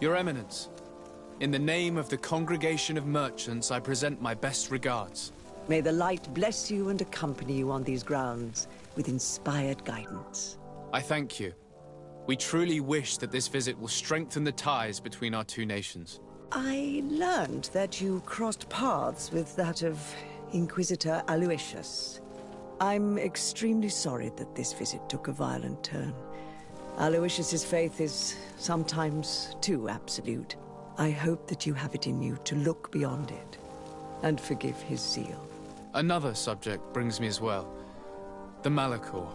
Your Eminence, in the name of the Congregation of Merchants, I present my best regards. May the light bless you and accompany you on these grounds with inspired guidance. I thank you. We truly wish that this visit will strengthen the ties between our two nations. I learned that you crossed paths with that of Inquisitor Aloysius. I'm extremely sorry that this visit took a violent turn. Aloysius's faith is sometimes too absolute. I hope that you have it in you to look beyond it and forgive his zeal. Another subject brings me as well. The Malachor.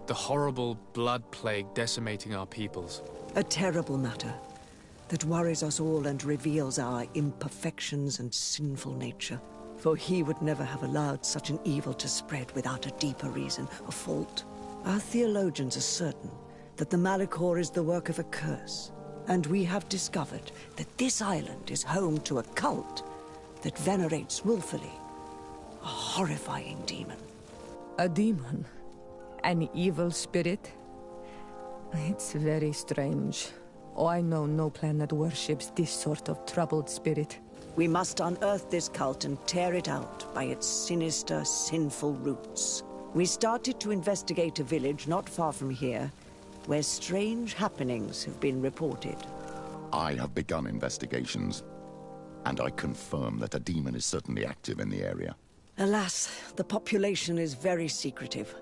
The horrible blood plague decimating our peoples. A terrible matter that worries us all and reveals our imperfections and sinful nature. For he would never have allowed such an evil to spread without a deeper reason, a fault. Our theologians are certain that the Malachor is the work of a curse, and we have discovered that this island is home to a cult that venerates willfully a horrifying demon. A demon? An evil spirit? It's very strange. Oh, I know no planet worships this sort of troubled spirit. We must unearth this cult and tear it out by its sinister, sinful roots. We started to investigate a village not far from here, where strange happenings have been reported. I have begun investigations, and I confirm that a demon is certainly active in the area. Alas, the population is very secretive,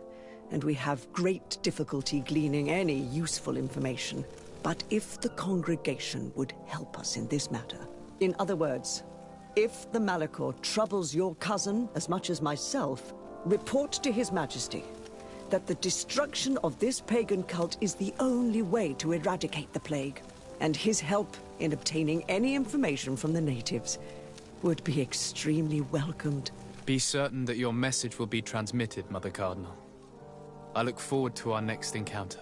and we have great difficulty gleaning any useful information. But if the congregation would help us in this matter, in other words, if the Malachor troubles your cousin as much as myself, report to His Majesty that the destruction of this pagan cult is the only way to eradicate the plague, and his help in obtaining any information from the natives would be extremely welcomed. Be certain that your message will be transmitted, Mother Cardinal. I look forward to our next encounter.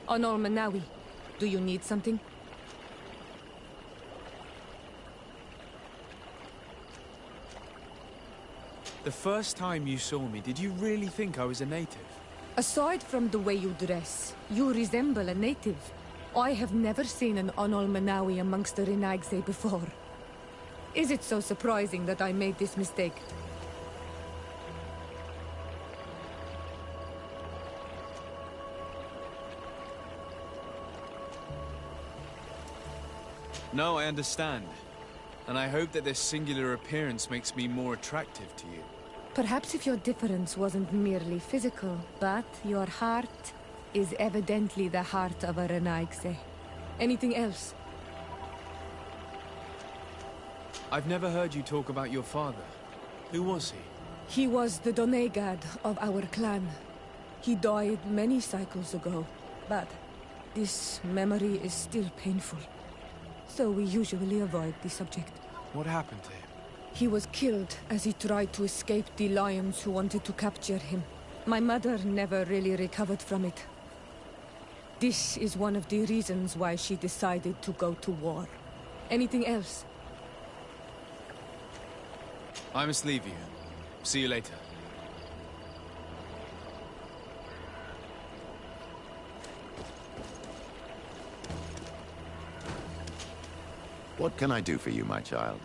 Honor Manawi, do you need something? The first time you saw me, did you really think I was a native? Aside from the way you dress, you resemble a native. I have never seen an Onol Manawi amongst the Renaigse before. Is it so surprising that I made this mistake? No, I understand. And I hope that this singular appearance makes me more attractive to you. Perhaps if your difference wasn't merely physical, but your heart is evidently the heart of a Renaigse. Anything else? I've never heard you talk about your father. Who was he? He was the Donegad of our clan. He died many cycles ago, but this memory is still painful. So we usually avoid the subject. What happened to him? He was killed as he tried to escape the lions who wanted to capture him. My mother never really recovered from it. This is one of the reasons why she decided to go to war. Anything else? I must leave you. See you later. What can I do for you, my child?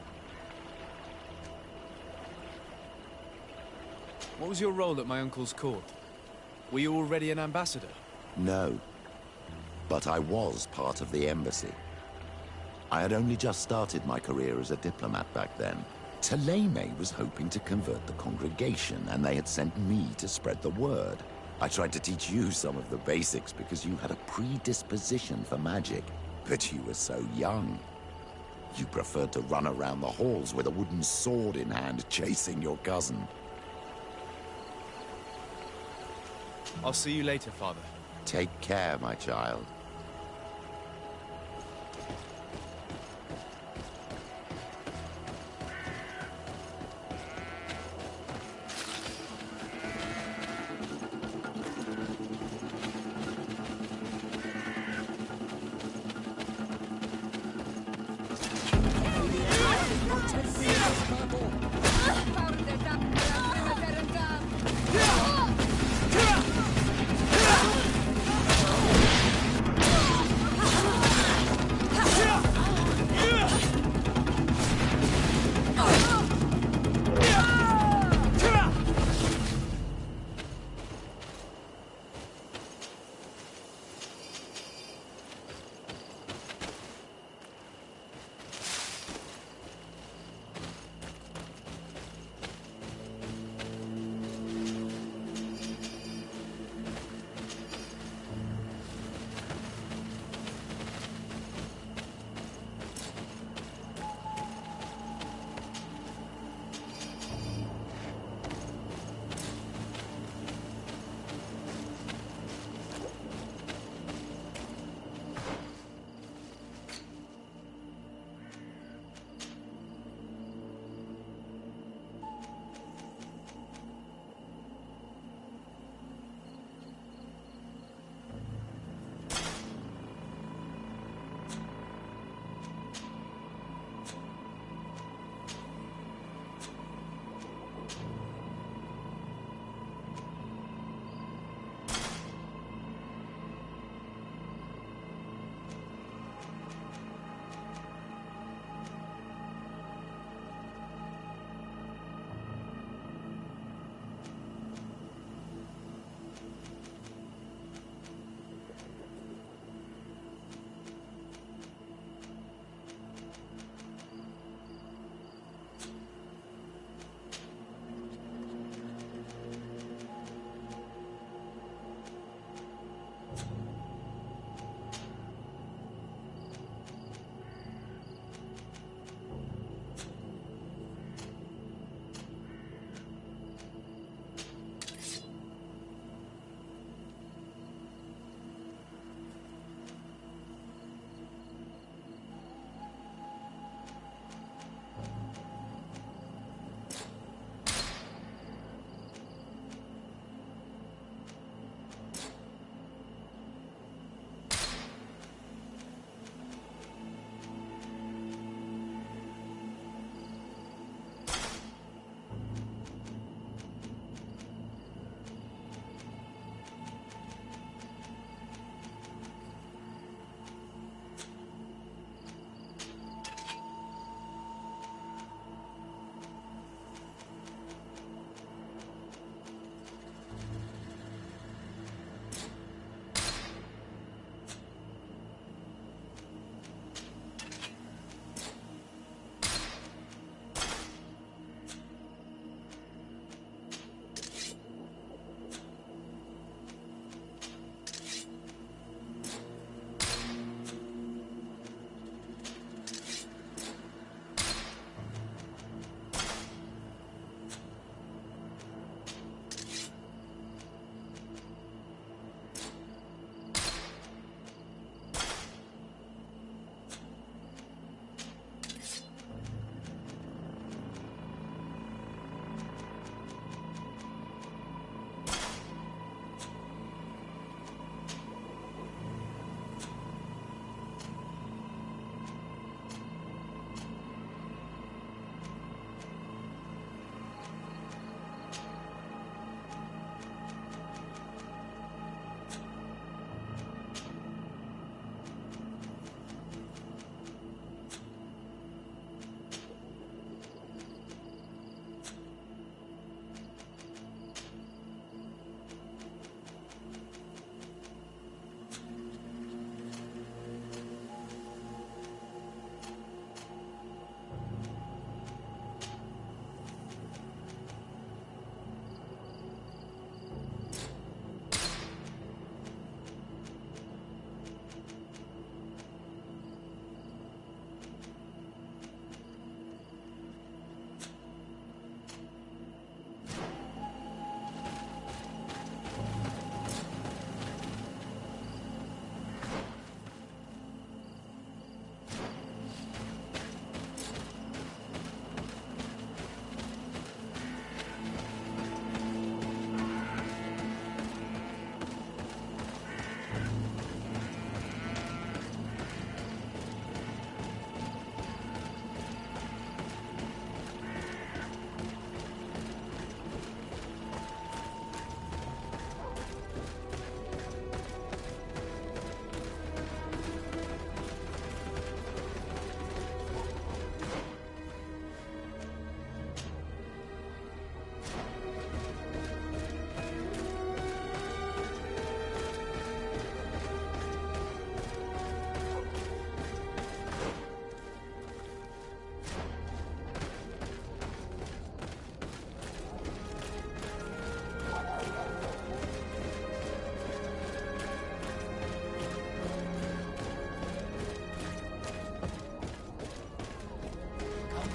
What was your role at my uncle's court? Were you already an ambassador? No. But I was part of the embassy. I had only just started my career as a diplomat back then. Taleme was hoping to convert the congregation, and they had sent me to spread the word. I tried to teach you some of the basics because you had a predisposition for magic, but you were so young. You preferred to run around the halls with a wooden sword in hand, chasing your cousin. I'll see you later, Father. Take care, my child.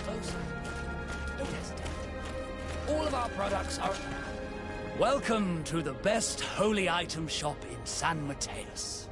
closer. Don't hesitate. All of our products are... Welcome to the best holy item shop in San Mateus.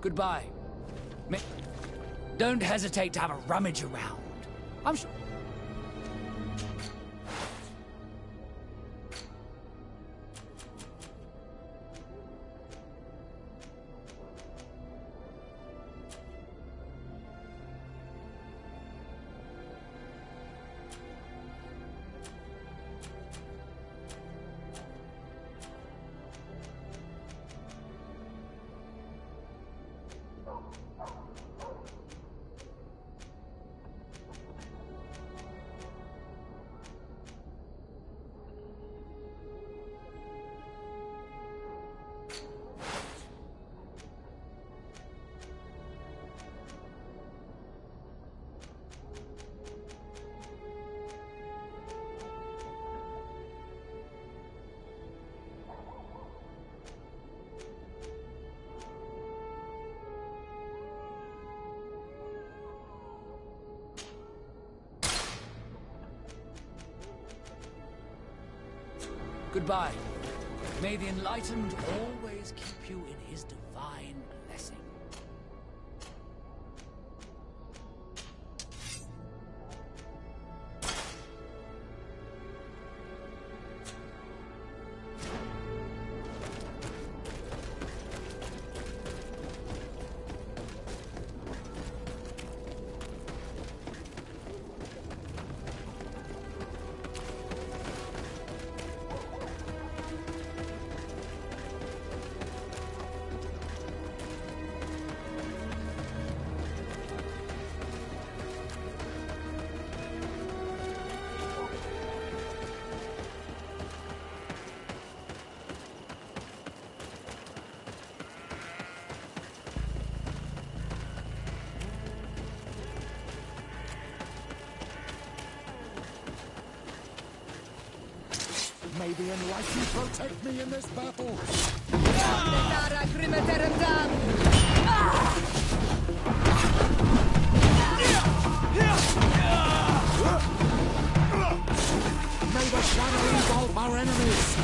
Goodbye. Don't hesitate to have a rummage around. I'm sure... Goodbye. May the Enlightened always keep you in his divine blessing. May the Enlightened protect me in this battle! May the shadow engulf our enemies!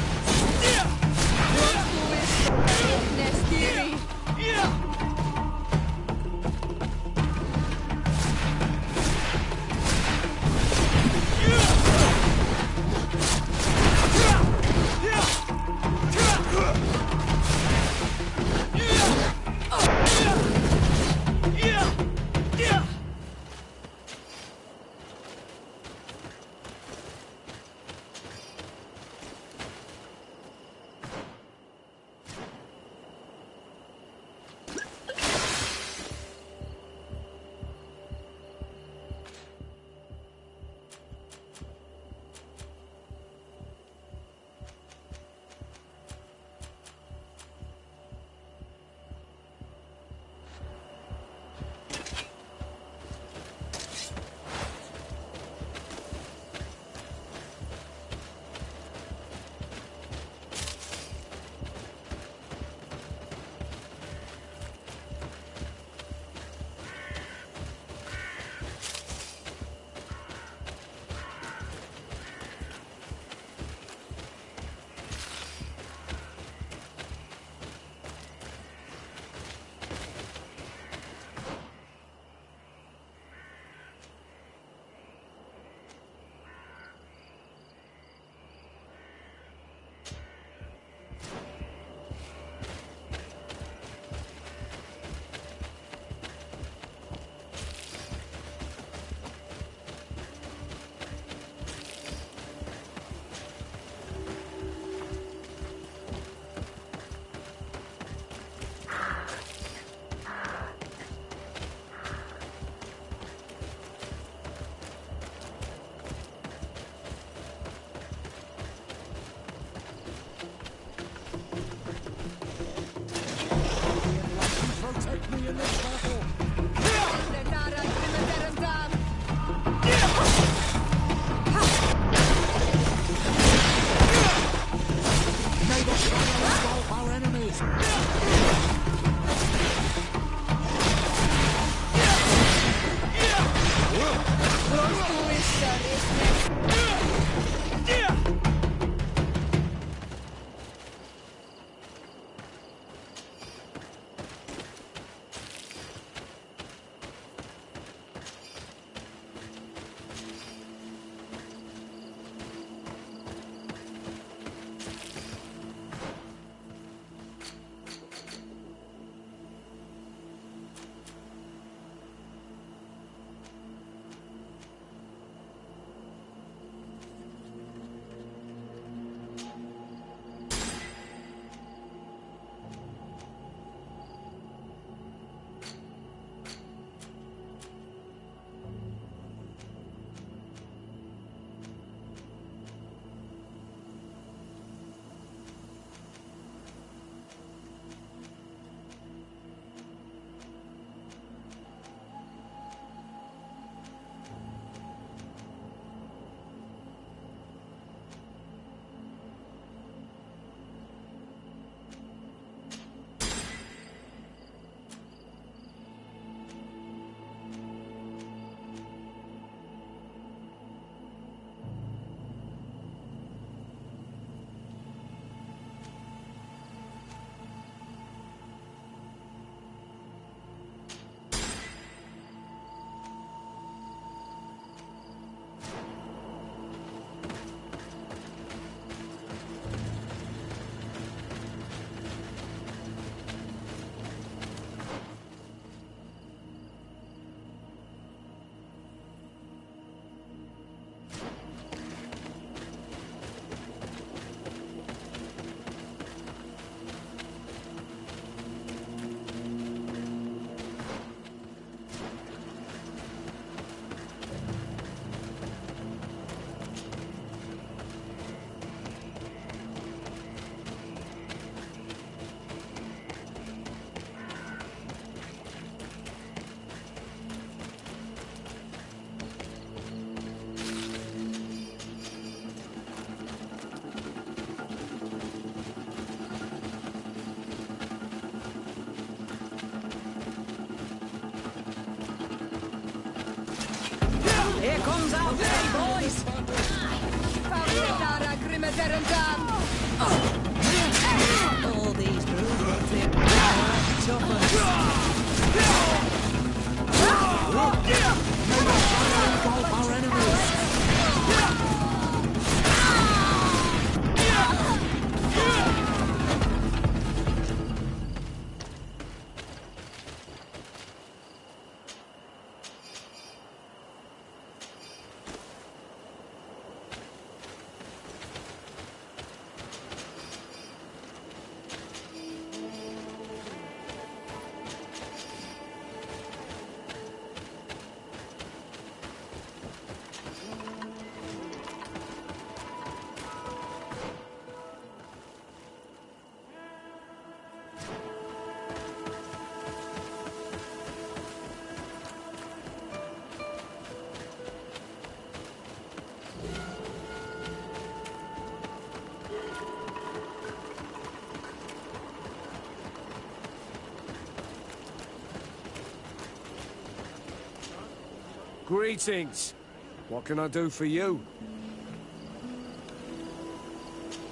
May the shadow engulf our enemies! Here comes our day, boys! All these movements here tough. Engulf our enemies! Greetings. What can I do for you?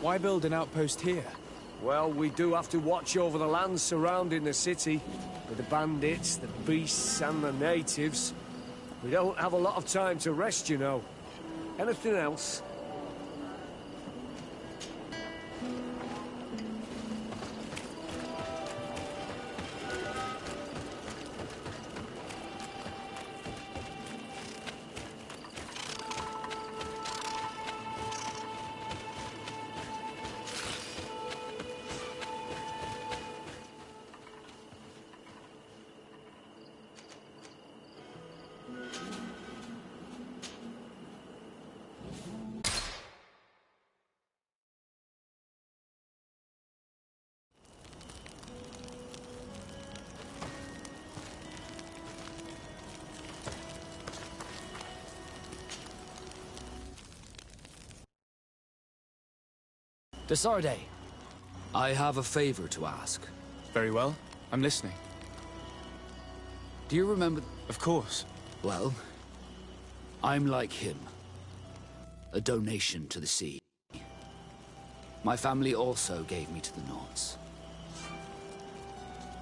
Why build an outpost here? Well, we do have to watch over the land surrounding the city, with the bandits, the beasts, and the natives. We don't have a lot of time to rest, you know. Anything else? Desarde, I have a favor to ask. Very well. I'm listening. Do you remember... Of course. Well, I'm like him. A donation to the sea. My family also gave me to the Nauts.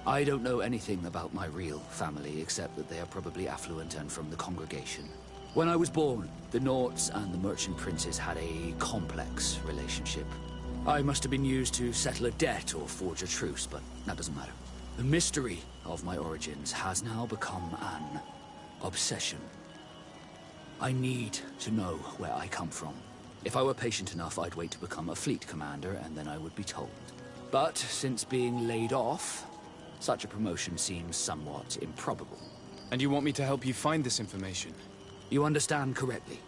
I don't know anything about my real family, except that they are probably affluent and from the congregation. When I was born, the Nauts and the merchant princes had a complex relationship. I must have been used to settle a debt or forge a truce, but that doesn't matter. The mystery of my origins has now become an obsession. I need to know where I come from. If I were patient enough, I'd wait to become a fleet commander, and then I would be told. But since being laid off, such a promotion seems somewhat improbable. And you want me to help you find this information? You understand correctly.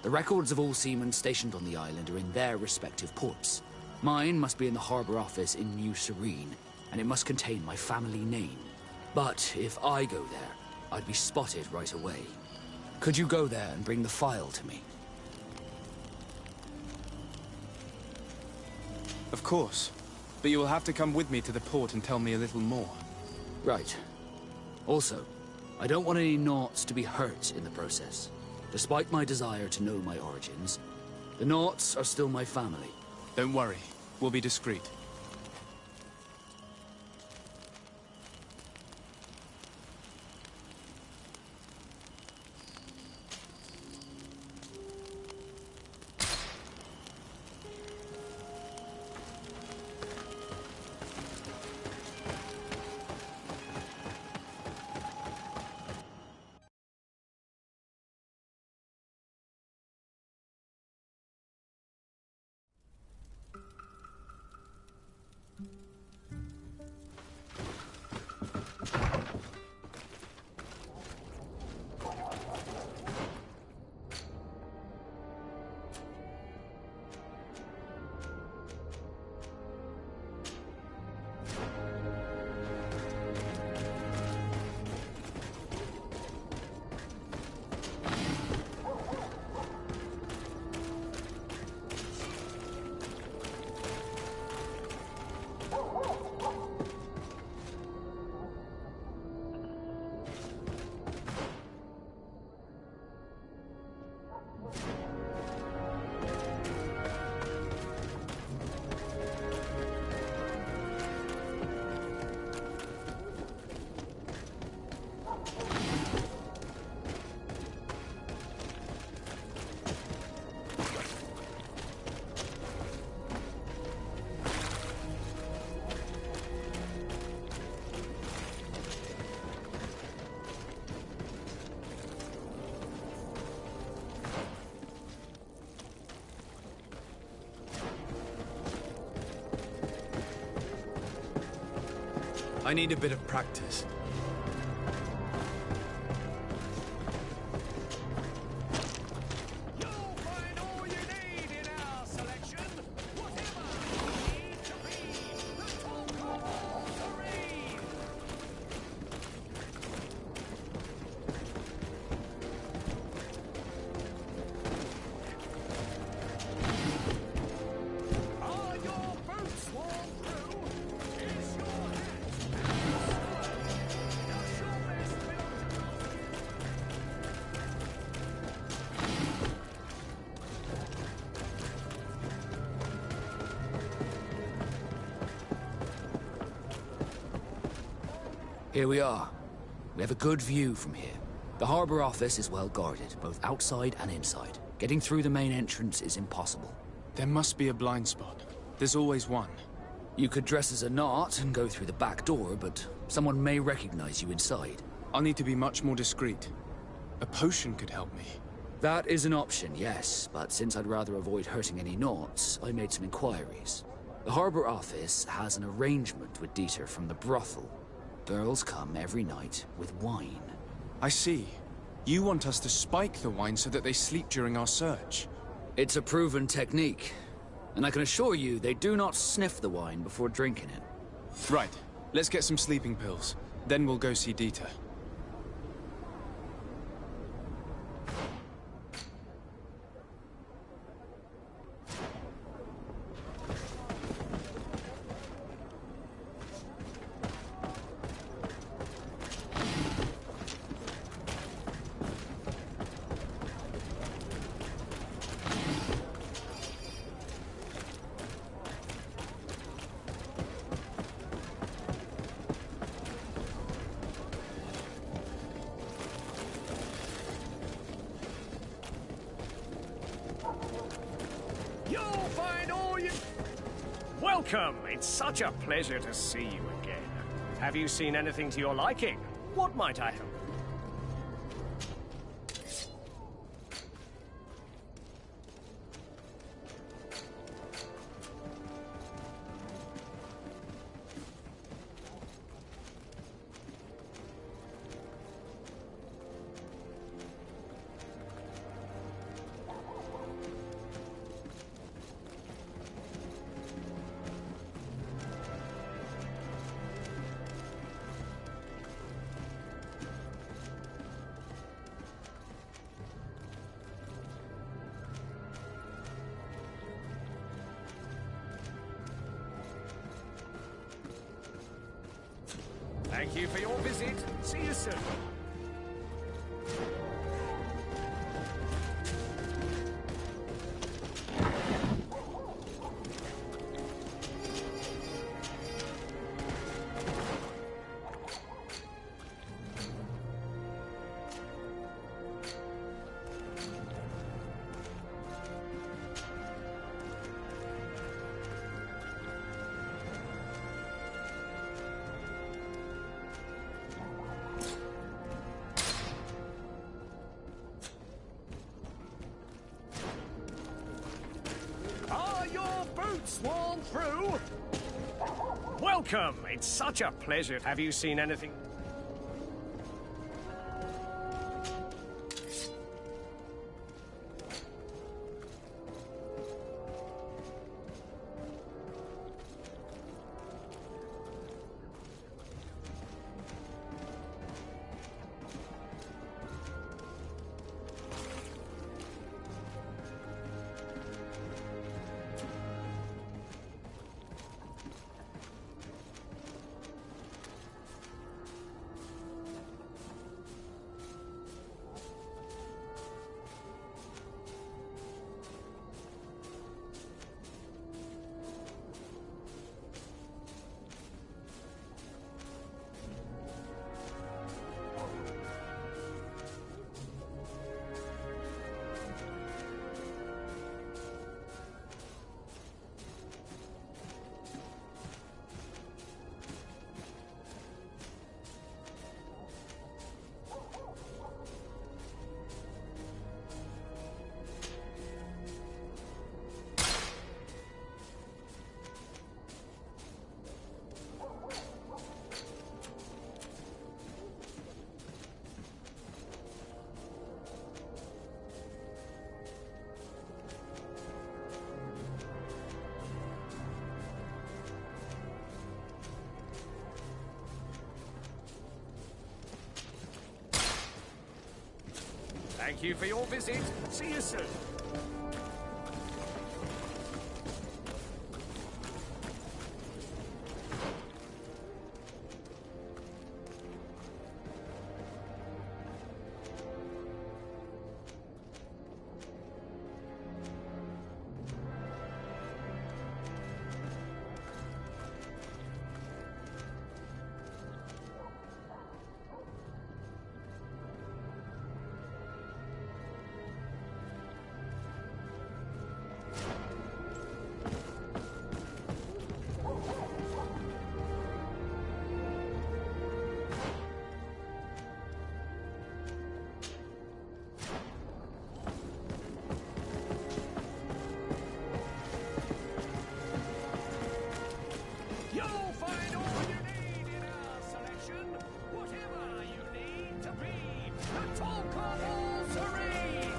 The records of all seamen stationed on the island are in their respective ports. Mine must be in the harbor office in New Serene, and it must contain my family name. But if I go there, I'd be spotted right away. Could you go there and bring the file to me? Of course. But you will have to come with me to the port and tell me a little more. Right. Also, I don't want any Nauts to be hurt in the process. Despite my desire to know my origins, the Nauts are still my family. Don't worry. We'll be discreet. I need a bit of practice. Here we are. We have a good view from here. The harbor office is well guarded, both outside and inside. Getting through the main entrance is impossible. There must be a blind spot. There's always one. You could dress as a Naut and go through the back door, but someone may recognize you inside. I'll need to be much more discreet. A potion could help me. That is an option, yes, but since I'd rather avoid hurting any Nauts, I made some inquiries. The harbor office has an arrangement with Dieter from the brothel. Girls come every night with wine. I see. You want us to spike the wine so that they sleep during our search. It's a proven technique, and I can assure you they do not sniff the wine before drinking it. Right. Let's get some sleeping pills. Then we'll go see Dieter. Welcome! It's such a pleasure to see you again. Have you seen anything to your liking? What might I help? Thank you for your visit. See you soon. Are your boots worn through? Welcome! It's such a pleasure. Have you seen anything? Thank you for your visit. See you soon. You'll find all you need in our selection. Whatever you need to be the talk of all serene.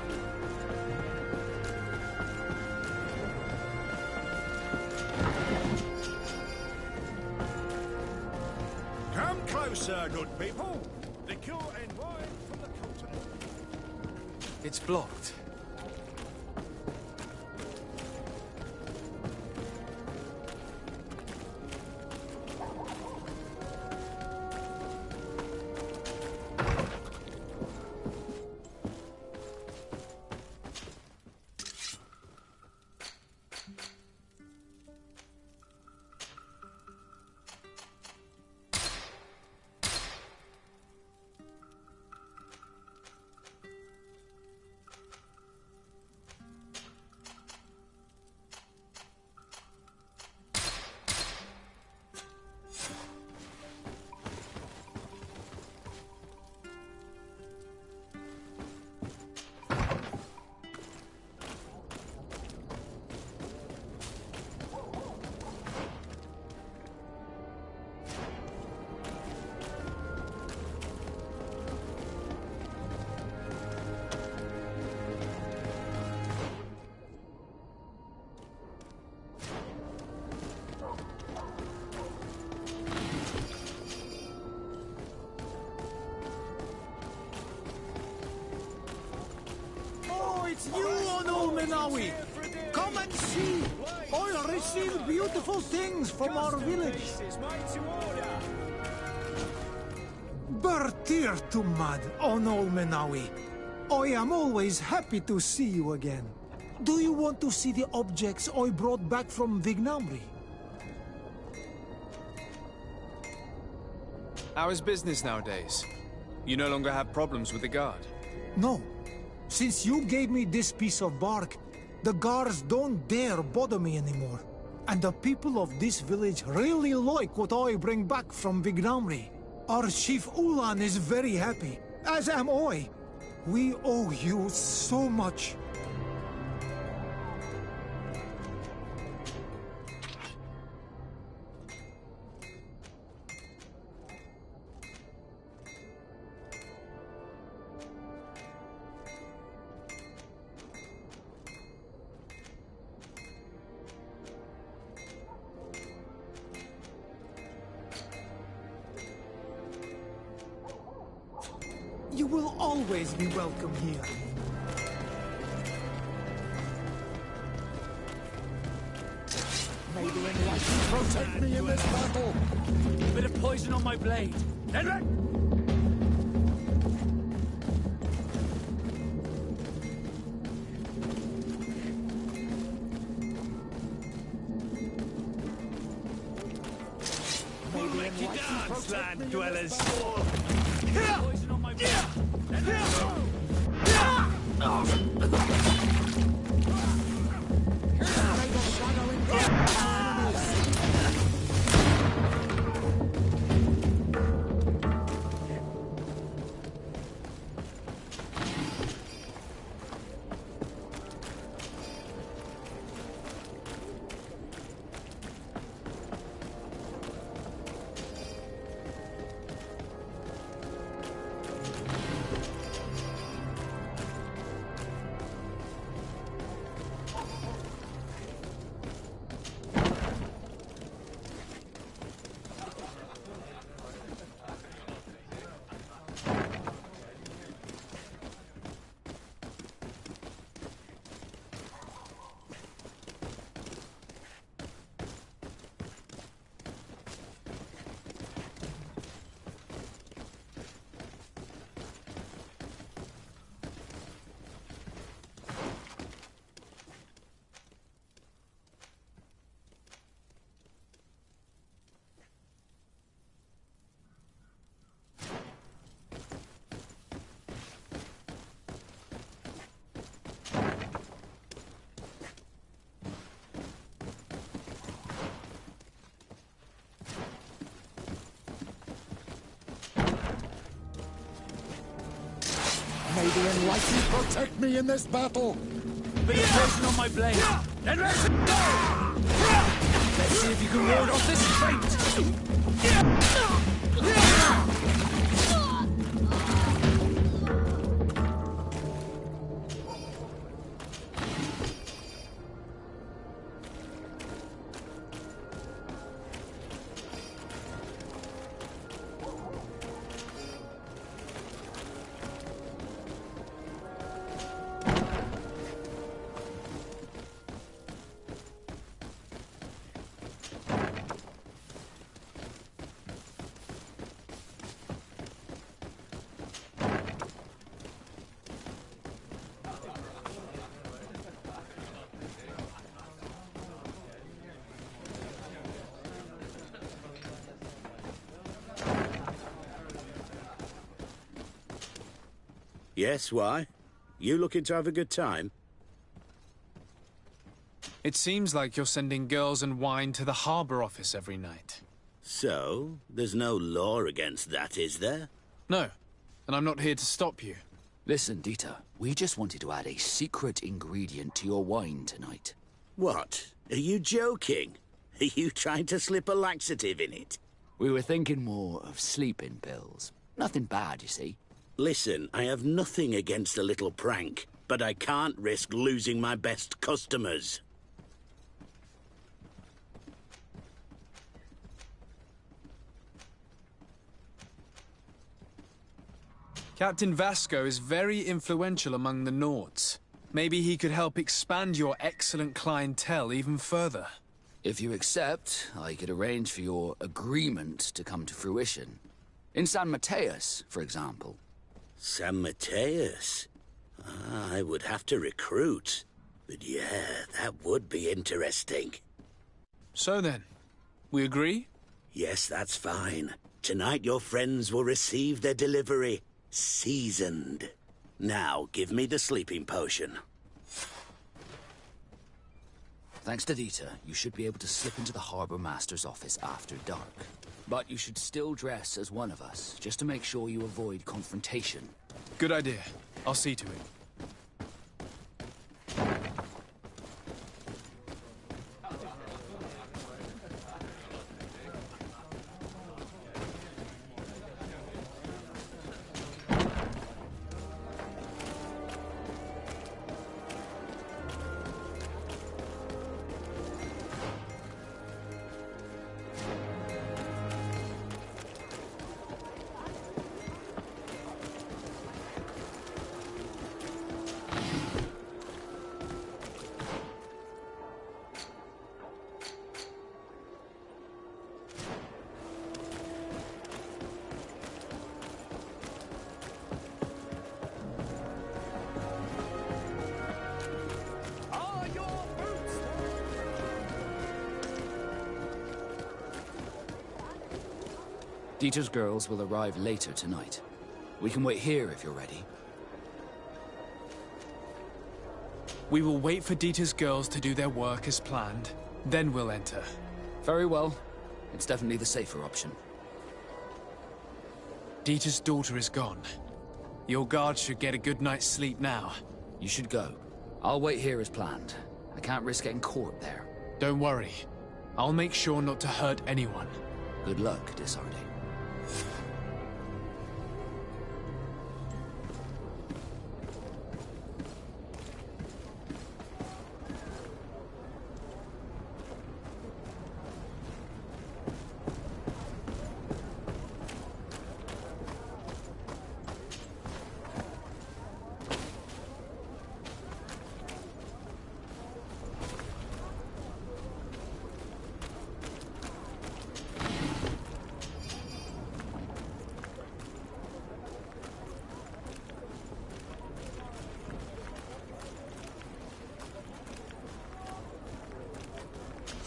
Come closer, good people. Liqueur and wine from the continent. It's blocked. It's you, Onol Menawi! Come and see! I'll receive beautiful things from our village. Bertir Tumad, Onol Menawi. I am always happy to see you again. Do you want to see the objects I brought back from Vignamri? How is business nowadays? You no longer have problems with the guard? No. Since you gave me this piece of bark, the guards don't dare bother me anymore. And the people of this village really like what I bring back from Vignamri. Our chief Ulan is very happy, as am I. We owe you so much. You will always be welcome here. May the enlightened protect me in this battle! Bit of poison on my blade. Edric! May the enlightened protect me dwellers. Poison on my blade. May the enlightened protect me in this battle! Bit of poison on my blade. Edric! Let's see if you can ward off this fate! Yes, why? You looking to have a good time? It seems like you're sending girls and wine to the harbour office every night. So, there's no law against that, is there? No, and I'm not here to stop you. Listen, Dieter, we just wanted to add a secret ingredient to your wine tonight. What? Are you joking? Are you trying to slip a laxative in it? We were thinking more of sleeping pills. Nothing bad, you see. Listen, I have nothing against a little prank, but I can't risk losing my best customers. Captain Vasco is very influential among the Nords. Maybe he could help expand your excellent clientele even further. If you accept, I could arrange for your agreement to come to fruition. In San Mateus, for example. San Mateus? I would have to recruit. But yeah, that would be interesting. So then, we agree? Yes, that's fine. Tonight your friends will receive their delivery. Seasoned. Now, give me the sleeping potion. Thanks to Dieter, you should be able to slip into the Harbor Master's office after dark. But you should still dress as one of us, just to make sure you avoid confrontation. Good idea. I'll see to it. Dieter's girls will arrive later tonight. We can wait here if you're ready. We will wait for Dieter's girls to do their work as planned, then we'll enter. Very well. It's definitely the safer option. Dieter's daughter is gone. Your guards should get a good night's sleep now. You should go. I'll wait here as planned. I can't risk getting caught there. Don't worry. I'll make sure not to hurt anyone. Good luck, Disardi.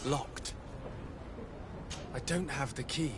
Locked. I don't have the key.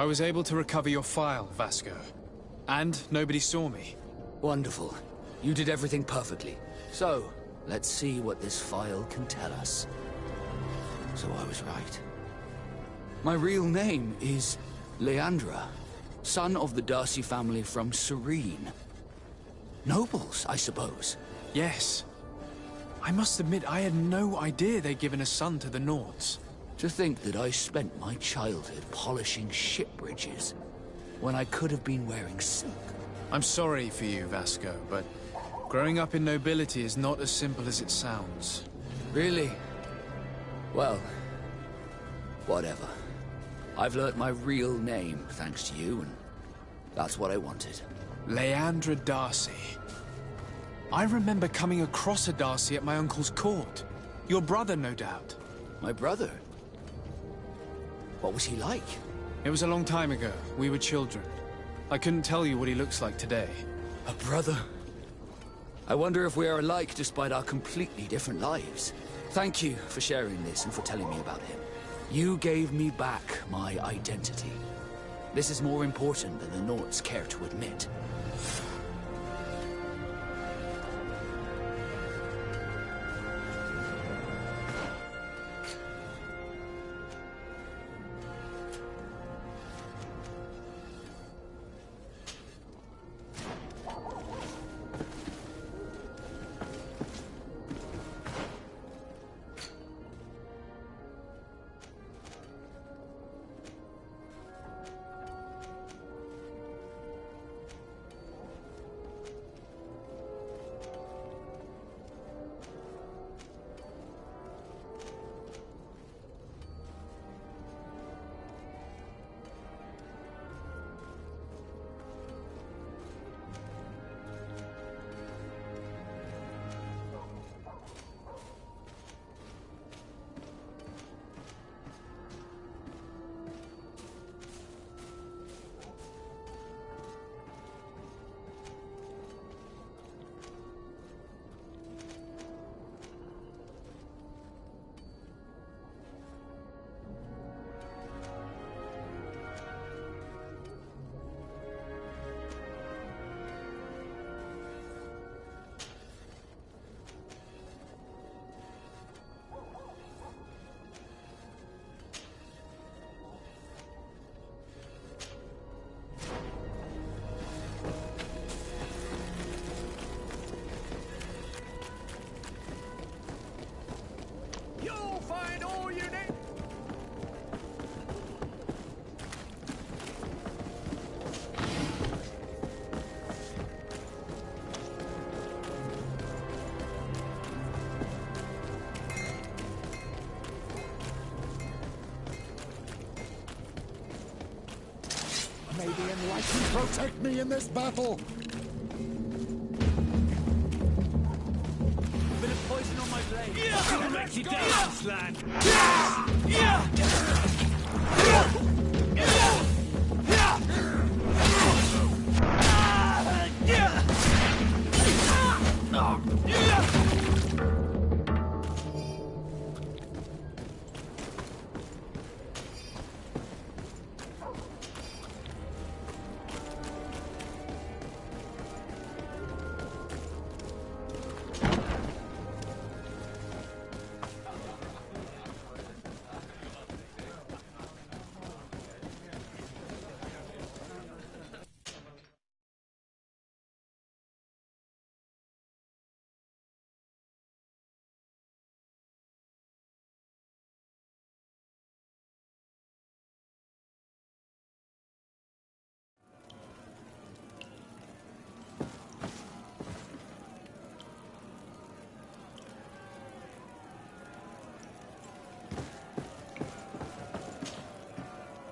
I was able to recover your file, Vasco. And nobody saw me. Wonderful. You did everything perfectly. So, let's see what this file can tell us. So I was right. My real name is Leandra, son of the Darcy family from Serene. Nobles, I suppose. Yes. I must admit, I had no idea they'd given a son to the Nords. To think that I spent my childhood polishing ship bridges, when I could have been wearing silk. I'm sorry for you, Vasco, but growing up in nobility is not as simple as it sounds. Really? Well, whatever. I've learnt my real name thanks to you, and that's what I wanted. Leandra Darcy. I remember coming across a Darcy at my uncle's court. Your brother, no doubt. My brother? What was he like? It was a long time ago. We were children. I couldn't tell you what he looks like today. A brother? I wonder if we are alike despite our completely different lives. Thank you for sharing this and for telling me about him. You gave me back my identity. This is more important than the Nords care to admit. May the Enlightened protect me in this battle! Bit of poison on my blade. I'll make you dance, lad.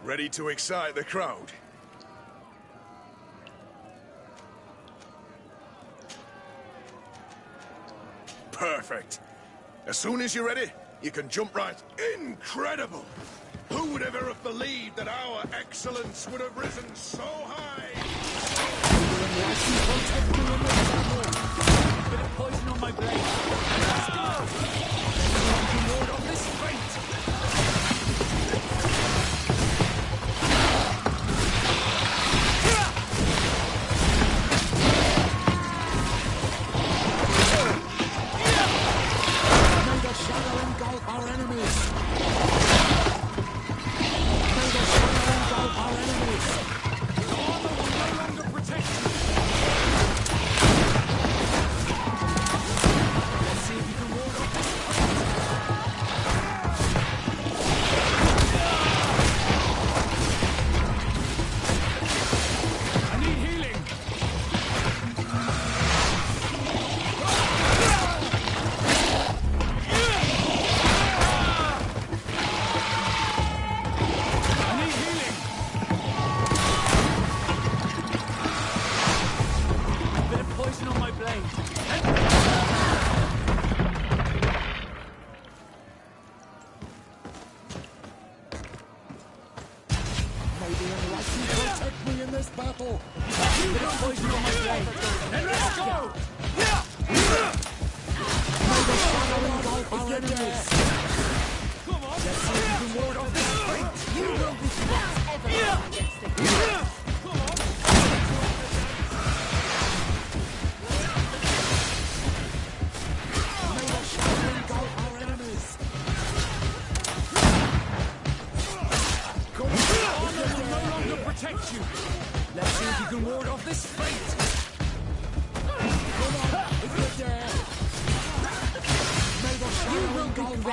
Ready to excite the crowd? Perfect. As soon as you're ready, you can jump right. Incredible! Who would ever have believed that our excellence would have risen so high? Bit of poison on my blade. Let's go! Lord on this fate! Our enemies! May the shadow engulf our enemies! The armor will no longer protect you!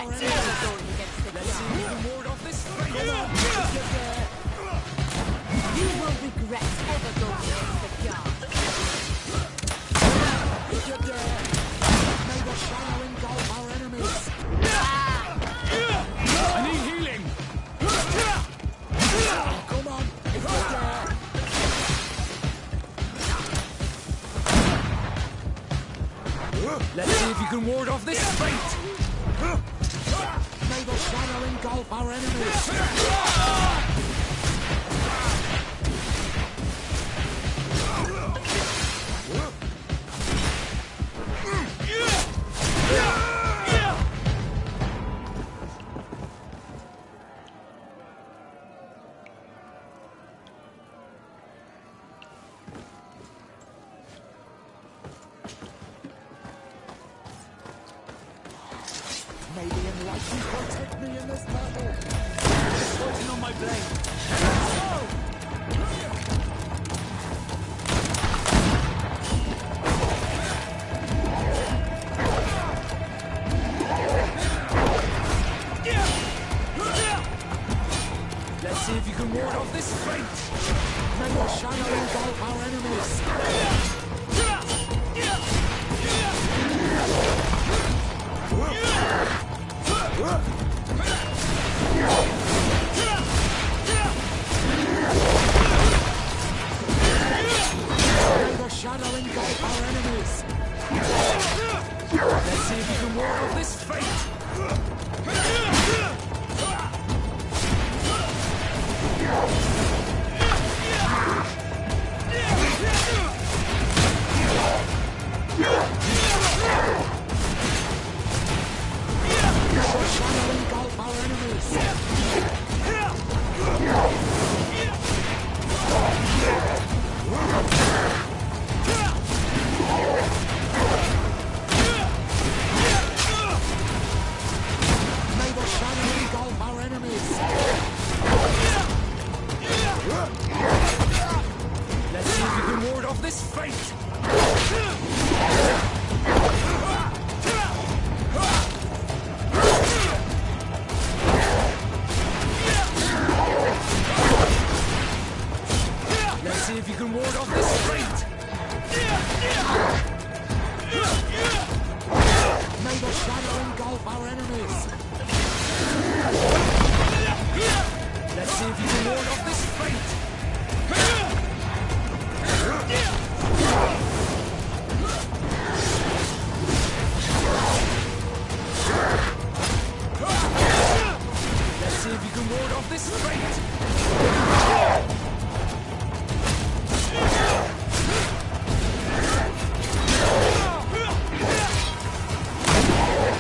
regret ever going against the Jarl. You can ward off this fate. You will regret ever going against the Jarl. May the shadow engulf our enemies. I need healing. Come on, if you dare. Let's see if you can ward off this fate. May the shadow engulf our enemies. May the enlightened protect me in this battle. Poison on my blade. Let's see if you can ward off this fate. May the shadow engulf our enemies. May the shadow engulf our enemies. Let's see if you can ward off this fate. May the shadow engulf our enemies. May the shadow engulf our enemies. Let's see if you can ward off this fate. Let's see if you can ward off this fate. May the shadow engulf our enemies. Let's see if you can ward off this fate. Let's see if you can ward off this fate.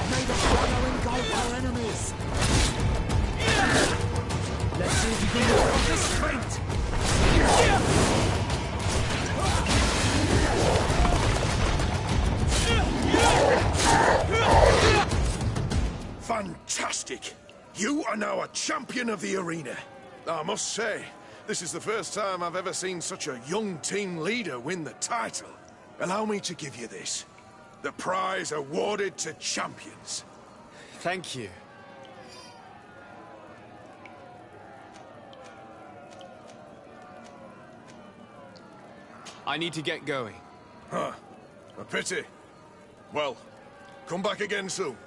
May the shadow engulf our enemies. Let's see if you can ward off this fate. Fantastic! You are now a champion of the arena. I must say, this is the first time I've ever seen such a young team leader win the title. Allow me to give you this. The prize awarded to champions. Thank you. I need to get going. Huh. A pity. Well, come back again soon.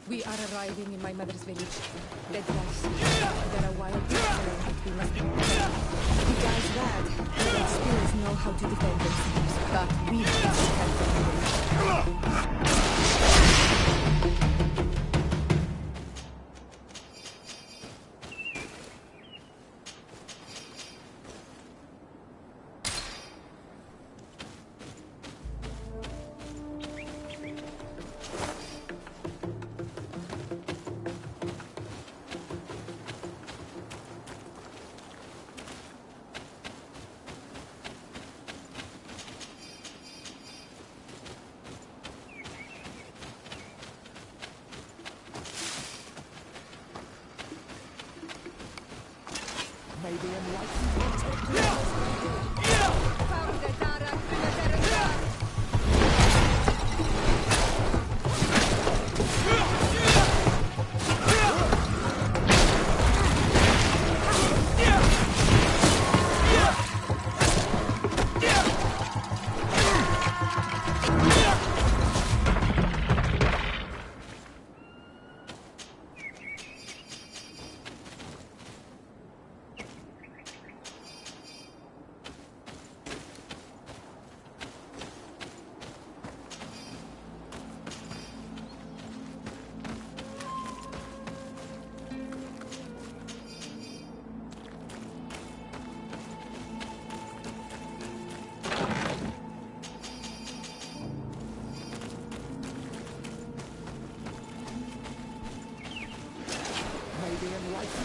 We are arriving in my mother's village. Dead guys. There are wild beasts around that we must protect. The guys bad. Their spears know how to defend themselves, but we must help them.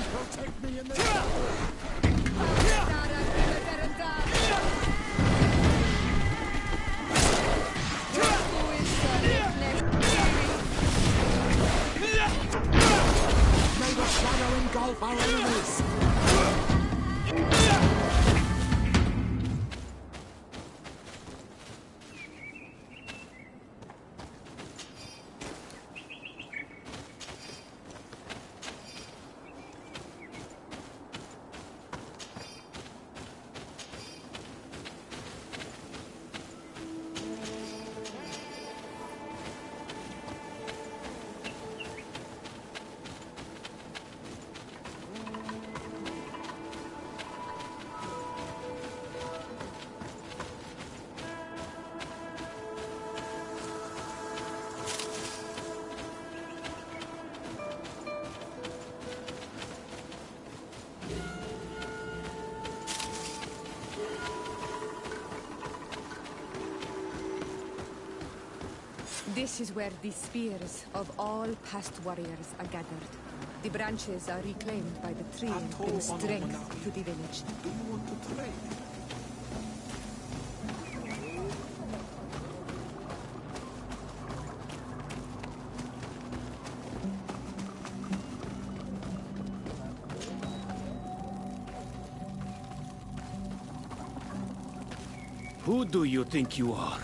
Protect me in the May the shadow engulf our enemies! This is where the spears of all past warriors are gathered. The branches are reclaimed by the tree and bring strength to the village. Do you want to trade? Who do you think you are?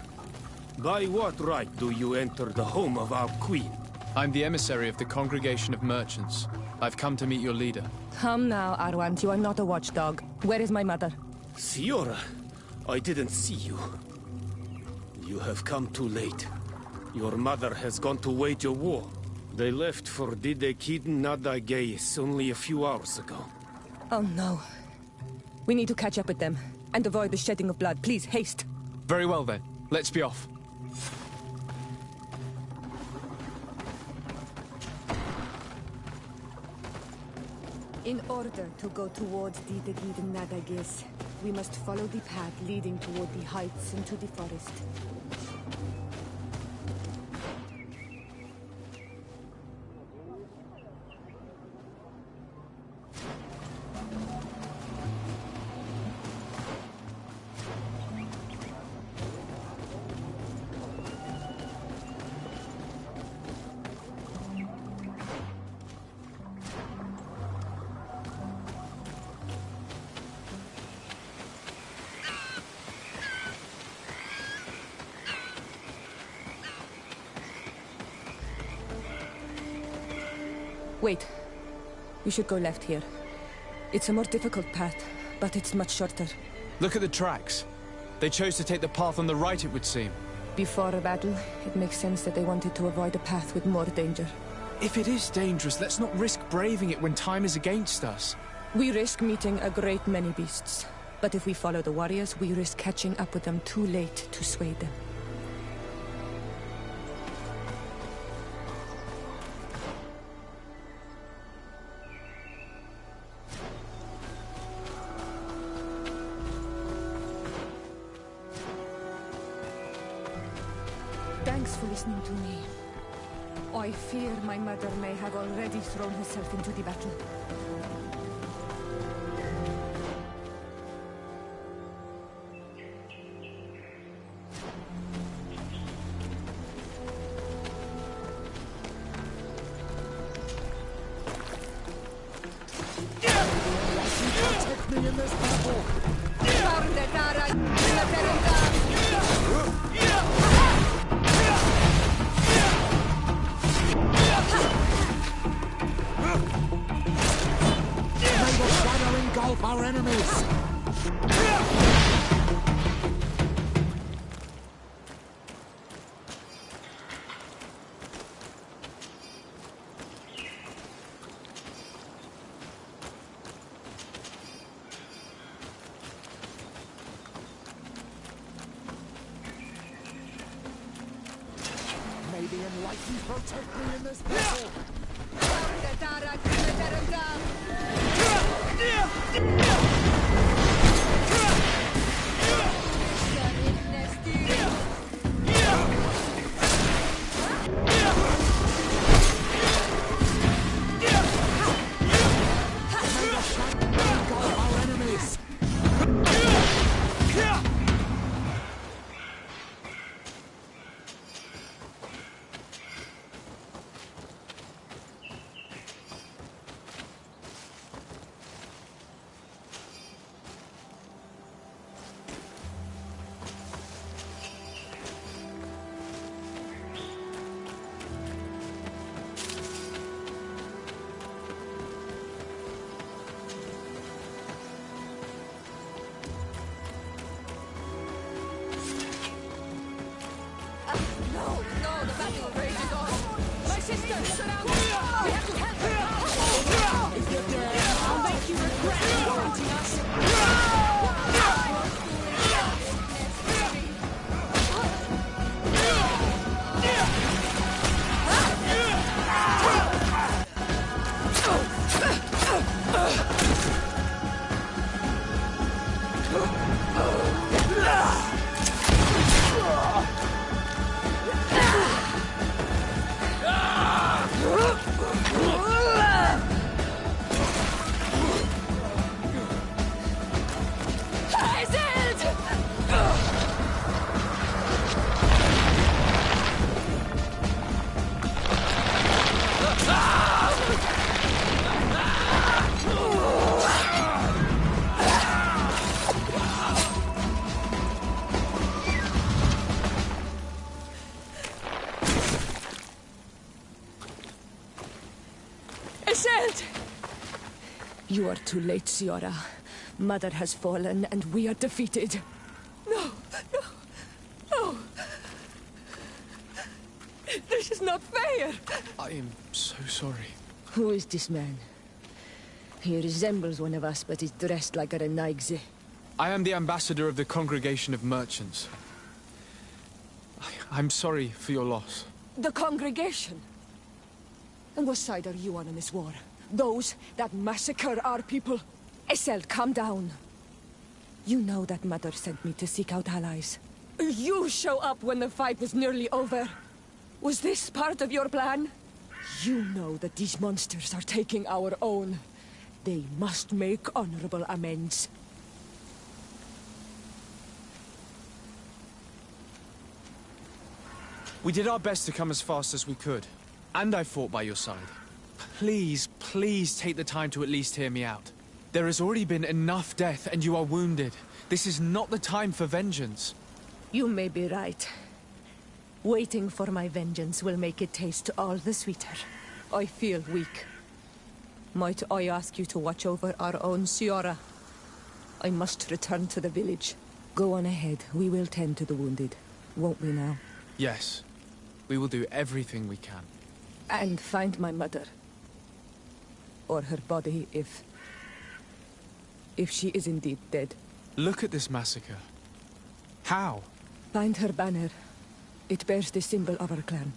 By what right do you enter the home of our queen? I'm the emissary of the Congregation of Merchants. I've come to meet your leader. Come now, Arwant. You are not a watchdog. Where is my mother? Siora, I didn't see you. You have come too late. Your mother has gone to wage a war. They left for Didekid Nadagais only a few hours ago. Oh no. We need to catch up with them and avoid the shedding of blood. Please, haste. Very well then. Let's be off. In order to go towards Didekid Nadagais, we must follow the path leading toward the heights into the forest. Wait. We should go left here. It's a more difficult path, but it's much shorter. Look at the tracks. They chose to take the path on the right, it would seem. Before a battle, it makes sense that they wanted to avoid a path with more danger. If it is dangerous, let's not risk braving it when time is against us. We risk meeting a great many beasts. But if we follow the warriors, we risk catching up with them too late to sway them. Thanks for listening to me. I fear my mother may have already thrown herself into the battle. Protect me in this battle! May the shadow engulf our enemies! May the enlightened protect me in this battle! May the shadow engulf our enemies! No, the battle rages on. My sister, surround us. We have to help her. If you're dead, I'll make you regret warranting us. You are too late, Ciora. Mother has fallen, and we are defeated. No. This is not fair. I am so sorry. Who is this man? He resembles one of us, but is dressed like a Renaigze. I am the ambassador of the Congregation of Merchants. I'm sorry for your loss. The Congregation? And what side are you on in this war? Those that massacre our people? Eseld, calm down. You know that Mother sent me to seek out allies. You show up when the fight was nearly over. Was this part of your plan? You know that these monsters are taking our own. They must make honorable amends. We did our best to come as fast as we could. And I fought by your side. Please, please take the time to at least hear me out. There has already been enough death, and you are wounded. This is not the time for vengeance. You may be right. Waiting for my vengeance will make it taste all the sweeter. I feel weak. Might I ask you to watch over our own Ciora? I must return to the village. Go on ahead. We will tend to the wounded. Won't we now? Yes. We will do everything we can. And find my mother. Or her body, if she is indeed dead. Look at this massacre. How? Find her banner. It bears the symbol of our clan.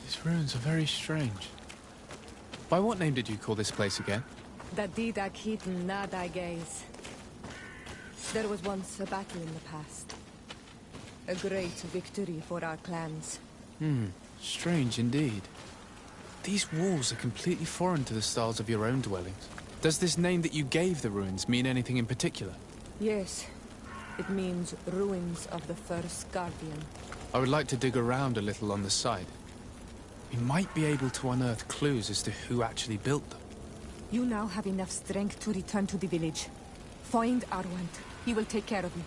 These ruins are very strange. By what name did you call this place again? The Didak Hidden Nada Gaze. There was once a battle in the past. A great victory for our clans. Strange indeed. These walls are completely foreign to the styles of your own dwellings. Does this name that you gave the ruins mean anything in particular? Yes. It means ruins of the first Guardian. I would like to dig around a little on the side. We might be able to unearth clues as to who actually built them. You now have enough strength to return to the village. Find Arwant. He will take care of you.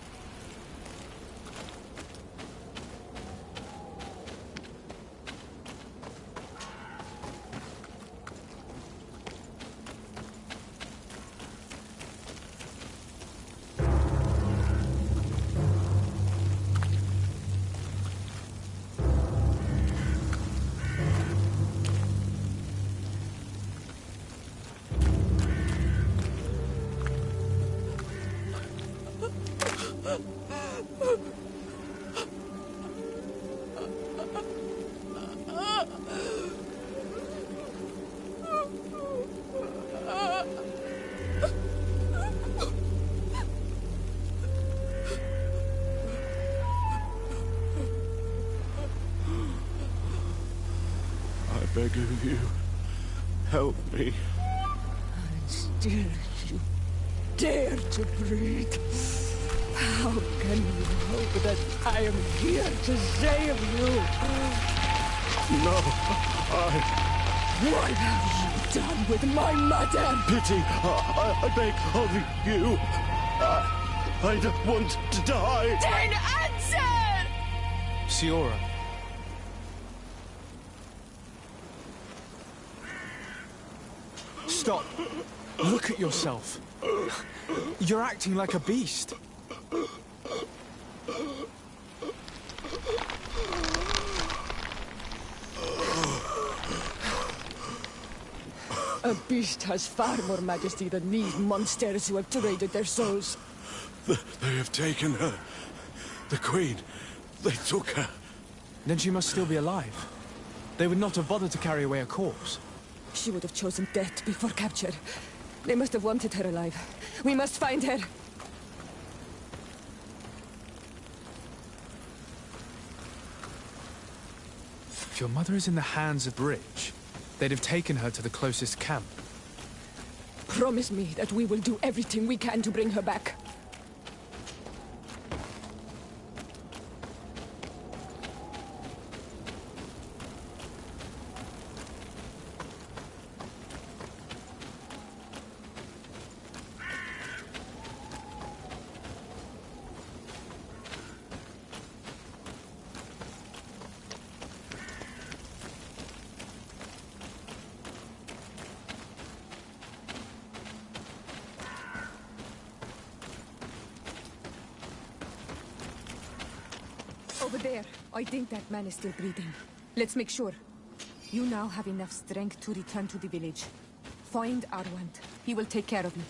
I beg of you, help me. And still you dare to breathe. How can you hope that I am here to save you? No, What have you done with my mother? Pity, I beg of you. I don't want to die. Then answer! Siora. Stop. Look at yourself. You're acting like a beast. A beast has far more majesty than these monsters who have traded their souls. They have taken her. The Queen. They took her. Then she must still be alive. They would not have bothered to carry away a corpse. She would have chosen death before capture. They must have wanted her alive. We must find her. If your mother is in the hands of the rich, they'd have taken her to the closest camp. Promise me that we will do everything we can to bring her back. Over there. I think that man is still breathing. Let's make sure. You now have enough strength to return to the village. Find Arwant. He will take care of you.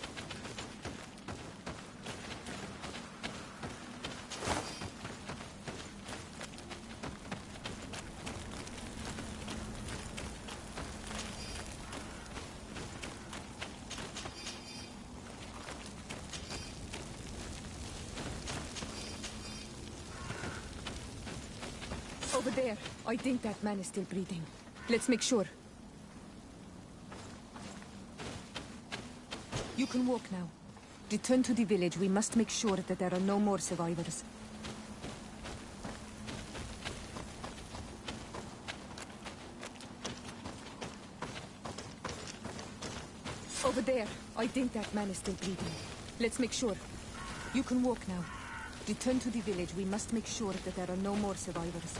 Over there. I think that man is still breathing. Let's make sure. You can walk now. Return to the village. We must make sure that there are no more survivors. Over there. I think that man is still bleeding. Let's make sure. You can walk now. Return to the village. We must make sure that there are no more survivors.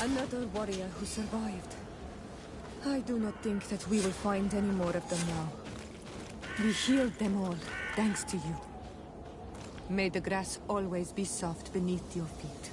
Another warrior who survived. I do not think that we will find any more of them now. We healed them all, thanks to you. May the grass always be soft beneath your feet.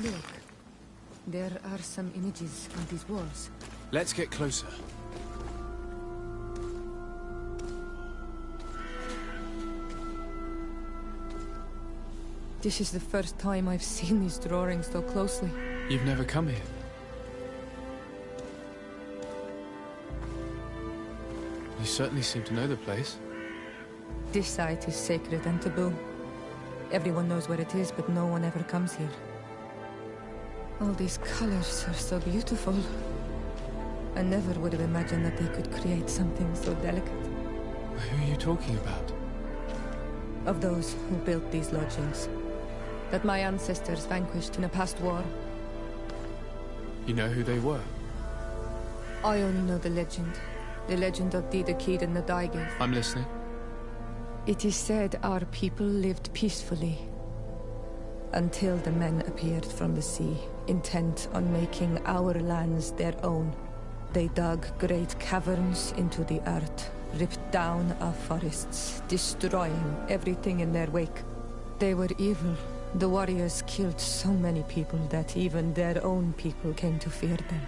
Look. There are some images on these walls. Let's get closer. This is the first time I've seen these drawings so closely. You've never come here? You certainly seem to know the place. This site is sacred and taboo. Everyone knows where it is, but no one ever comes here. All these colors are so beautiful. I never would have imagined that they could create something so delicate. Who are you talking about? Of those who built these lodgings. That my ancestors vanquished in a past war. You know who they were? I only know the legend. The legend of Didakid and the Daigith. I'm listening. It is said our people lived peacefully. Until the men appeared from the sea, intent on making our lands their own. They dug great caverns into the earth, ripped down our forests, destroying everything in their wake. They were evil. The warriors killed so many people that even their own people came to fear them.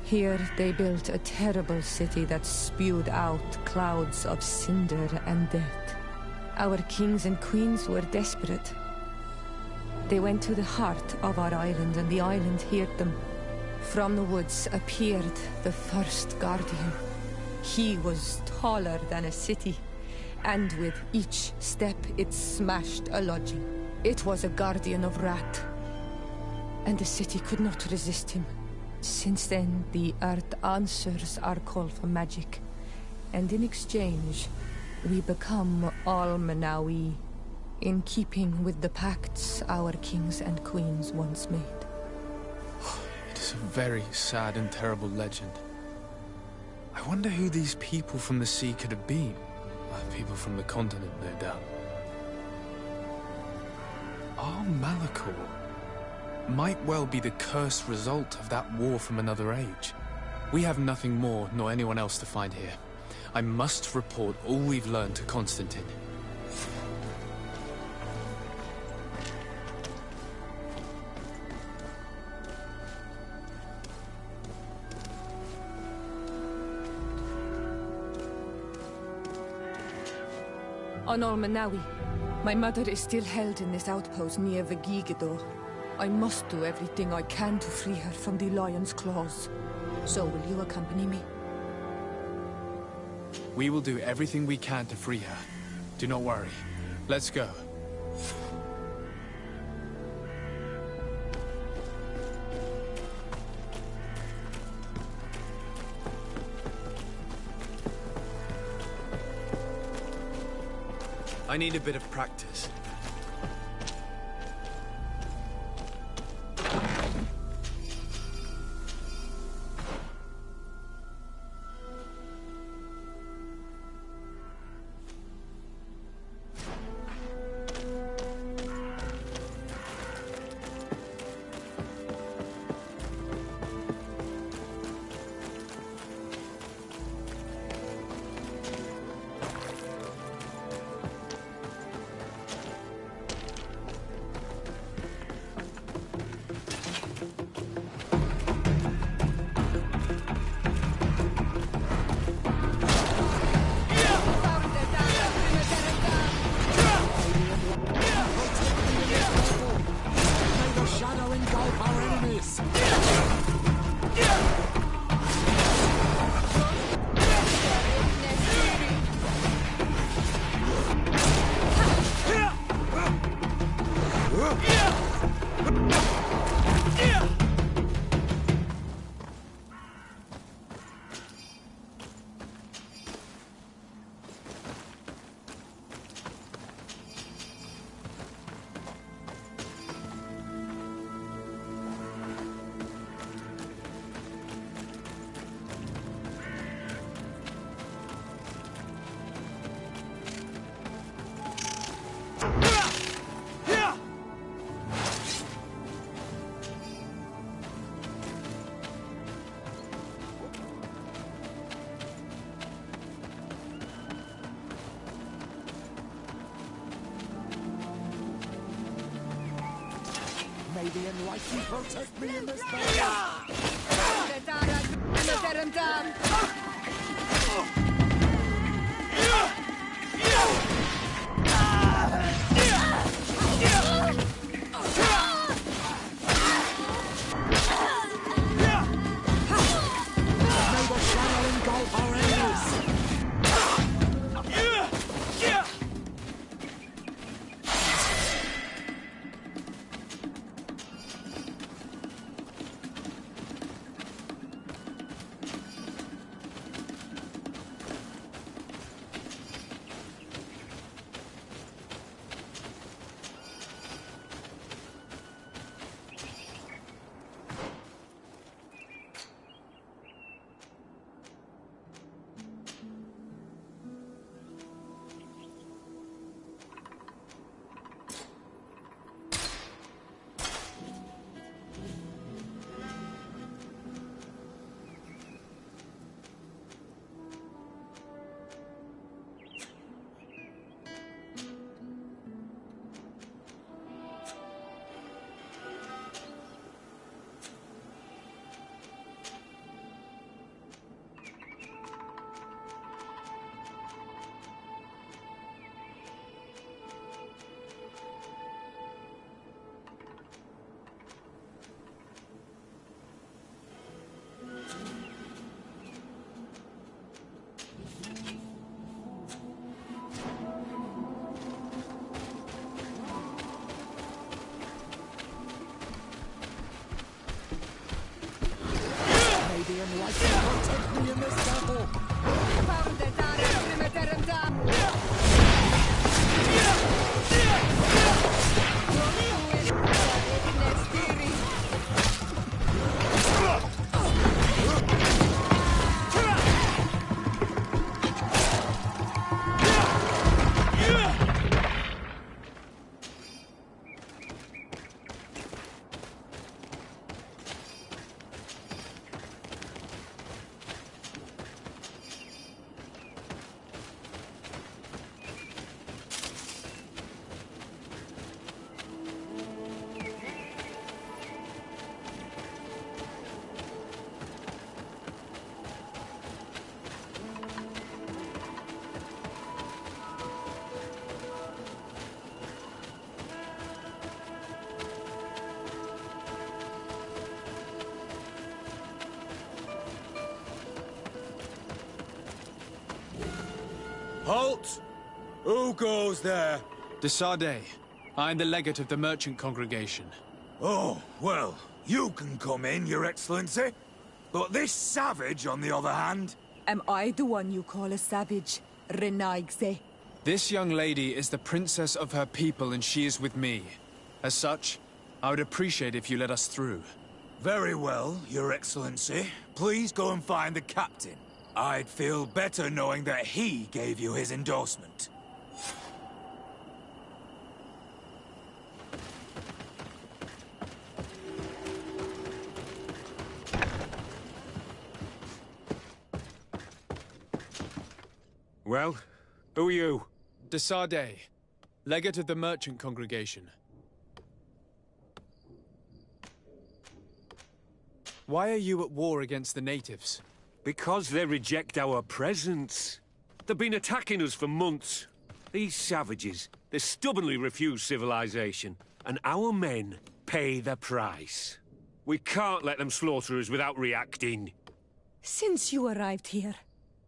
Here they built a terrible city that spewed out clouds of cinder and death. Our kings and queens were desperate. They went to the heart of our island, and the island heard them. From the woods appeared the first guardian. He was taller than a city, and with each step it smashed a lodging. It was a guardian of Rat, and the city could not resist him. Since then, the earth answers our call for magic, and in exchange, we become Almenawi, in keeping with the pacts our kings and queens once made. It is a very sad and terrible legend. I wonder who these people from the sea could have been. People from the continent, no doubt. Our Malachor might well be the cursed result of that war from another age. We have nothing more, nor anyone else to find here. I must report all we've learned to Constantine. On Almenawi, my mother is still held in this outpost near Vegigedor. I must do everything I can to free her from the lion's claws. So will you accompany me? We will do everything we can to free her. Do not worry. Let's go. I need a bit of practice. May the Enlightened protect me in this battle. May the shadow engulf our enemies. The Enlightened protect me in this battle. Halt! Who goes there? De Sardet. I am the legate of the merchant congregation. Oh, well, you can come in, Your Excellency. But this savage, on the other hand... Am I the one you call a savage, Renaigze? This young lady is the princess of her people and she is with me. As such, I would appreciate if you let us through. Very well, Your Excellency. Please go and find the captain. I'd feel better knowing that he gave you his endorsement. Well, who are you? De Sardet, legate of the merchant congregation. Why are you at war against the natives? Because they reject our presence. They've been attacking us for months. These savages, they stubbornly refuse civilization, and our men pay the price. We can't let them slaughter us without reacting. Since you arrived here,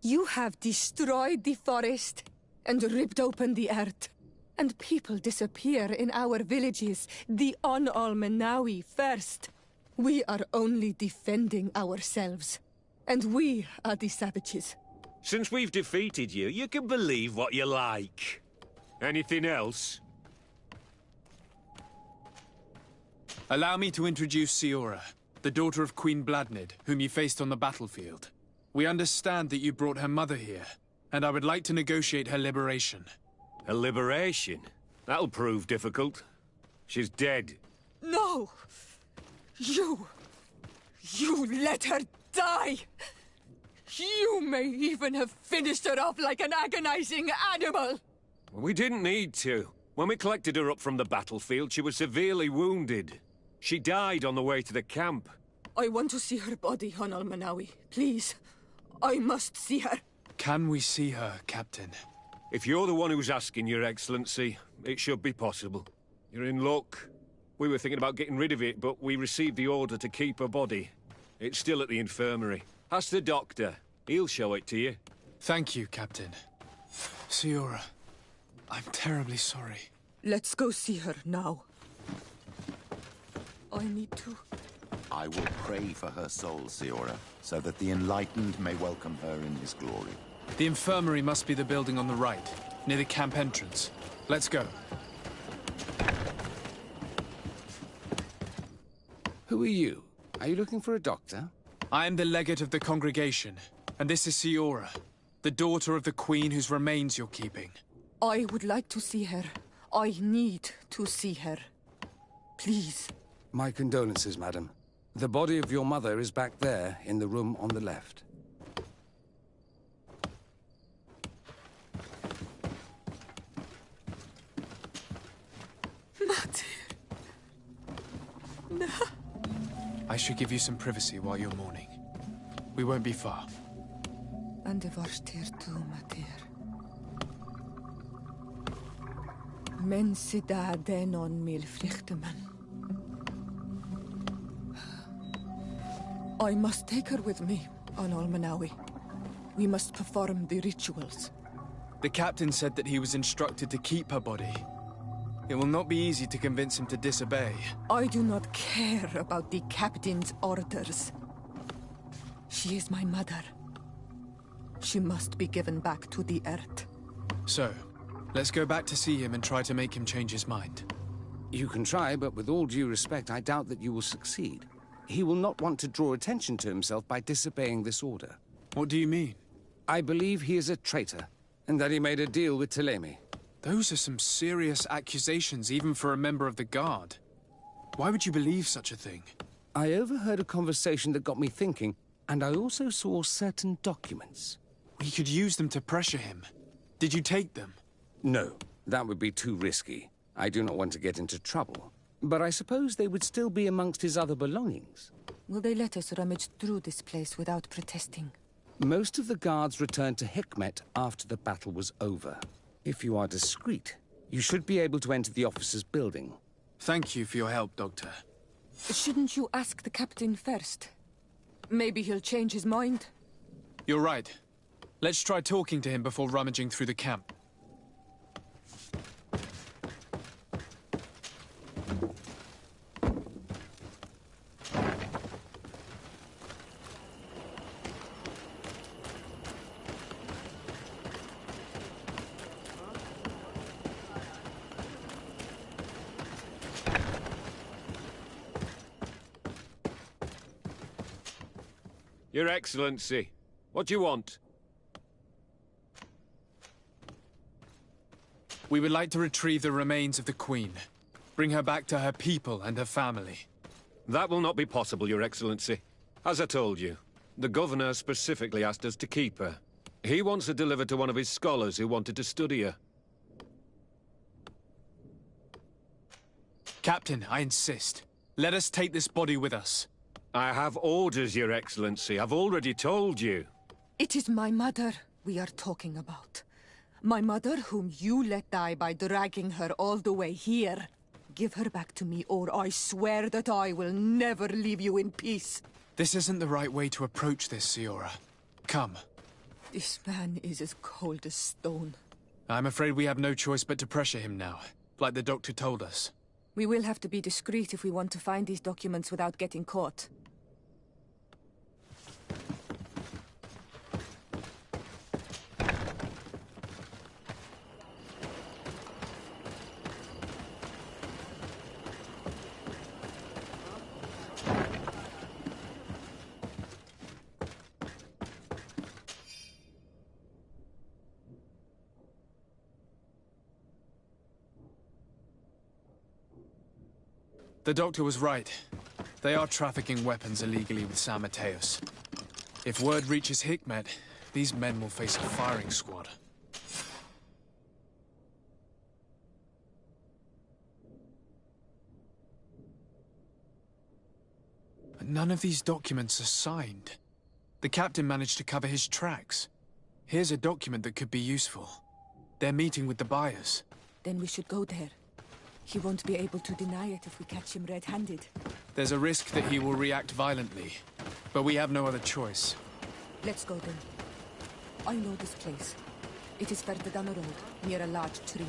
you have destroyed the forest and ripped open the earth. And people disappear in our villages, the On-Al-Menawi first. We are only defending ourselves. And we are the savages. Since we've defeated you, you can believe what you like. Anything else? Allow me to introduce Siora, the daughter of Queen Bladnid, whom you faced on the battlefield. We understand that you brought her mother here, and I would like to negotiate her liberation. Her liberation? That'll prove difficult. She's dead. No! You let her die! You may even have finished her off like an agonizing animal! We didn't need to. When we collected her up from the battlefield, she was severely wounded. She died on the way to the camp. I want to see her body on Almanawi. Please. I must see her. Can we see her, Captain? If you're the one who's asking, Your Excellency, it should be possible. You're in luck. We were thinking about getting rid of it, but we received the order to keep her body. It's still at the infirmary. Ask the doctor. He'll show it to you. Thank you, Captain. Siora, I'm terribly sorry. Let's go see her now. I need to... I will pray for her soul, Siora, so that the enlightened may welcome her in his glory. The infirmary must be the building on the right, near the camp entrance. Let's go. Who are you? Are you looking for a doctor? I am the legate of the congregation, and this is Siora, the daughter of the queen whose remains you're keeping. I would like to see her. I need to see her. Please. My condolences, madam. The body of your mother is back there, in the room on the left. Mother. No. I should give you some privacy while you're mourning. We won't be far. And the varster tu, Mater. Men sida denon mil flichteman. I must take her with me on Almanawi. We must perform the rituals. The captain said that he was instructed to keep her body. It will not be easy to convince him to disobey. I do not care about the captain's orders. She is my mother. She must be given back to the earth. So, let's go back to see him and try to make him change his mind. You can try, but with all due respect, I doubt that you will succeed. He will not want to draw attention to himself by disobeying this order. What do you mean? I believe he is a traitor, and that he made a deal with Ptolemy. Those are some serious accusations, even for a member of the Guard. Why would you believe such a thing? I overheard a conversation that got me thinking, and I also saw certain documents. We could use them to pressure him. Did you take them? No, that would be too risky. I do not want to get into trouble. But I suppose they would still be amongst his other belongings. Will they let us rummage through this place without protesting? Most of the guards returned to Hikmet after the battle was over. If you are discreet, you should be able to enter the officer's building. Thank you for your help, Doctor. Shouldn't you ask the captain first? Maybe he'll change his mind. You're right. Let's try talking to him before rummaging through the camp. Your Excellency, what do you want? We would like to retrieve the remains of the Queen. Bring her back to her people and her family. That will not be possible, Your Excellency. As I told you, the Governor specifically asked us to keep her. He wants her delivered to one of his scholars who wanted to study her. Captain, I insist. Let us take this body with us. I have orders, Your Excellency. I've already told you. It is my mother we are talking about. My mother whom you let die by dragging her all the way here. Give her back to me, or I swear that I will never leave you in peace. This isn't the right way to approach this, Siora. Come. This man is as cold as stone. I'm afraid we have no choice but to pressure him now, like the doctor told us. We will have to be discreet if we want to find these documents without getting caught. The doctor was right. They are trafficking weapons illegally with San Mateos. If word reaches Hikmet, these men will face a firing squad. none of these documents are signed. The captain managed to cover his tracks. Here's a document that could be useful. They're meeting with the buyers. Then we should go there. He won't be able to deny it if we catch him red-handed. There's a risk that he will react violently, but we have no other choice. Let's go then. I know this place. It is further down the road, near a large tree.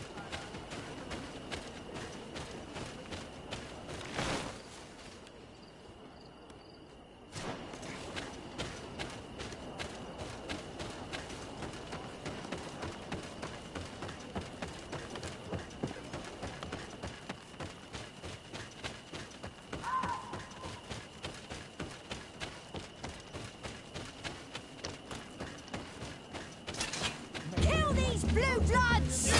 Kill these blue bloods!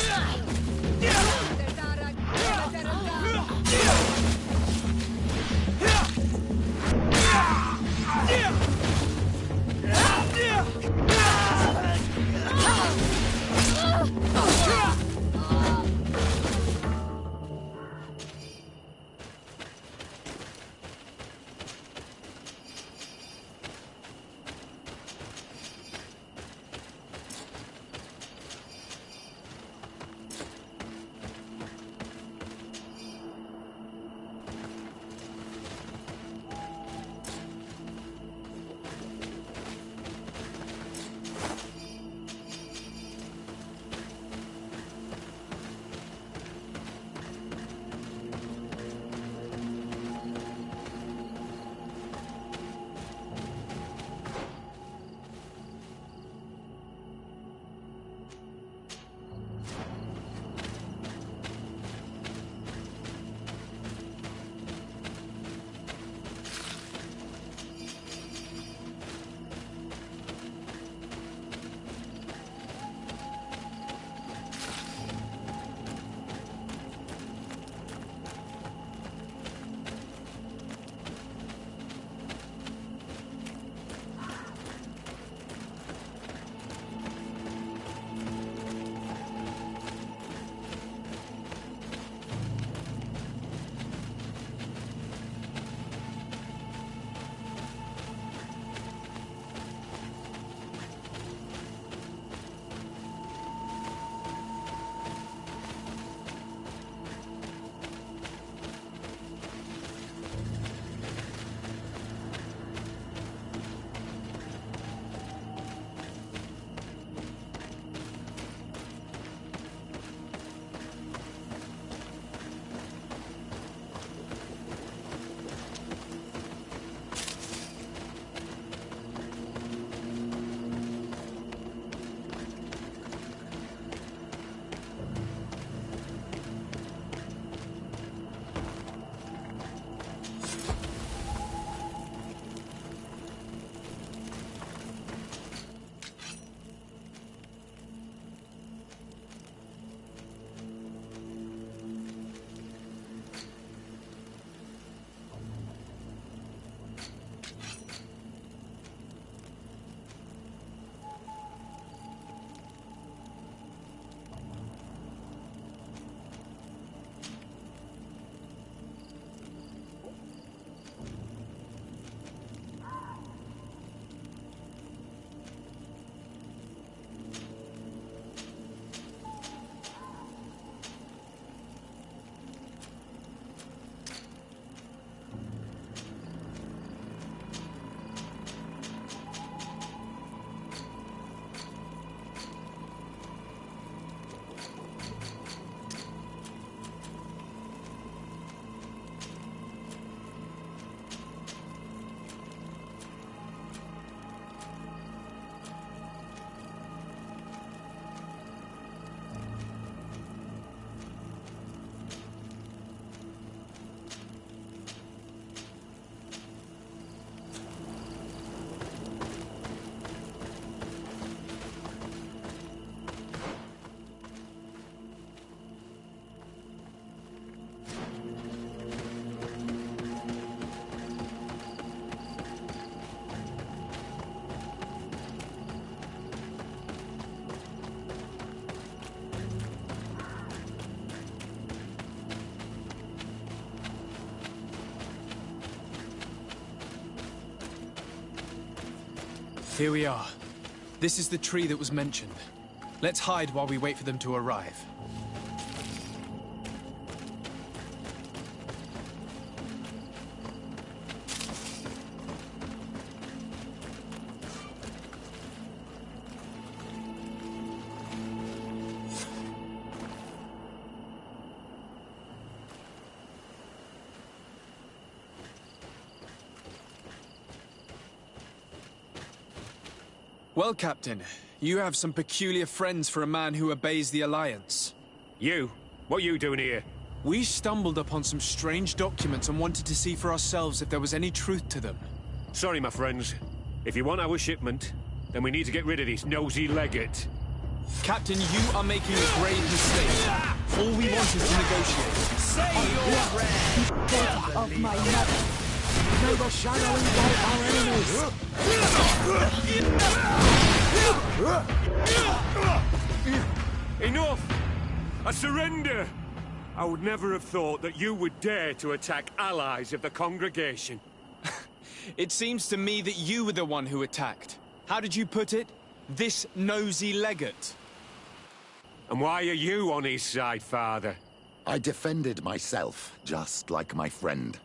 Here we are. This is the tree that was mentioned. Let's hide while we wait for them to arrive. Well, Captain, you have some peculiar friends for a man who obeys the Alliance. You? What are you doing here? We stumbled upon some strange documents and wanted to see for ourselves if there was any truth to them. Sorry, my friends. If you want our shipment, then we need to get rid of this nosy legate. Captain, you are making a grave mistake. All we want is to negotiate. Say your prayers! Of my mother. May the shadow engulf our enemies! Enough! I surrender! I would never have thought that you would dare to attack allies of the congregation. It seems to me that you were the one who attacked. How did you put it? This nosy legate. And why are you on his side, Father? I defended myself, just like my friend.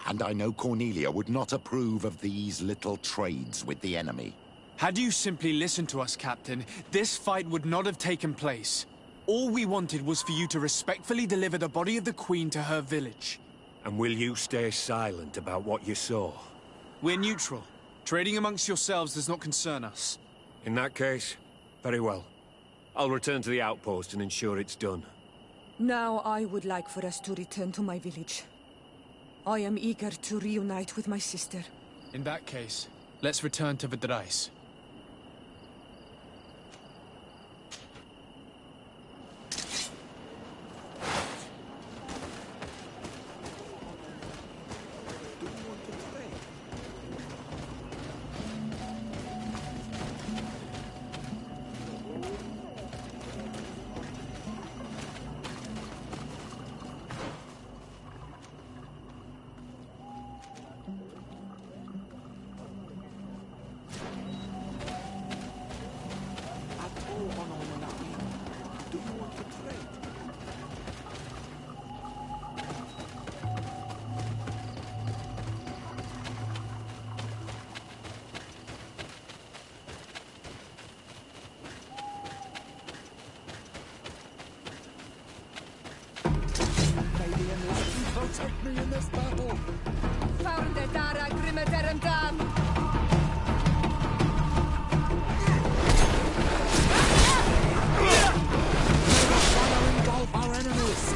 And I know Cornelia would not approve of these little trades with the enemy. Had you simply listened to us, Captain, this fight would not have taken place. All we wanted was for you to respectfully deliver the body of the Queen to her village. And will you stay silent about what you saw? We're neutral. Trading amongst yourselves does not concern us. In that case, very well. I'll return to the outpost and ensure it's done. Now I would like for us to return to my village. I am eager to reunite with my sister. In that case, let's return to Vidrais. Protect me in this battle! Found it, Dara, Grimmaderum Dam! Engulf our enemies!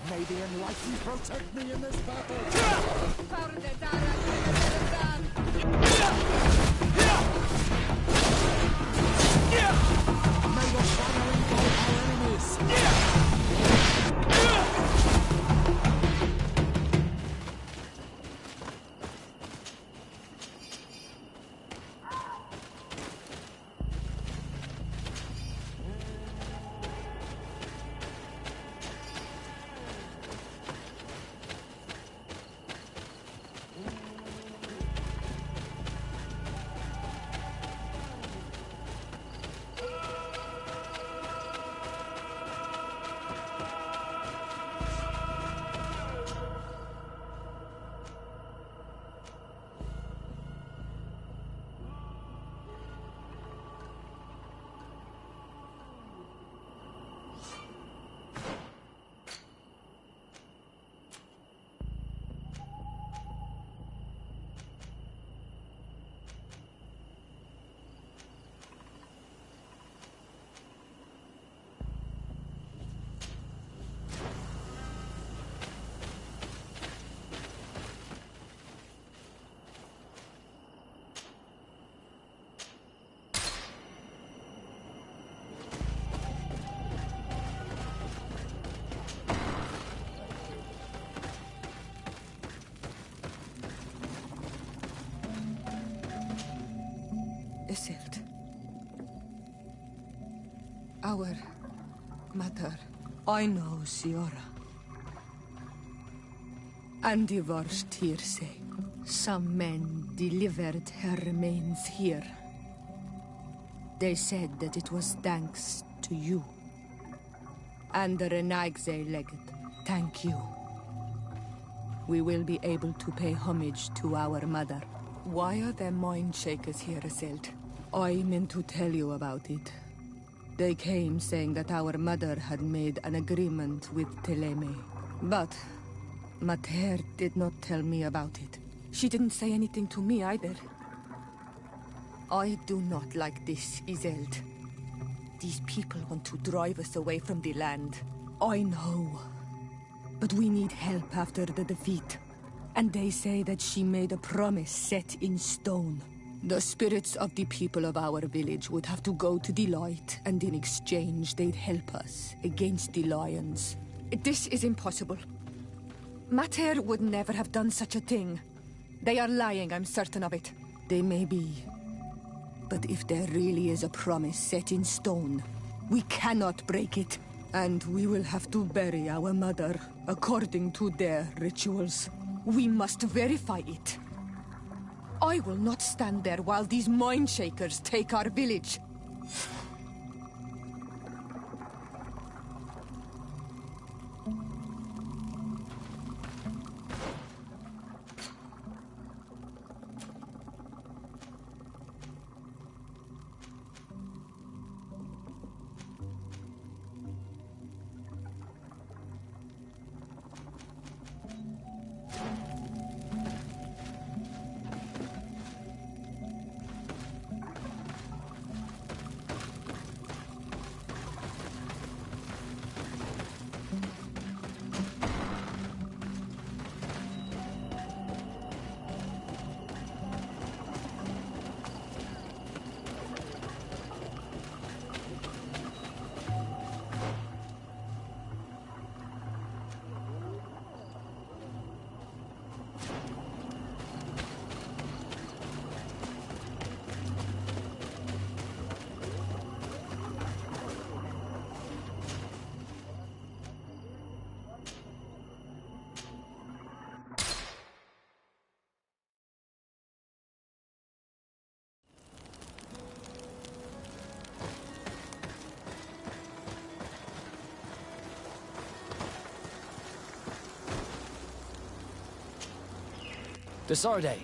May the enlightened protect me in this battle! May the shadow engulf our enemies! Our mother. I know, Siora. And the worst hearsay. Some men delivered her remains here. They said that it was thanks to you. And the Renaigze legate, thank you. We will be able to pay homage to our mother. Why are there mind shakers here, Iselt? I meant to tell you about it. They came saying that our mother had made an agreement with Teleme. But Mater did not tell me about it. She didn't say anything to me either. I do not like this, Iselt. These people want to drive us away from the land. I know. But we need help after the defeat. And they say that she made a promise set in stone. The spirits of the people of our village would have to go to the light, and in exchange they'd help us against the lions. This is impossible. Mater would never have done such a thing. They are lying, I'm certain of it. They may be. But if there really is a promise set in stone, we cannot break it. And we will have to bury our mother according to their rituals. We must verify it. I will not stand there while these mind shakers take our village. Desarde,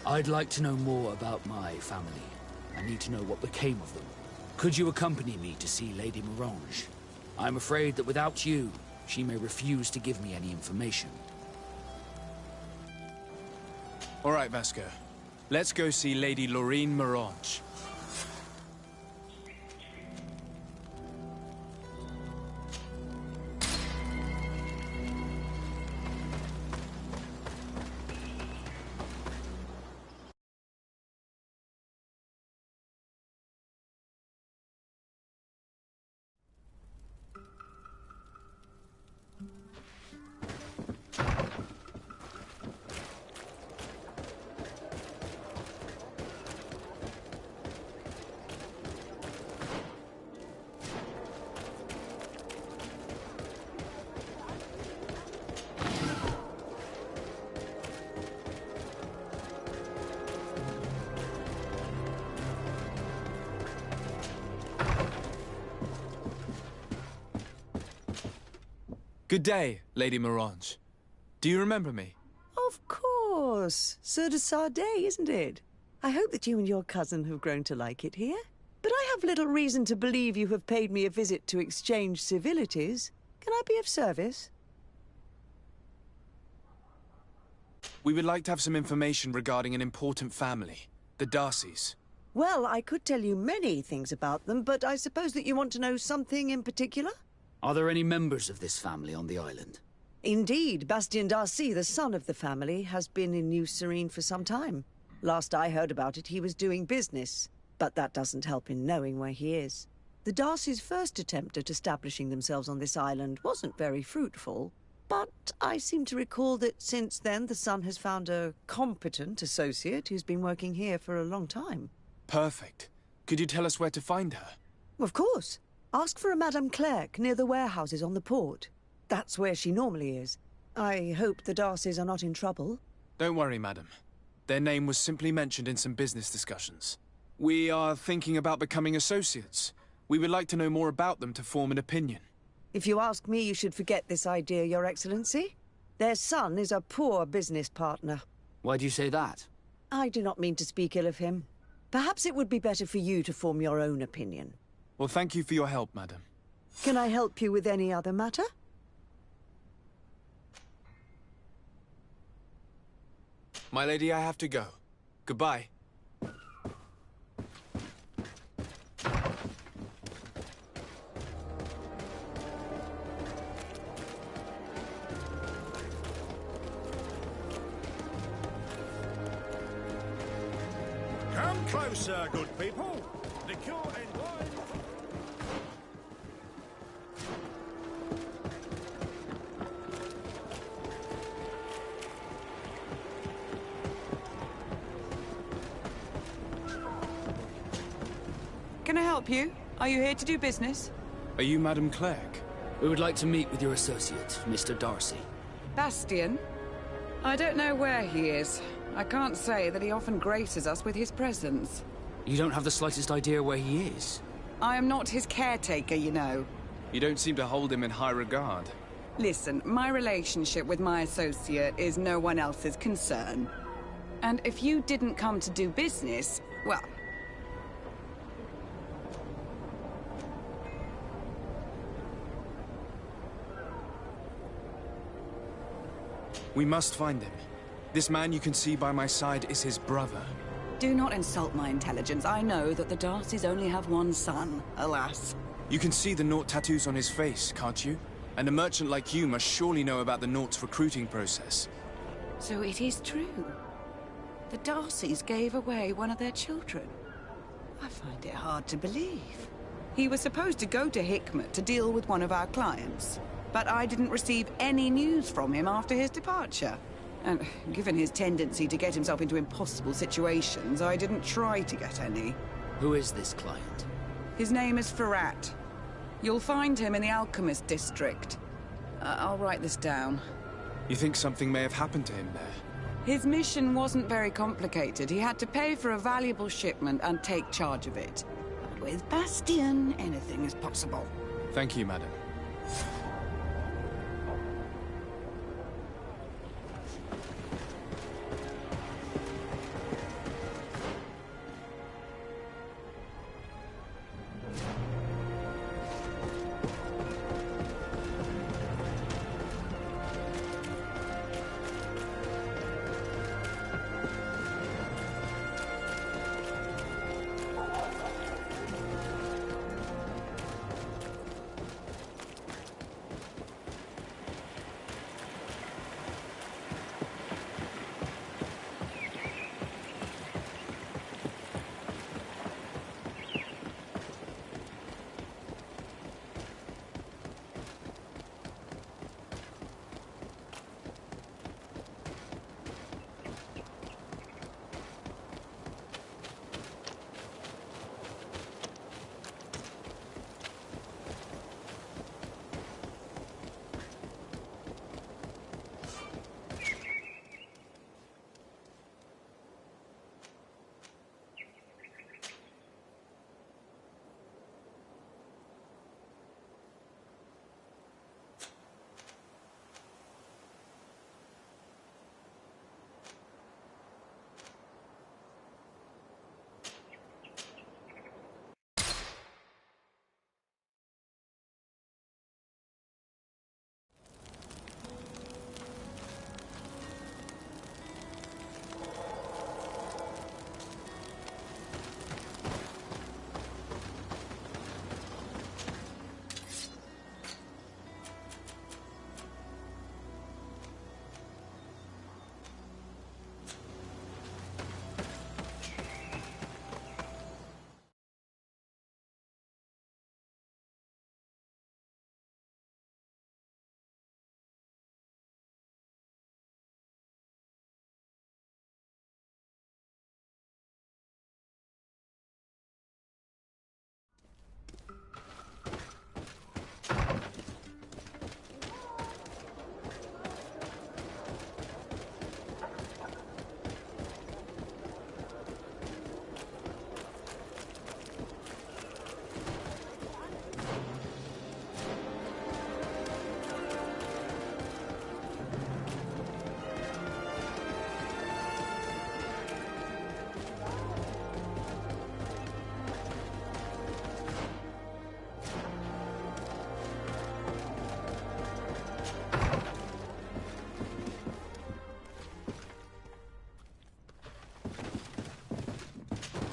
I'd like to know more about my family. I need to know what became of them. Could you accompany me to see Lady Morange? I'm afraid that without you, she may refuse to give me any information. All right, Vasco. Let's go see Lady Lorene Morange. Good day, Lady Morange. Do you remember me? Of course. Sir de Sardet, isn't it? I hope that you and your cousin have grown to like it here. But I have little reason to believe you have paid me a visit to exchange civilities. Can I be of service? We would like to have some information regarding an important family, the Darcys. Well, I could tell you many things about them, but I suppose that you want to know something in particular? Are there any members of this family on the island? Indeed, Bastien Darcy, the son of the family, has been in New Serene for some time. Last I heard about it, he was doing business. But that doesn't help in knowing where he is. The Darcys' first attempt at establishing themselves on this island wasn't very fruitful. But I seem to recall that since then the son has found a competent associate who's been working here for a long time. Perfect. Could you tell us where to find her? Of course. Ask for a Madame Clerk near the warehouses on the port. That's where she normally is. I hope the Darcys are not in trouble. Don't worry, madam. Their name was simply mentioned in some business discussions. We are thinking about becoming associates. We would like to know more about them to form an opinion. If you ask me, you should forget this idea, Your Excellency. Their son is a poor business partner. Why do you say that? I do not mean to speak ill of him. Perhaps it would be better for you to form your own opinion. Well, thank you for your help, madam. Can I help you with any other matter? My lady, I have to go. Goodbye. Come closer, good people. Liqueur and wine. Can I help you? Are you here to do business? Are you Madame Clerk? We would like to meet with your associate, Mr. Darcy. Bastian? I don't know where he is. I can't say that he often graces us with his presence. You don't have the slightest idea where he is? I am not his caretaker, you know. You don't seem to hold him in high regard. Listen, my relationship with my associate is no one else's concern. And if you didn't come to do business, well... We must find him. This man you can see by my side is his brother. Do not insult my intelligence. I know that the Darcys only have one son, alas. You can see the Naught tattoos on his face, can't you? And a merchant like you must surely know about the Naught's recruiting process. So it is true. The Darcys gave away one of their children. I find it hard to believe. He was supposed to go to Hikmet to deal with one of our clients, but I didn't receive any news from him after his departure. And given his tendency to get himself into impossible situations, I didn't try to get any. Who is this client? His name is Ferrat. You'll find him in the Alchemist District. I'll write this down. You think something may have happened to him there? His mission wasn't very complicated. He had to pay for a valuable shipment and take charge of it. But with Bastian, anything is possible. Thank you, madam.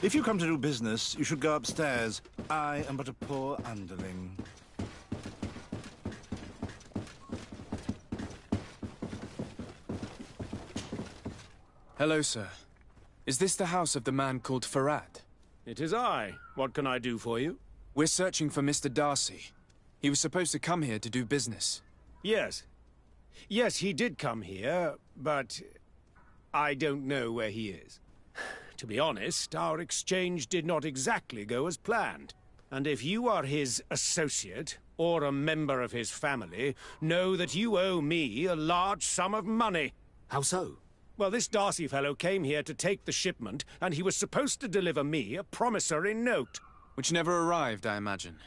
If you come to do business, you should go upstairs. I am but a poor underling. Hello, sir. Is this the house of the man called Farad? It is I. What can I do for you? We're searching for Mr. Darcy. He was supposed to come here to do business. Yes. Yes, he did come here, but I don't know where he is. To be honest, our exchange did not exactly go as planned. And if you are his associate, or a member of his family, know that you owe me a large sum of money. How so? Well, this Darcy fellow came here to take the shipment, and he was supposed to deliver me a promissory note. Which never arrived, I imagine.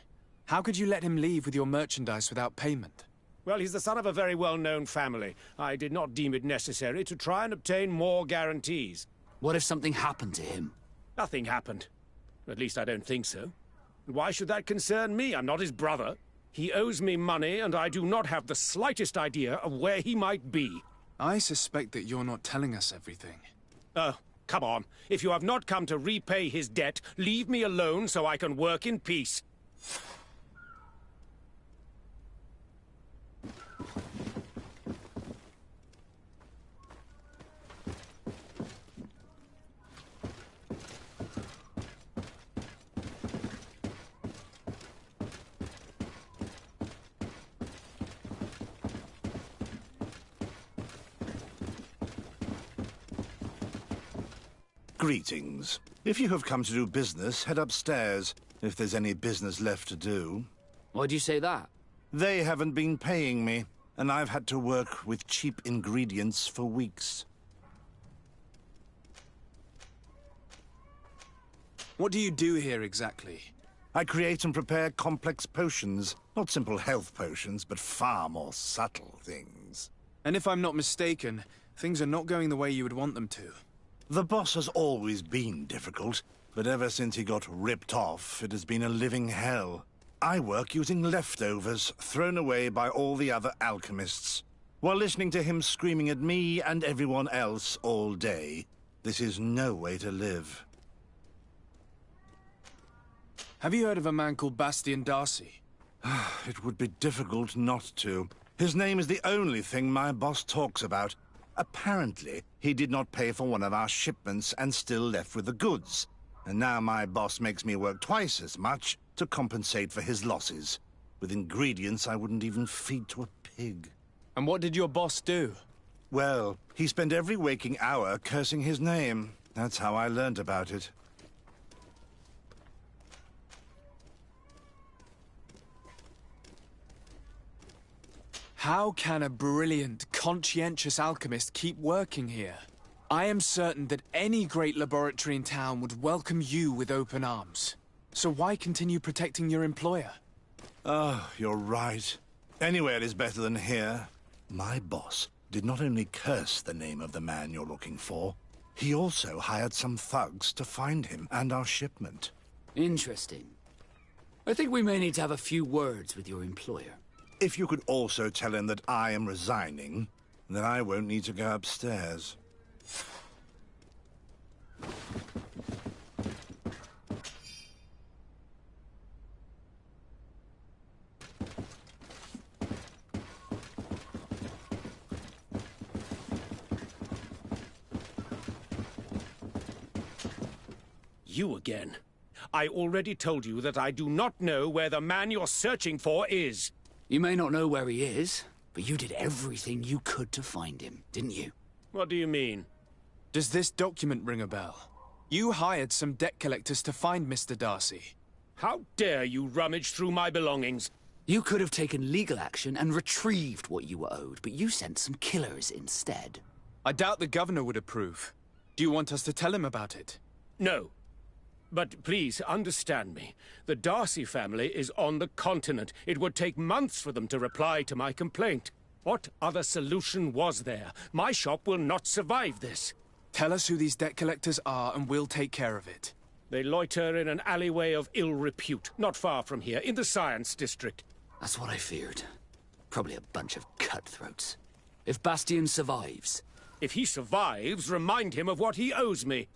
How could you let him leave with your merchandise without payment? Well, he's the son of a very well-known family. I did not deem it necessary to try and obtain more guarantees. What if something happened to him? Nothing happened. At least I don't think so. Why should that concern me? I'm not his brother. He owes me money, and I do not have the slightest idea of where he might be. I suspect that you're not telling us everything. Come on. If you have not come to repay his debt, leave me alone so I can work in peace. Greetings. If you have come to do business, head upstairs, if there's any business left to do. Why do you say that? They haven't been paying me, and I've had to work with cheap ingredients for weeks. What do you do here exactly? I create and prepare complex potions. Not simple health potions, but far more subtle things. And if I'm not mistaken, things are not going the way you would want them to. The boss has always been difficult, but ever since he got ripped off, it has been a living hell. I work using leftovers thrown away by all the other alchemists, while listening to him screaming at me and everyone else all day. This is no way to live. Have you heard of a man called Bastian Darcy? It would be difficult not to. His name is the only thing my boss talks about. Apparently, he did not pay for one of our shipments and still left with the goods. And now my boss makes me work twice as much to compensate for his losses. With ingredients I wouldn't even feed to a pig. And what did your boss do? Well, he spent every waking hour cursing his name. That's how I learned about it. How can a brilliant, conscientious alchemist keep working here? I am certain that any great laboratory in town would welcome you with open arms. So why continue protecting your employer? Oh, you're right. Anywhere is better than here. My boss did not only curse the name of the man you're looking for, he also hired some thugs to find him and our shipment. Interesting. I think we may need to have a few words with your employer. If you could also tell him that I am resigning, then I won't need to go upstairs. You again. I already told you that I do not know where the man you're searching for is. You may not know where he is, but you did everything you could to find him, didn't you? What do you mean? Does this document ring a bell? You hired some debt collectors to find Mr. Darcy. How dare you rummage through my belongings? You could have taken legal action and retrieved what you were owed, but you sent some killers instead. I doubt the governor would approve. Do you want us to tell him about it? No. But please, understand me. The Darcy family is on the continent. It would take months for them to reply to my complaint. What other solution was there? My shop will not survive this. Tell us who these debt collectors are and we'll take care of it. They loiter in an alleyway of ill repute, not far from here, in the Science District. That's what I feared. Probably a bunch of cutthroats. If Bastian survives... If he survives, remind him of what he owes me.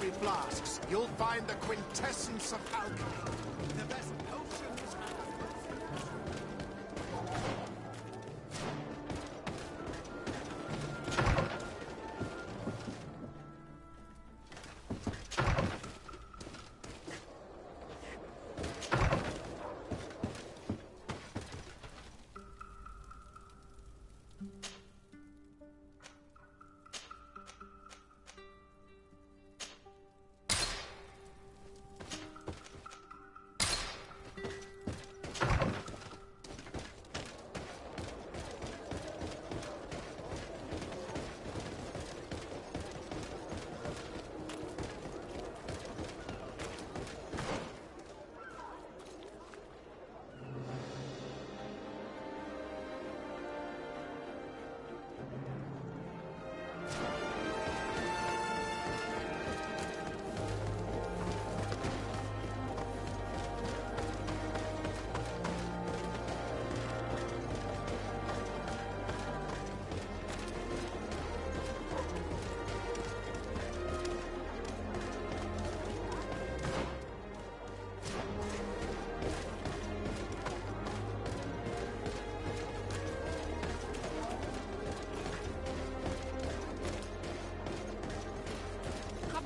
library flasks, you'll find the quintessence of alchemy. The best potions and...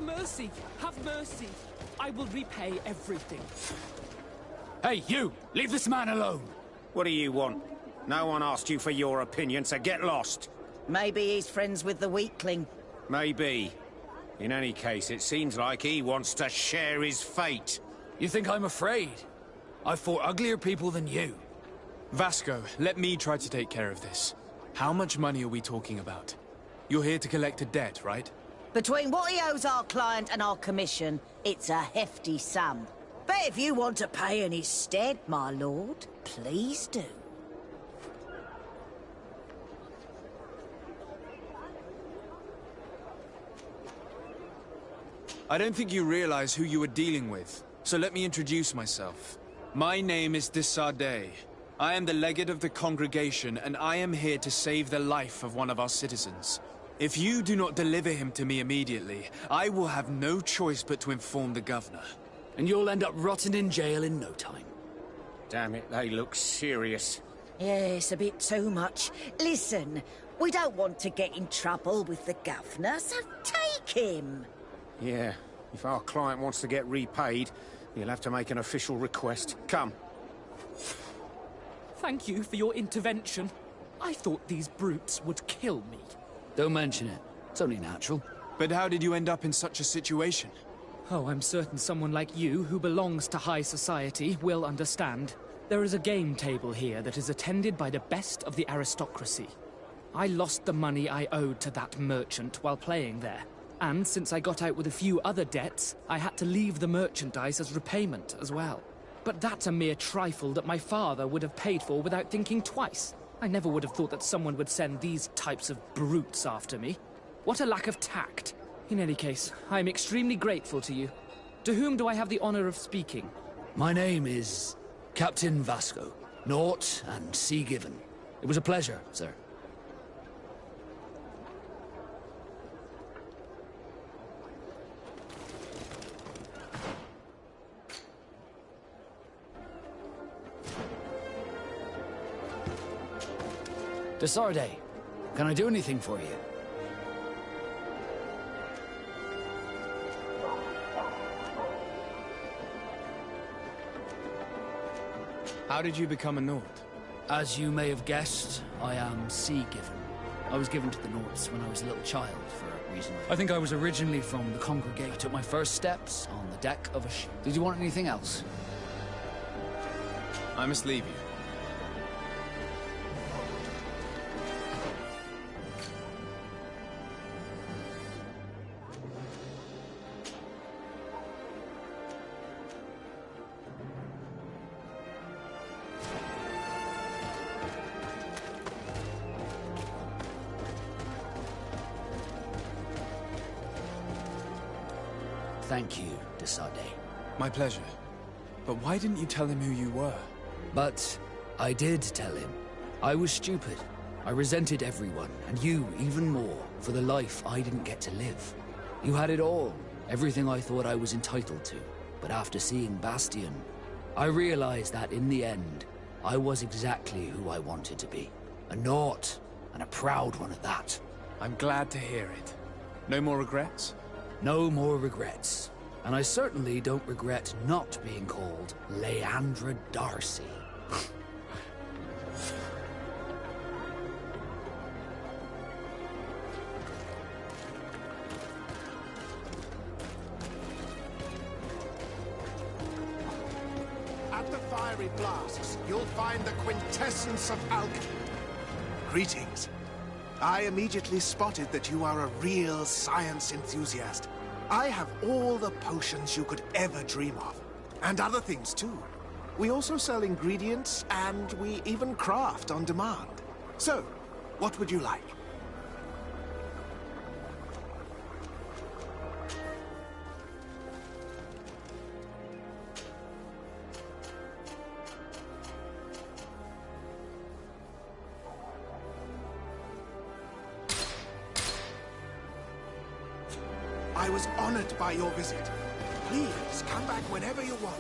Mercy! Have mercy! I will repay everything. Hey, you! Leave this man alone! What do you want? No one asked you for your opinion, so get lost. Maybe he's friends with the weakling. Maybe. In any case, it seems like he wants to share his fate. You think I'm afraid? I've fought uglier people than you. Vasco, let me try to take care of this. How much money are we talking about? You're here to collect a debt, right? Between what he owes our client and our commission, it's a hefty sum. But if you want to pay in his stead, my lord, please do. I don't think you realize who you are dealing with, so let me introduce myself. My name is de Sardet. I am the legate of the congregation, and I am here to save the life of one of our citizens. If you do not deliver him to me immediately, I will have no choice but to inform the governor. And you'll end up rotting in jail in no time. Damn it, they look serious. Yes, a bit too much. Listen, we don't want to get in trouble with the governor, so take him. Yeah, if our client wants to get repaid, he'll have to make an official request. Come. Thank you for your intervention. I thought these brutes would kill me. Don't mention it. It's only natural. But how did you end up in such a situation? Oh, I'm certain someone like you, who belongs to high society, will understand. There is a game table here that is attended by the best of the aristocracy. I lost the money I owed to that merchant while playing there. And since I got out with a few other debts, I had to leave the merchandise as repayment as well. But that's a mere trifle that my father would have paid for without thinking twice. I never would have thought that someone would send these types of brutes after me. What a lack of tact. In any case, I am extremely grateful to you. To whom do I have the honor of speaking? My name is Captain Vasco. Naught and Sea Given. It was a pleasure, sir. De Sardet, can I do anything for you? How did you become a Nord? As you may have guessed, I am Sea Given. I was given to the Nords when I was a little child for a reason. I think I was originally from the congregation. I took my first steps on the deck of a ship. Did you want anything else? I must leave you. Thank you, de Sardet. My pleasure. But why didn't you tell him who you were? But I did tell him. I was stupid. I resented everyone, and you even more, for the life I didn't get to live. You had it all. Everything I thought I was entitled to. But after seeing Bastion, I realized that in the end, I was exactly who I wanted to be. A Naut, and a proud one at that. I'm glad to hear it. No more regrets? No more regrets. And I certainly don't regret not being called Leandra Darcy. At the fiery blasts, you'll find the quintessence of alchemy. Greetings. I immediately spotted that you are a real science enthusiast. I have all the potions you could ever dream of. And other things, too. We also sell ingredients, and we even craft on demand. So, what would you like? I was honored by your visit. Please, come back whenever you want.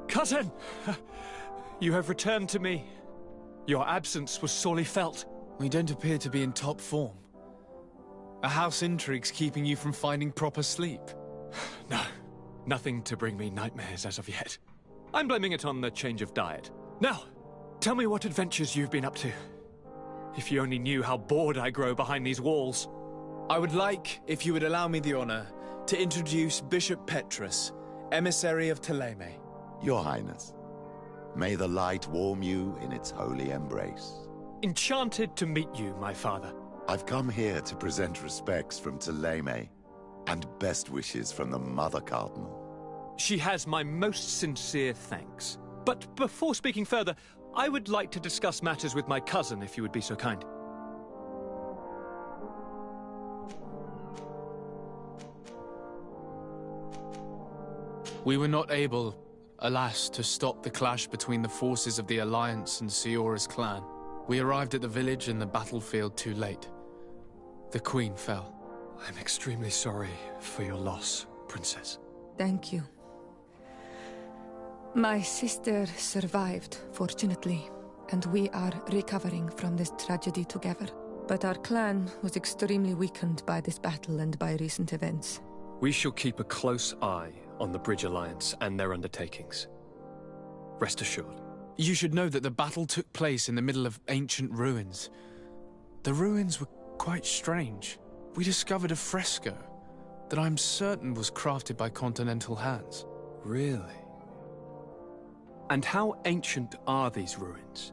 Cousin! You have returned to me. Your absence was sorely felt. We don't appear to be in top form. Are house intrigues keeping you from finding proper sleep? No, nothing to bring me nightmares as of yet. I'm blaming it on the change of diet. Now, tell me what adventures you've been up to. If you only knew how bored I grow behind these walls. I would like, if you would allow me the honor, to introduce Bishop Petrus, emissary of Thélème. Your Highness, may the light warm you in its holy embrace. Enchanted to meet you, my father. I've come here to present respects from Thélème, and best wishes from the Mother Cardinal. She has my most sincere thanks. But before speaking further, I would like to discuss matters with my cousin, if you would be so kind. We were not able, alas, to stop the clash between the forces of the Alliance and Siora's clan. We arrived at the village and the battlefield too late. The Queen fell. I'm extremely sorry for your loss, Princess. Thank you. My sister survived, fortunately. and we are recovering from this tragedy together. But our clan was extremely weakened by this battle and by recent events. We shall keep a close eye on the Bridge Alliance and their undertakings. Rest assured. You should know that the battle took place in the middle of ancient ruins. The ruins were quite strange. We discovered a fresco that I'm certain was crafted by continental hands. Really? And how ancient are these ruins?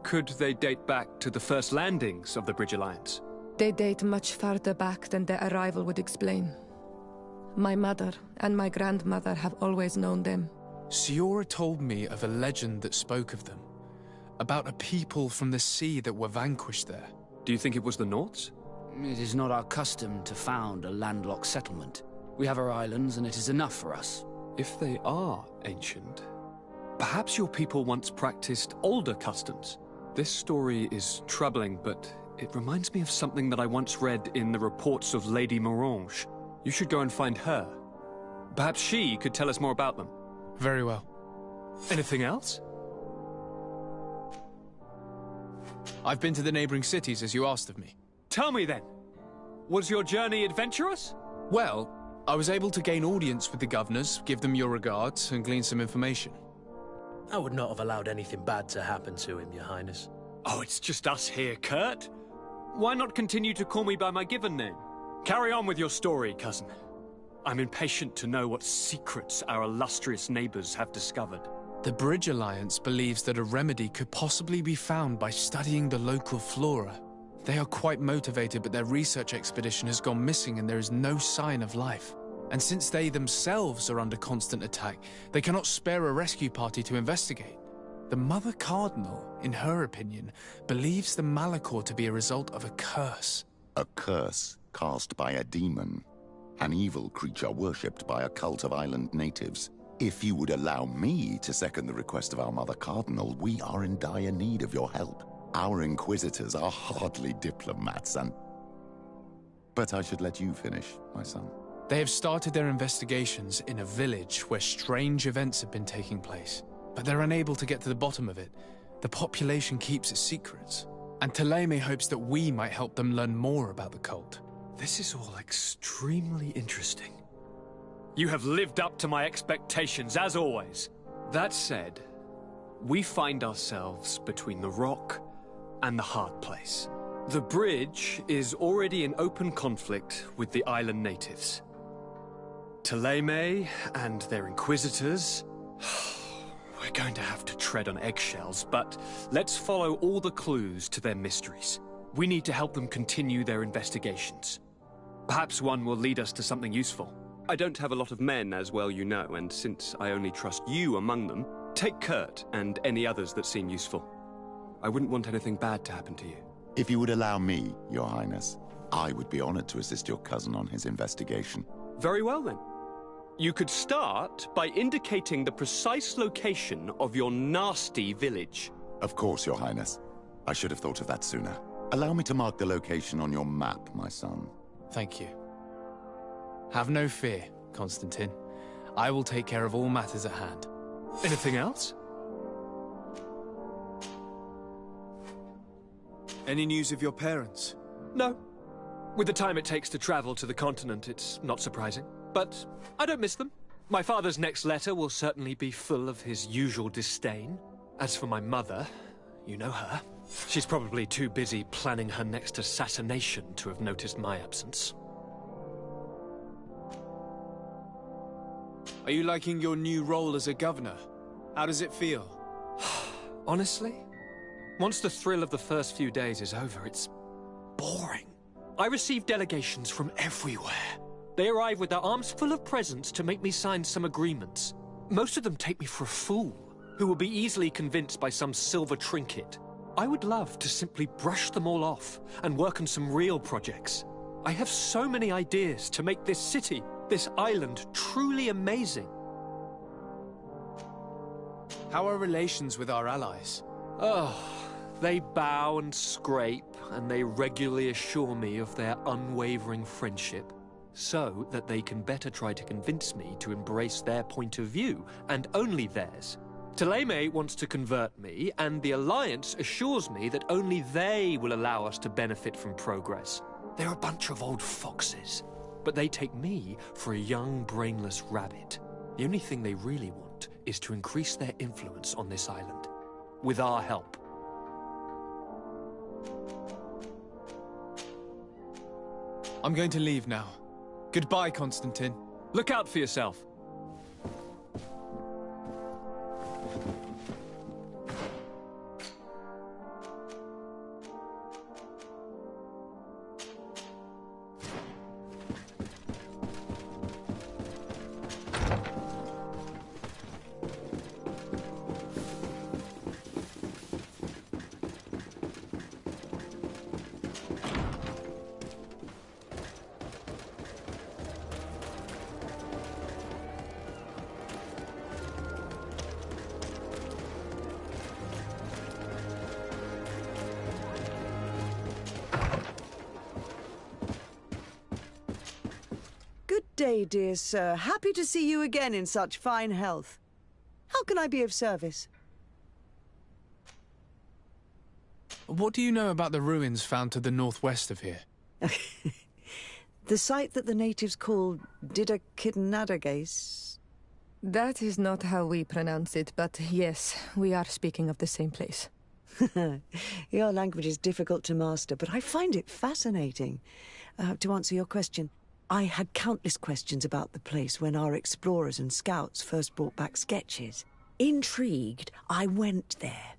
Could they date back to the first landings of the Bridge Alliance? They date much farther back than their arrival would explain. My mother and my grandmother have always known them. Siora told me of a legend that spoke of them, about a people from the sea that were vanquished there. Do you think it was the Nauts? It is not our custom to found a landlocked settlement. We have our islands, and it is enough for us. If they are ancient, perhaps your people once practiced older customs. This story is troubling, but it reminds me of something that I once read in the reports of Lady Morange. You should go and find her. Perhaps she could tell us more about them. Very well. Anything else? I've been to the neighboring cities, as you asked of me. Tell me then, was your journey adventurous? Well, I was able to gain audience with the governors, give them your regards, and glean some information. I would not have allowed anything bad to happen to him, Your Highness. Oh, it's just us here, Kurt. Why not continue to call me by my given name? Carry on with your story, cousin. I'm impatient to know what secrets our illustrious neighbors have discovered. The Bridge Alliance believes that a remedy could possibly be found by studying the local flora. They are quite motivated, but their research expedition has gone missing and there is no sign of life. And since they themselves are under constant attack, they cannot spare a rescue party to investigate. The Mother Cardinal, in her opinion, believes the Malachor to be a result of a curse. A curse cast by a demon. An evil creature worshipped by a cult of island natives. If you would allow me to second the request of our Mother Cardinal, we are in dire need of your help. Our inquisitors are hardly diplomats and... But I should let you finish, my son. They have started their investigations in a village where strange events have been taking place, but they're unable to get to the bottom of it. The population keeps its secrets, and Thélème hopes that we might help them learn more about the cult. This is all extremely interesting. You have lived up to my expectations, as always. That said, we find ourselves between the rock and the hard place. The bridge is already in open conflict with the island natives. Thélème and their inquisitors... We're going to have to tread on eggshells, but let's follow all the clues to their mysteries. We need to help them continue their investigations. Perhaps one will lead us to something useful. I don't have a lot of men, as well you know, and since I only trust you among them, take Kurt and any others that seem useful. I wouldn't want anything bad to happen to you. If you would allow me, Your Highness, I would be honored to assist your cousin on his investigation. Very well, then. You could start by indicating the precise location of your nasty village. Of course, Your Highness. I should have thought of that sooner. Allow me to mark the location on your map, my son. Thank you. Have no fear, Constantine. I will take care of all matters at hand. Anything else? Any news of your parents? No. With the time it takes to travel to the continent, it's not surprising. But I don't miss them. My father's next letter will certainly be full of his usual disdain. As for my mother, you know her. She's probably too busy planning her next assassination to have noticed my absence. Are you liking your new role as a governor? How does it feel? Honestly, once the thrill of the first few days is over, it's boring. I receive delegations from everywhere. They arrive with their arms full of presents to make me sign some agreements. Most of them take me for a fool, who will be easily convinced by some silver trinket. I would love to simply brush them all off and work on some real projects. I have so many ideas to make this city, this island, truly amazing. How are relations with our allies? Oh, they bow and scrape, and they regularly assure me of their unwavering friendship, so that they can better try to convince me to embrace their point of view, and only theirs. Thélème wants to convert me, and the Alliance assures me that only they will allow us to benefit from progress. They're a bunch of old foxes, but they take me for a young, brainless rabbit. The only thing they really want is to increase their influence on this island, with our help. I'm going to leave now. Goodbye, Constantine. Look out for yourself. Good day, dear sir. Happy to see you again in such fine health. How can I be of service? What do you know about the ruins found to the northwest of here? The site that the natives call Didakidnadagais. That is not how we pronounce it, but yes, we are speaking of the same place. Your language is difficult to master, but I find it fascinating. To answer your question, I had countless questions about the place when our explorers and scouts first brought back sketches. Intrigued, I went there.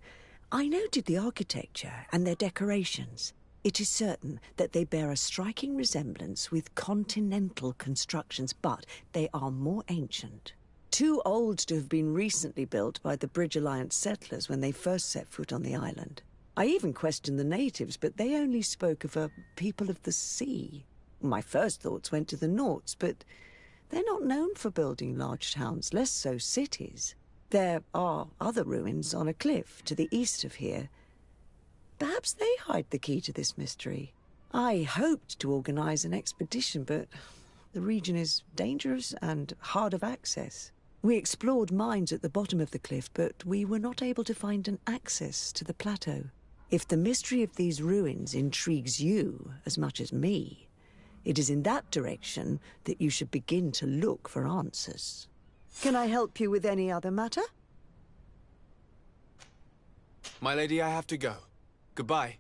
I noted the architecture and their decorations. It is certain that they bear a striking resemblance with continental constructions, but they are more ancient. Too old to have been recently built by the Bridge Alliance settlers when they first set foot on the island. I even questioned the natives, but they only spoke of a people of the sea. My first thoughts went to the Nauts, but they're not known for building large towns, less so cities. There are other ruins on a cliff to the east of here. Perhaps they hide the key to this mystery. I hoped to organize an expedition, but the region is dangerous and hard of access. We explored mines at the bottom of the cliff, but we were not able to find an access to the plateau. If the mystery of these ruins intrigues you as much as me, it is in that direction that you should begin to look for answers. Can I help you with any other matter? My lady, I have to go. Goodbye.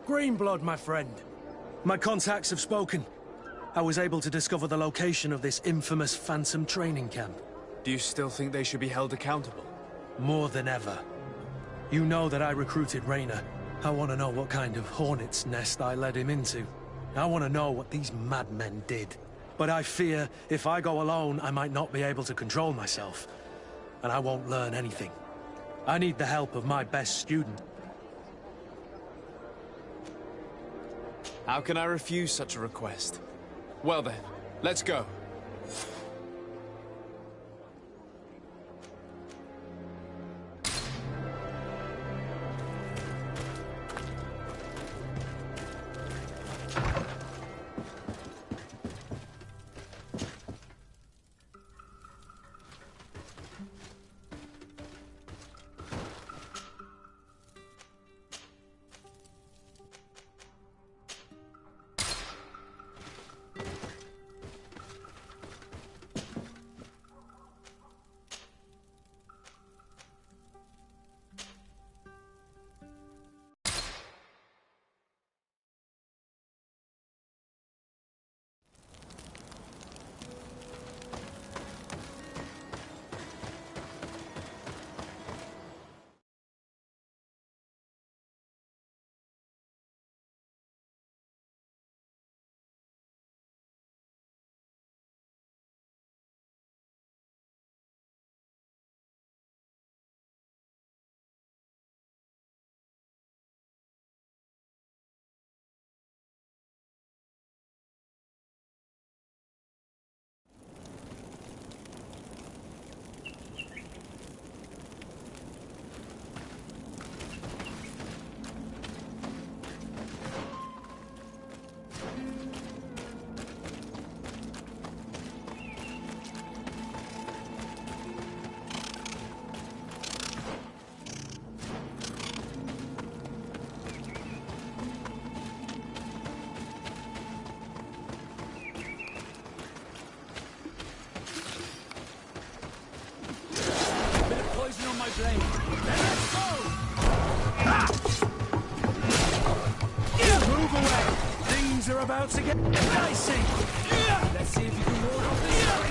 Greenblood, my friend. My contacts have spoken. I was able to discover the location of this infamous Phantom training camp. Do you still think they should be held accountable? More than ever. You know that I recruited Raynor. I want to know what kind of hornet's nest I led him into. I want to know what these madmen did. But I fear if I go alone, I might not be able to control myself. And I won't learn anything. I need the help of my best student. How can I refuse such a request? Well then, let's go. Things are about to get dicey! Let's see if you can ward off this fight!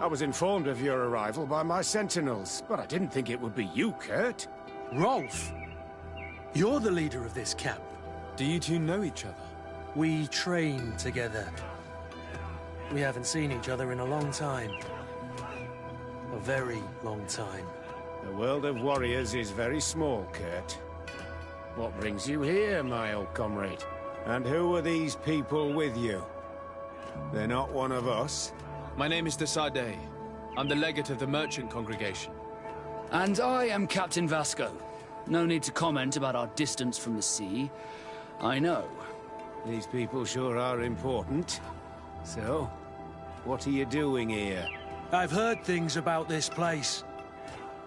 I was informed of your arrival by my sentinels, but I didn't think it would be you, Kurt. Rolf, you're the leader of this camp. Do you two know each other? We train together. We haven't seen each other in a long time. A very long time. The world of warriors is very small, Kurt. What brings you here, my old comrade? And who are these people with you? They're not one of us? My name is Desadeh. I'm the legate of the merchant congregation. And I am Captain Vasco. No need to comment about our distance from the sea. I know. These people sure are important. So, what are you doing here? I've heard things about this place.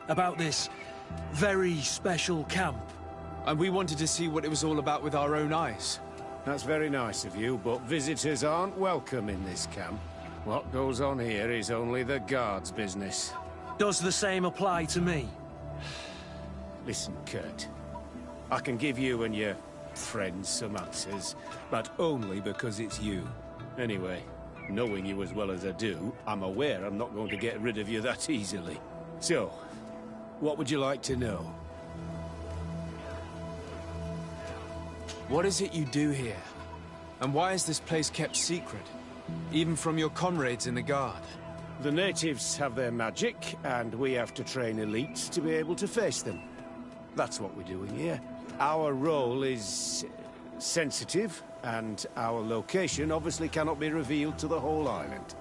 About this very special camp. And we wanted to see what it was all about with our own eyes. That's very nice of you, but visitors aren't welcome in this camp. What goes on here is only the guards' business. Does the same apply to me? Listen, Kurt. I can give you and your friends some answers, but only because it's you. Anyway, knowing you as well as I do, I'm aware I'm not going to get rid of you that easily. So, what would you like to know? What is it you do here? And why is this place kept secret? Even from your comrades in the guard? The natives have their magic, and we have to train elites to be able to face them. That's what we're doing here. Our role is sensitive, and our location obviously cannot be revealed to the whole island.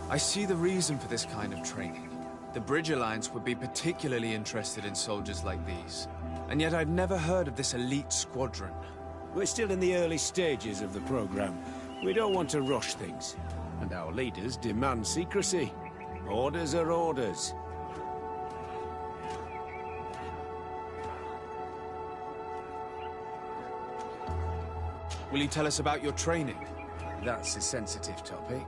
I see the reason for this kind of training. The Bridge Alliance would be particularly interested in soldiers like these. And yet I'd never heard of this elite squadron. We're still in the early stages of the program. We don't want to rush things, and our leaders demand secrecy. Orders are orders. Will you tell us about your training? That's a sensitive topic.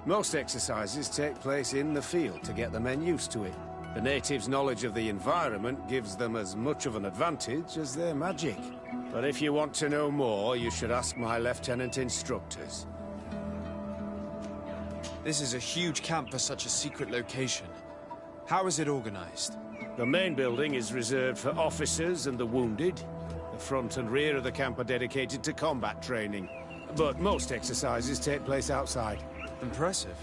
Most exercises take place in the field to get the men used to it. The natives' knowledge of the environment gives them as much of an advantage as their magic. But if you want to know more, you should ask my lieutenant instructors. This is a huge camp for such a secret location. How is it organized? The main building is reserved for officers and the wounded. The front and rear of the camp are dedicated to combat training. But most exercises take place outside. Impressive.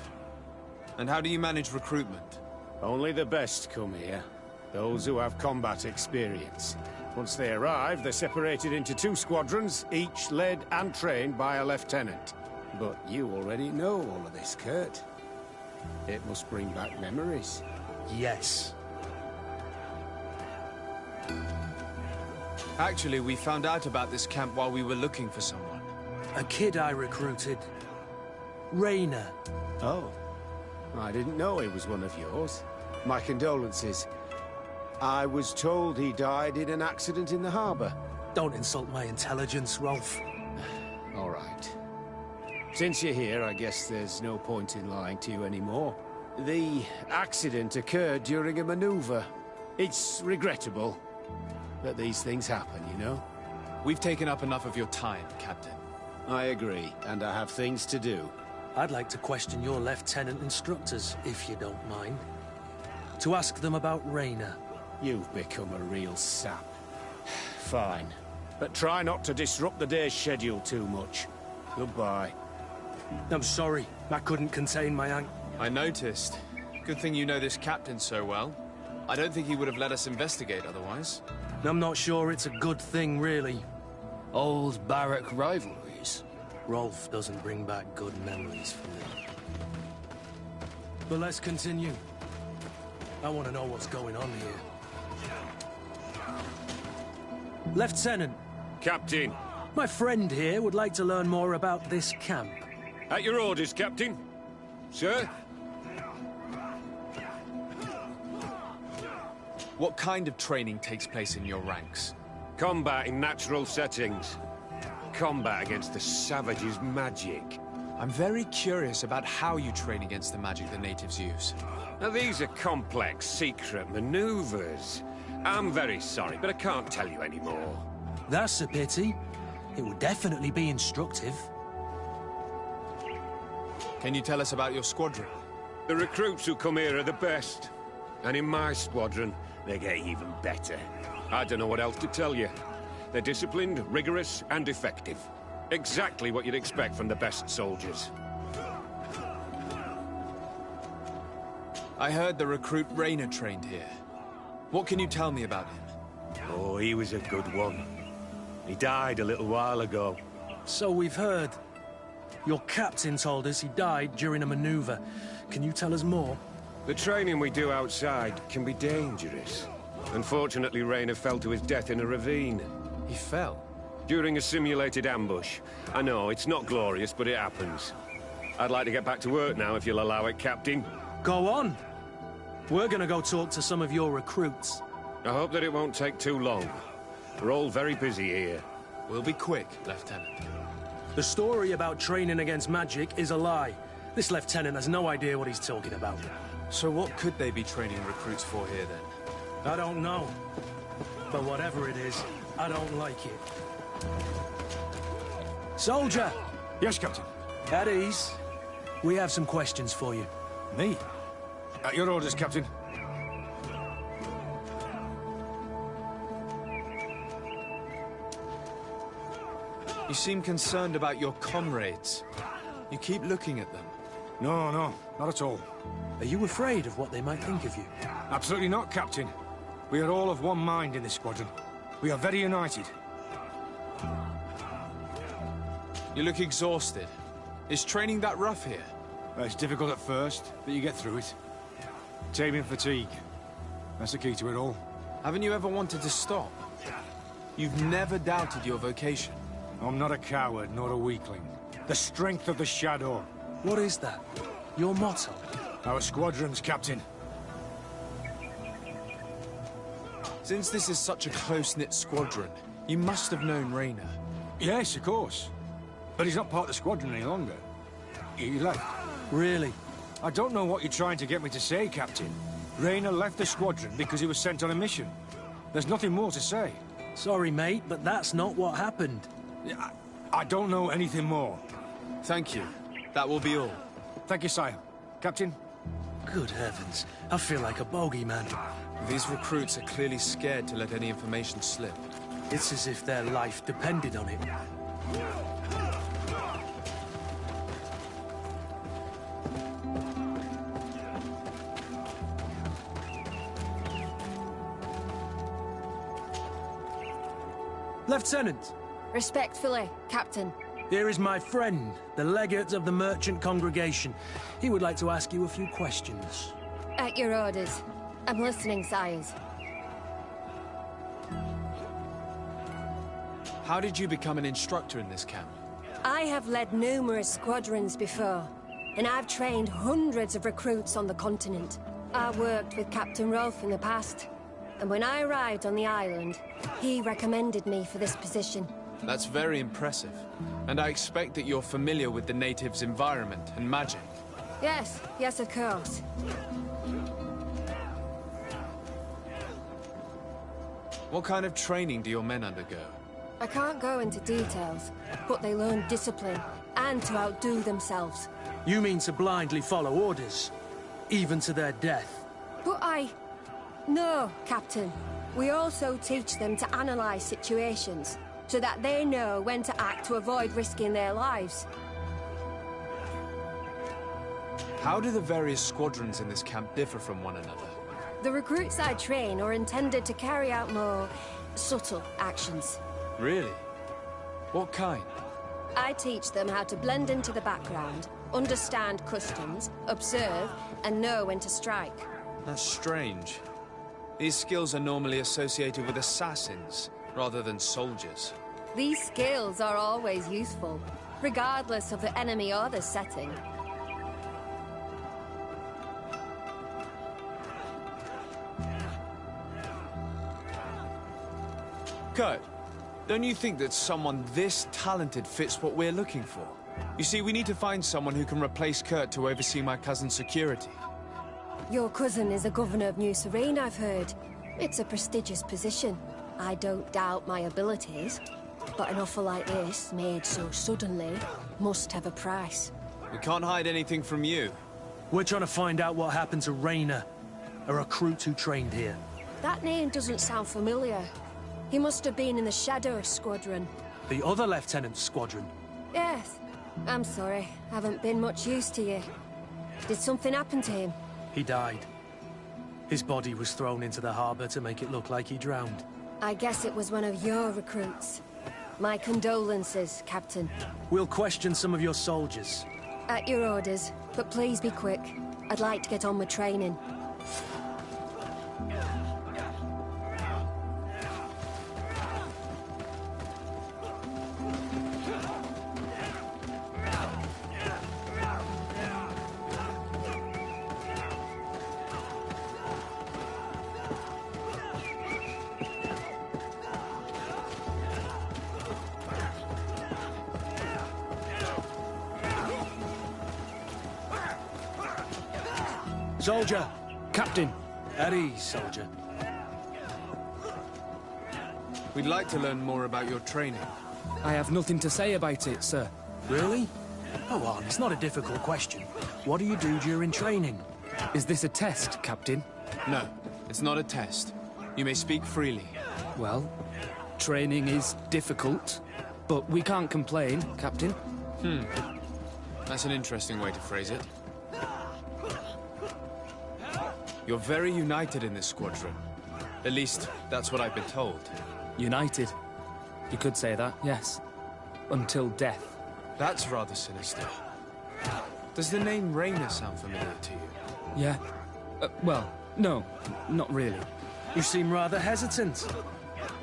And how do you manage recruitment? Only the best come here. Those who have combat experience. Once they arrive, they're separated into 2 squadrons, each led and trained by a lieutenant. But you already know all of this, Kurt. It must bring back memories. Yes. Actually, we found out about this camp while we were looking for someone. A kid I recruited. Rainer. Oh. I didn't know he was one of yours. My condolences. I was told he died in an accident in the harbor. Don't insult my intelligence, Rolf. All right. Since you're here, I guess there's no point in lying to you anymore. The accident occurred during a maneuver. It's regrettable, but these things happen, you know? We've taken up enough of your time, Captain. I agree, and I have things to do. I'd like to question your lieutenant instructors, if you don't mind. to ask them about Raina. You've become a real sap. Fine. But try not to disrupt the day's schedule too much. Goodbye. I'm sorry. I couldn't contain my I noticed. Good thing you know this captain so well. I don't think he would have let us investigate otherwise. I'm not sure it's a good thing, really. Old barrack rivalries. Rolf doesn't bring back good memories for me. But let's continue. I want to know what's going on here. Lieutenant. Captain. My friend here would like to learn more about this camp. At your orders, Captain. Sir? What kind of training takes place in your ranks? Combat in natural settings. Combat against the savages' magic. I'm very curious about how you train against the magic the natives use. Now, these are complex, secret maneuvers. I'm very sorry, but I can't tell you anymore. That's a pity. It would definitely be instructive. Can you tell us about your squadron? The recruits who come here are the best. And in my squadron, they get even better. I don't know what else to tell you. They're disciplined, rigorous, and effective. Exactly what you'd expect from the best soldiers. I heard the recruit Raina trained here. What can you tell me about him? Oh, he was a good one. He died a little while ago. So we've heard. Your captain told us he died during a maneuver. Can you tell us more? The training we do outside can be dangerous. Unfortunately, Raina fell to his death in a ravine. He fell? During a simulated ambush. I know, it's not glorious, but it happens. I'd like to get back to work now, if you'll allow it, Captain. Go on. We're gonna go talk to some of your recruits. I hope that it won't take too long. We're all very busy here. We'll be quick, Lieutenant. The story about training against magic is a lie. This lieutenant has no idea what he's talking about. So what could they be training recruits for here, then? I don't know. But whatever it is, I don't like it. Soldier! Yes, Captain. At ease. We have some questions for you. Me? At your orders, Captain. You seem concerned about your comrades. You keep looking at them. No, not at all. Are you afraid of what they might think of you? Absolutely not, Captain. We are all of one mind in this squadron. We are very united. You look exhausted. Is training that rough here? Well, it's difficult at first, but you get through it. Taming fatigue. That's the key to it all. Haven't you ever wanted to stop? You've never doubted your vocation. I'm not a coward, nor a weakling. The strength of the Shadow. What is that? Your motto? Our squadron's, Captain. Since this is such a close-knit squadron, you must have known Raina. Yes, of course. But he's not part of the squadron any longer. He left. Really? I don't know what you're trying to get me to say, Captain. Raina left the squadron because he was sent on a mission. There's nothing more to say. Sorry, mate, but that's not what happened. I don't know anything more. Thank you. That will be all. Thank you, sire. Captain? Good heavens. I feel like a bogeyman. These recruits are clearly scared to let any information slip. It's as if their life depended on it. Lieutenant! Respectfully, Captain. Here is my friend, the legate of the merchant congregation. He would like to ask you a few questions. At your orders. I'm listening, sires. How did you become an instructor in this camp? I have led numerous squadrons before, and I've trained hundreds of recruits on the continent. I worked with Captain Rolf in the past, and when I arrived on the island, he recommended me for this position. That's very impressive. And I expect that you're familiar with the natives' environment and magic. Yes, of course. What kind of training do your men undergo? I can't go into details, but they learn discipline and to outdo themselves. You mean to blindly follow orders, even to their death? But No, Captain. We also teach them to analyze situations, so that they know when to act to avoid risking their lives. How do the various squadrons in this camp differ from one another? The recruits I train are intended to carry out more subtle actions. Really? What kind? I teach them how to blend into the background, understand customs, observe, and know when to strike. That's strange. These skills are normally associated with assassins, rather than soldiers. These skills are always useful, regardless of the enemy or the setting. Kurt, don't you think that someone this talented fits what we're looking for? You see, we need to find someone who can replace Kurt to oversee my cousin's security. Your cousin is a governor of New Serene, I've heard. It's a prestigious position. I don't doubt my abilities, but an offer like this, made so suddenly, must have a price. We can't hide anything from you. We're trying to find out what happened to Rainer, a recruit who trained here. That name doesn't sound familiar. He must have been in the Shadow Squadron. The other lieutenant's squadron? Yes. I'm sorry. Haven't been much use to you. Did something happen to him? He died. His body was thrown into the harbor to make it look like he drowned. I guess it was one of your recruits. My condolences, Captain. We'll question some of your soldiers. At your orders, but please be quick. I'd like to get on with training. Soldier! Captain! At ease, soldier. We'd like to learn more about your training. I have nothing to say about it, sir. Really? Go on, it's not a difficult question. What do you do during training? Is this a test, Captain? No, it's not a test. You may speak freely. Well, training is difficult, but we can't complain, Captain. That's an interesting way to phrase it. You're very united in this squadron. At least, that's what I've been told. United? You could say that, yes. Until death. That's rather sinister. Does the name Rainer sound familiar to you? Yeah. Well, no, not really. You seem rather hesitant.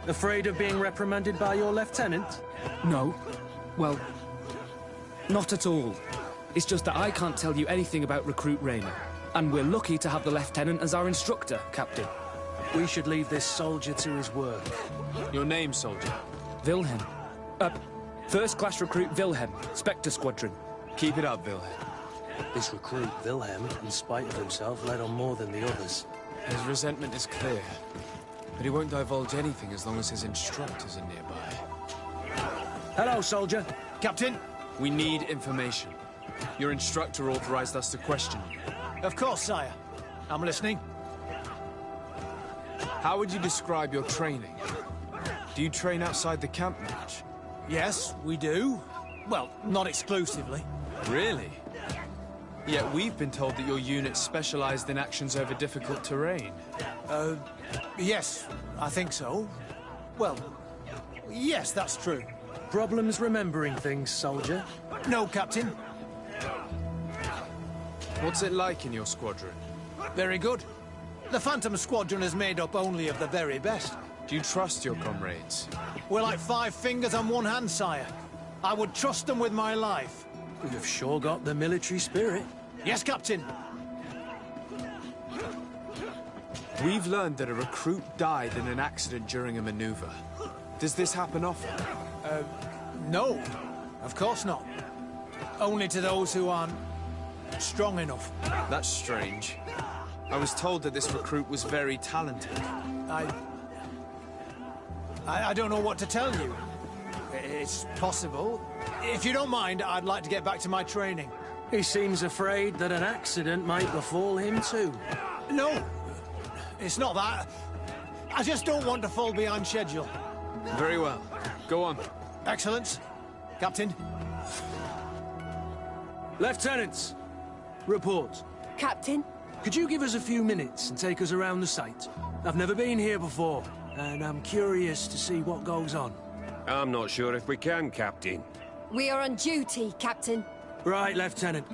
Afraid of being reprimanded by your lieutenant? No. Well, not at all. It's just that I can't tell you anything about Recruit Rainer. And we're lucky to have the lieutenant as our instructor, Captain. We should leave this soldier to his work. Your name, soldier? Wilhelm. First-class recruit Wilhelm, Spectre Squadron. Keep it up, Wilhelm. This recruit, Wilhelm, in spite of himself, led on more than the others. His resentment is clear. But he won't divulge anything as long as his instructors are nearby. Hello, soldier. Captain, we need information. Your instructor authorized us to question you. Of course, sire. I'm listening. How would you describe your training? Do you train outside the camp much? Yes, we do. Well, not exclusively. Really? Yet we've been told that your unit specialized in actions over difficult terrain. Yes, I think so. Well, yes, that's true. Problems remembering things, soldier? No, Captain. What's it like in your squadron? Very good. The Phantom Squadron is made up only of the very best. Do you trust your comrades? We're like 5 fingers on one hand, sire. I would trust them with my life. You've sure got the military spirit. Yes, Captain. We've learned that a recruit died in an accident during a maneuver. Does this happen often? No. Of course not. Only to those who aren't strong enough. That's strange. I was told that this recruit was very talented. I don't know what to tell you. It's possible. If you don't mind, I'd like to get back to my training. He seems afraid that an accident might befall him too. No, it's not that. I just don't want to fall behind schedule. Very well. Go on. Excellence. Captain. Lieutenants, report. Captain? Could you give us a few minutes and take us around the site? I've never been here before, and I'm curious to see what goes on. I'm not sure if we can, Captain. We are on duty, Captain. Right, Lieutenant.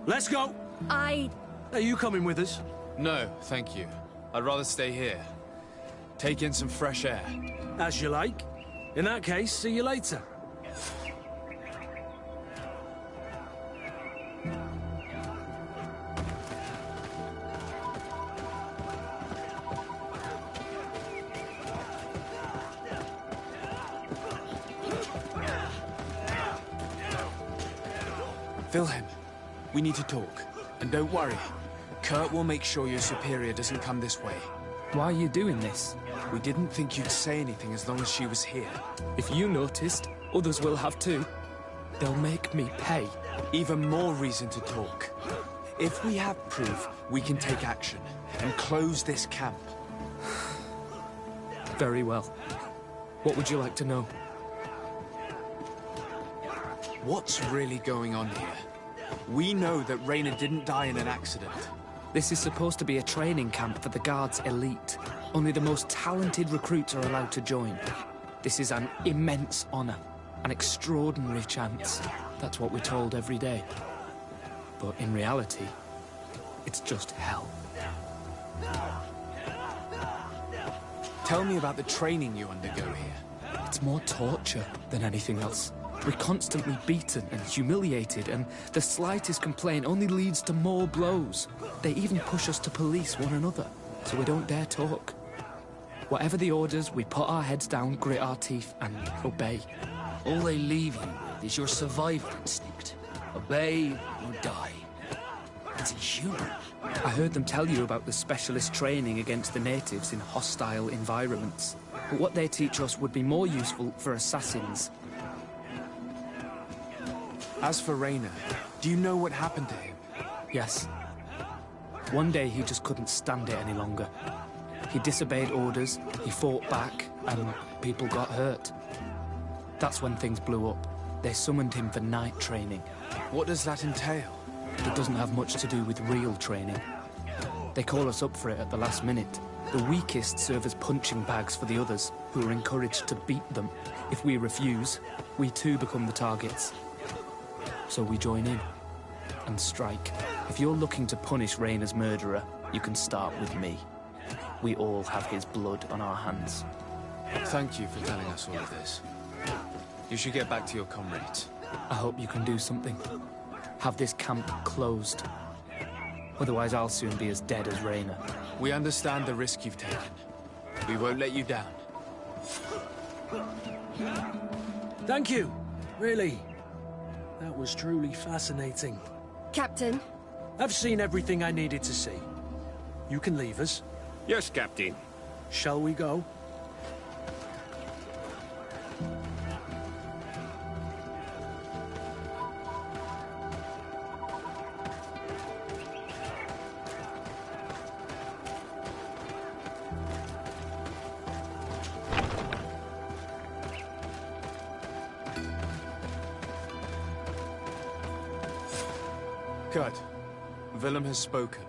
Let's go! Are you coming with us? No, thank you. I'd rather stay here. Take in some fresh air. As you like. In that case, see you later. Wilhelm, we need to talk. And don't worry, Kurt will make sure your superior doesn't come this way. Why are you doing this? We didn't think you'd say anything as long as she was here. If you noticed, others will have too. They'll make me pay. Even more reason to talk. If we have proof, we can take action and close this camp. Very well. What would you like to know? What's really going on here? We know that Rainer didn't die in an accident. This is supposed to be a training camp for the Guard's elite. Only the most talented recruits are allowed to join. This is an immense honor, an extraordinary chance. That's what we're told every day. But in reality, it's just hell. Tell me about the training you undergo here. It's more torture than anything else. We're constantly beaten and humiliated, and the slightest complaint only leads to more blows. They even push us to police one another, so we don't dare talk. Whatever the orders, we put our heads down, grit our teeth, and obey. All they leave you with is your survival instinct. Obey or die. It's inhuman. I heard them tell you about the specialist training against the natives in hostile environments. But what they teach us would be more useful for assassins. As for Rainer, do you know what happened to him? Yes. One day he just couldn't stand it any longer. He disobeyed orders, he fought back, and people got hurt. That's when things blew up. They summoned him for night training. What does that entail? It doesn't have much to do with real training. They call us up for it at the last minute. The weakest serve as punching bags for the others, who are encouraged to beat them. If we refuse, we too become the targets. So we join in and strike. If you're looking to punish Rainer's murderer, you can start with me. We all have his blood on our hands. Thank you for telling us all of this. You should get back to your comrades. I hope you can do something. Have this camp closed. Otherwise I'll soon be as dead as Rainer. We understand the risk you've taken. We won't let you down. Thank you. Really. That was truly fascinating. Captain? I've seen everything I needed to see. You can leave us. Yes, Captain. Shall we go? Kurt, Willem has spoken.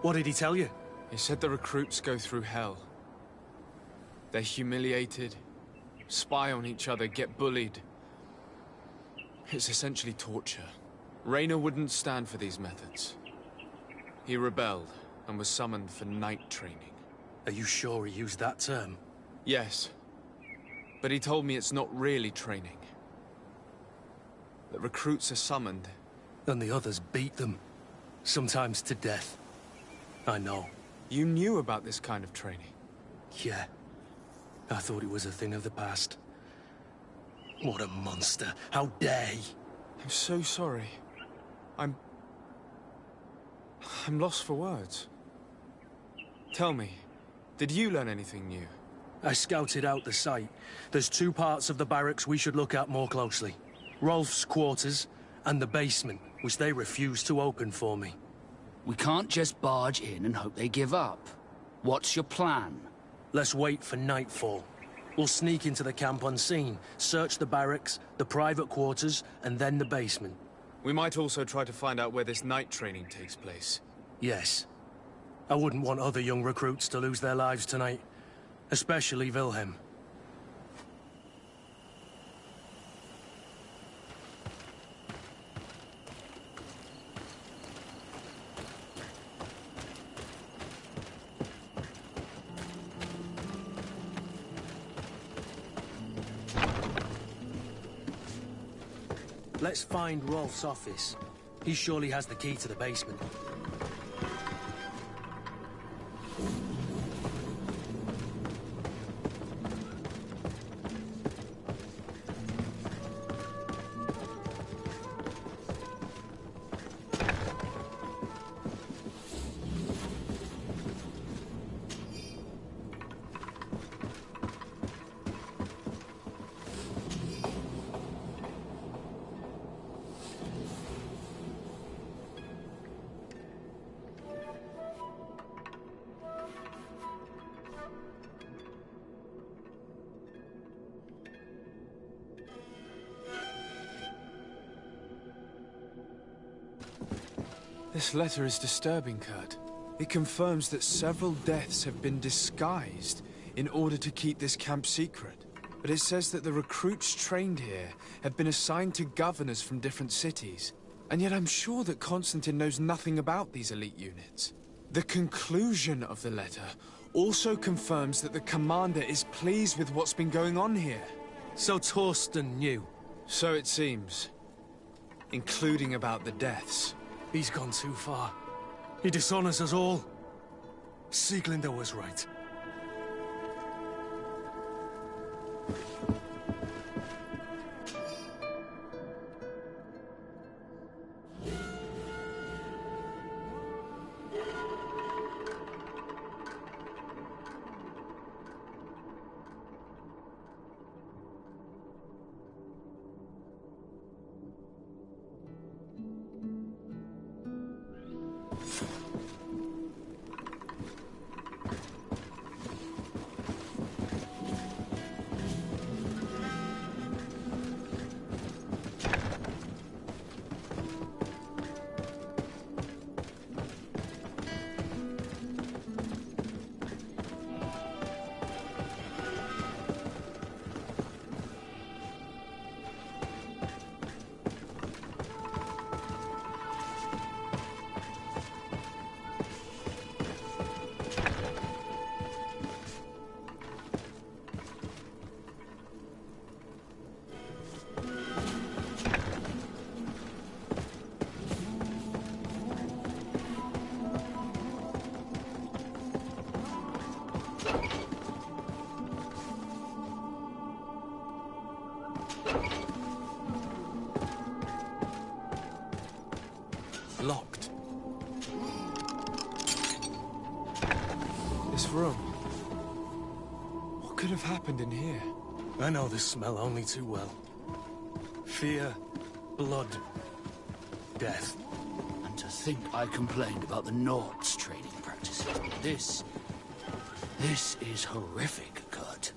What did he tell you? He said the recruits go through hell. They're humiliated, spy on each other, get bullied. It's essentially torture. Rainer wouldn't stand for these methods. He rebelled and was summoned for night training. Are you sure he used that term? Yes. But he told me it's not really training. The recruits are summoned. And the others beat them. Sometimes to death. I know. You knew about this kind of training? Yeah. I thought it was a thing of the past. What a monster. How dare he? I'm so sorry. I'm lost for words. Tell me, did you learn anything new? I scouted out the site. There's 2 parts of the barracks we should look at more closely. Rolf's quarters and the basement, which they refused to open for me. We can't just barge in and hope they give up. What's your plan? Let's wait for nightfall. We'll sneak into the camp unseen, search the barracks, the private quarters, and then the basement. We might also try to find out where this night training takes place. Yes. I wouldn't want other young recruits to lose their lives tonight. Especially Wilhelm. Let's find Rolf's office. He surely has the key to the basement. This letter is disturbing, Kurt. It confirms that several deaths have been disguised in order to keep this camp secret. But it says that the recruits trained here have been assigned to governors from different cities. And yet I'm sure that Constantine knows nothing about these elite units. The conclusion of the letter also confirms that the commander is pleased with what's been going on here. So Torsten knew? So it seems. Including about the deaths. He's gone too far. He dishonors us all. Sieglinder was right. Locked. This room. What could have happened in here? I know this smell only too well. Fear, blood, death. And to think I complained about the Nords' training practices. This is horrific, Kurt.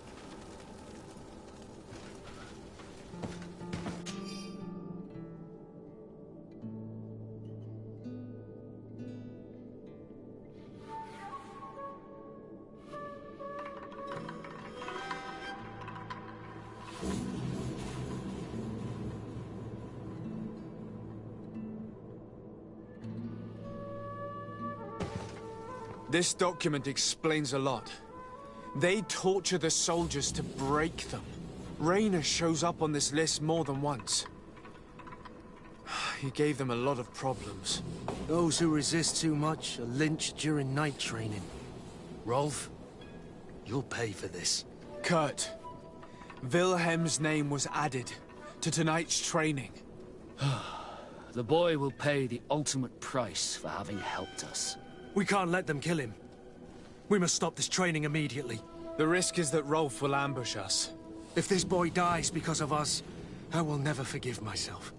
This document explains a lot. They torture the soldiers to break them. Raynor shows up on this list more than once. He gave them a lot of problems. Those who resist too much are lynched during night training. Rolf, you'll pay for this. Kurt, Wilhelm's name was added to tonight's training. The boy will pay the ultimate price for having helped us. We can't let them kill him. We must stop this training immediately. The risk is that Rolf will ambush us. If this boy dies because of us, I will never forgive myself.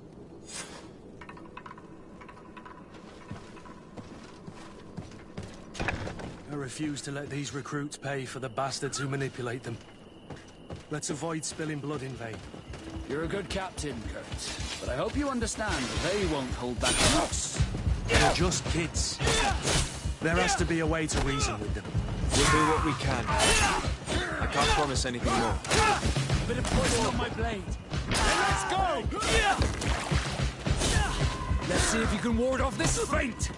A refuse to let these recruits pay for the bastards who manipulate them. Let's avoid spilling blood in vain. You're a good captain, Kurt. But I hope you understand that they won't hold back on us. They're just kids. There has to be a way to reason with them. We'll do what we can. I can't promise anything more. Bit of poison on my blade. Let's go! Let's see if you can ward off this feint!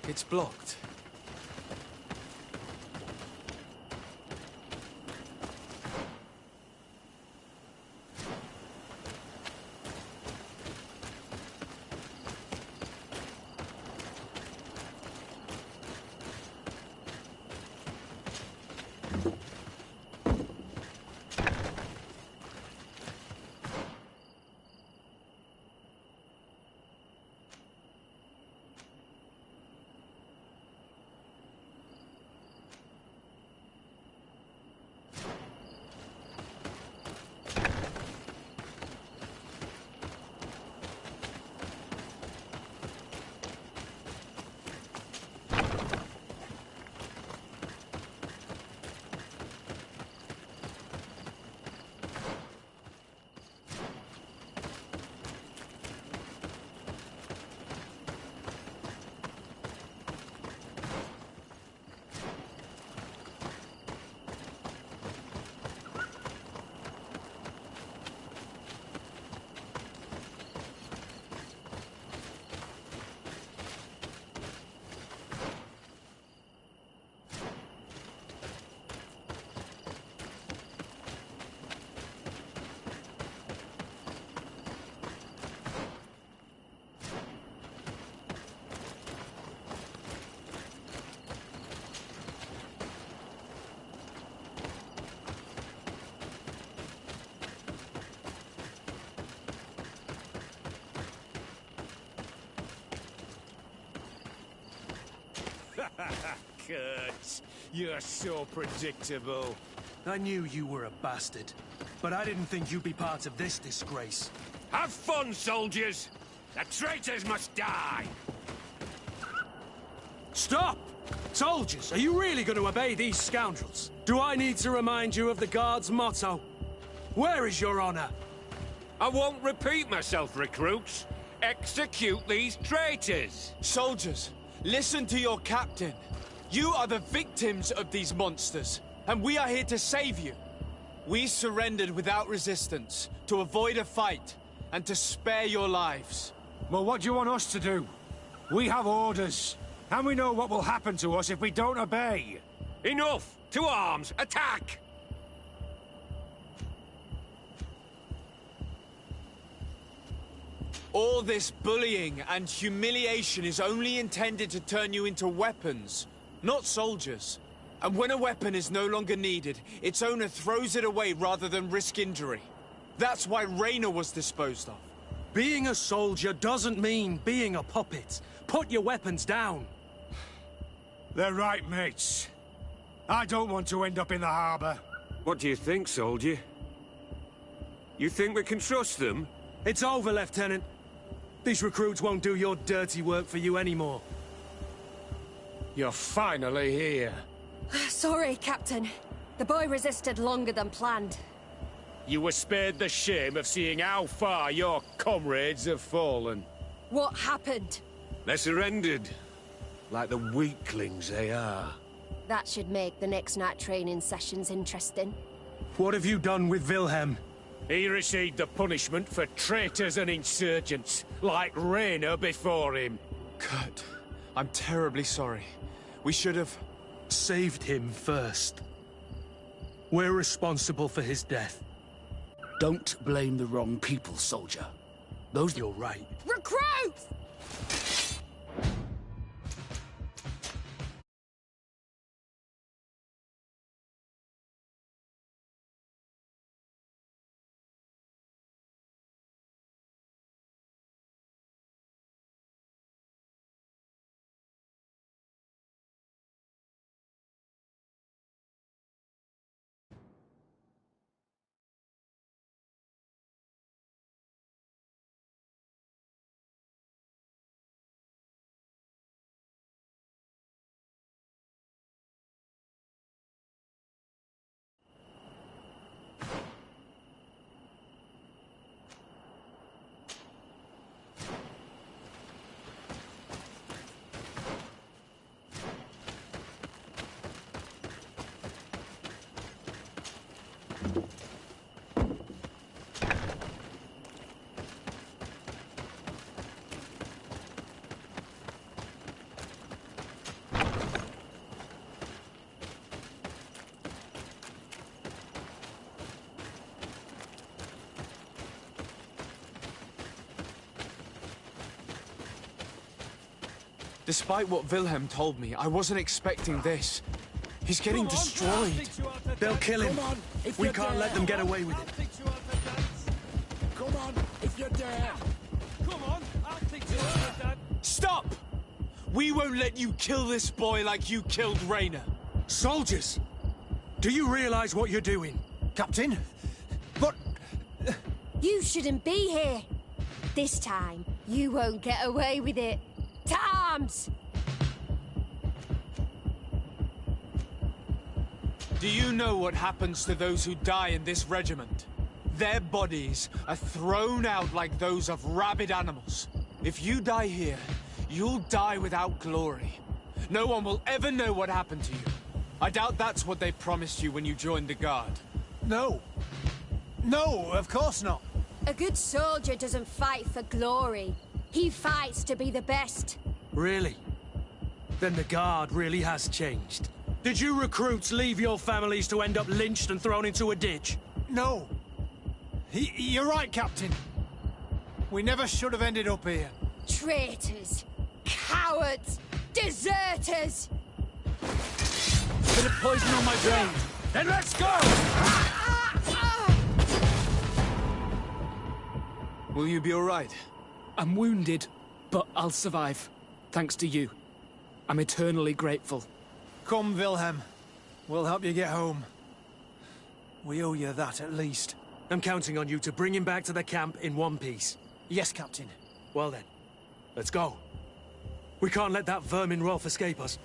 It's blocked. Kurt, you're so predictable. I knew you were a bastard, but I didn't think you'd be part of this disgrace. Have fun, soldiers! The traitors must die! Stop! Soldiers, are you really going to obey these scoundrels? Do I need to remind you of the Guard's motto? Where is your honor? I won't repeat myself, recruits. Execute these traitors! Soldiers, listen to your captain. You are the victims of these monsters, and we are here to save you. We surrendered without resistance, to avoid a fight, and to spare your lives. Well, what do you want us to do? We have orders, and we know what will happen to us if we don't obey. Enough! To arms! Attack! All this bullying and humiliation is only intended to turn you into weapons, not soldiers. And when a weapon is no longer needed, its owner throws it away rather than risk injury. That's why Raynor was disposed of. Being a soldier doesn't mean being a puppet. Put your weapons down. They're right, mates. I don't want to end up in the harbor. What do you think, soldier? You think we can trust them? It's over, Lieutenant. These recruits won't do your dirty work for you anymore. You're finally here. Sorry, Captain. The boy resisted longer than planned. You were spared the shame of seeing how far your comrades have fallen. What happened? They surrendered, like the weaklings they are. That should make the next night training sessions interesting. What have you done with Wilhelm? He received the punishment for traitors and insurgents, like Rayner before him. Kurt, I'm terribly sorry. We should have... saved him first. We're responsible for his death. Don't blame the wrong people, soldier. Those... You're right. Recruits! Despite what Wilhelm told me, I wasn't expecting this. He's getting destroyed. They'll kill him. We can't let them get away with it. Come on, if you're there. Come on, I'll teach you what Dad. Stop! We won't let you kill this boy like you killed Rayner. Soldiers! Do you realize what you're doing? Captain? But... You shouldn't be here. This time, you won't get away with it. Times! Do you know what happens to those who die in this regiment? Their bodies are thrown out like those of rabid animals. If you die here, you'll die without glory. No one will ever know what happened to you. I doubt that's what they promised you when you joined the Guard. No. No, of course not. A good soldier doesn't fight for glory. He fights to be the best. Really? Then the Guard really has changed. Did you recruits leave your families to end up lynched and thrown into a ditch? No. You're right, Captain. We never should have ended up here. Traitors! Cowards! Deserters! Bit of poison on my brain. Then let's go! Will you be all right? I'm wounded, but I'll survive. Thanks to you. I'm eternally grateful. Come, Wilhelm. We'll help you get home. We owe you that, at least. I'm counting on you to bring him back to the camp in one piece. Yes, Captain. Well then, let's go. We can't let that vermin Rolf escape us.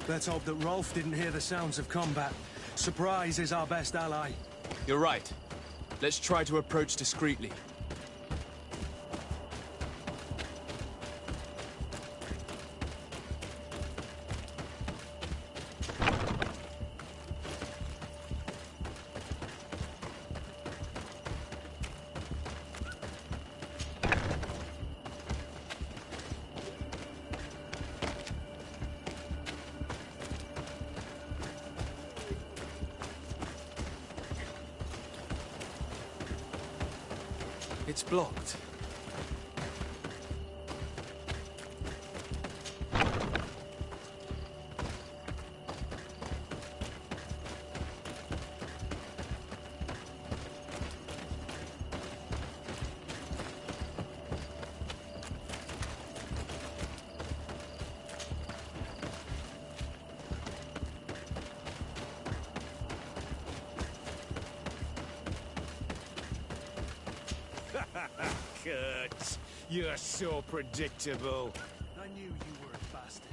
Let's hope that Rolf didn't hear the sounds of combat. Surprise is our best ally. You're right. Let's try to approach discreetly. It's blocked. Kurt, you're so predictable. I knew you were a bastard,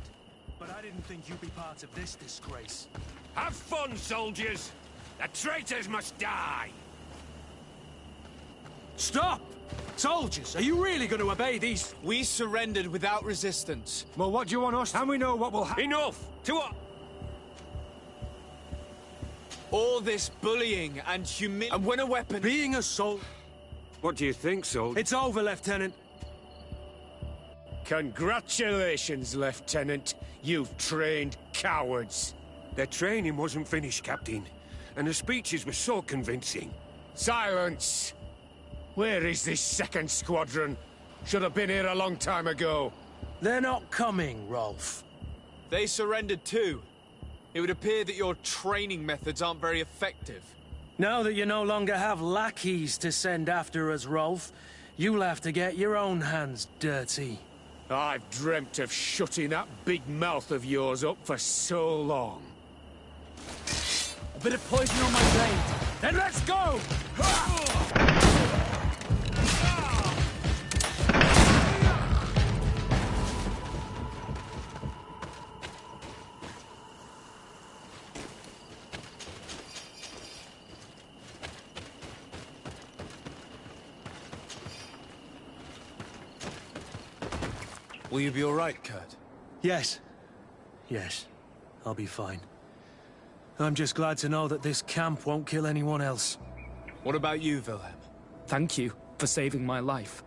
but I didn't think you'd be part of this disgrace. Have fun, soldiers! The traitors must die! Stop! Soldiers, are you really going to obey these? We surrendered without resistance. Well, what do you want us? And we know what will happen. Enough! To what? All this bullying and and when a weapon... Being a soldier... What do you think, soldier? It's over, Lieutenant. Congratulations, Lieutenant. You've trained cowards. Their training wasn't finished, Captain. And the speeches were so convincing. Silence! Where is this second squadron? Should have been here a long time ago. They're not coming, Rolf. They surrendered too. It would appear that your training methods aren't very effective. Now that you no longer have lackeys to send after us, Rolf, you'll have to get your own hands dirty. I've dreamt of shutting that big mouth of yours up for so long. A bit of poison on my blade. Then let's go! Will you be all right, Kurt? Yes. Yes. I'll be fine. I'm just glad to know that this camp won't kill anyone else. What about you, Wilhelm? Thank you for saving my life.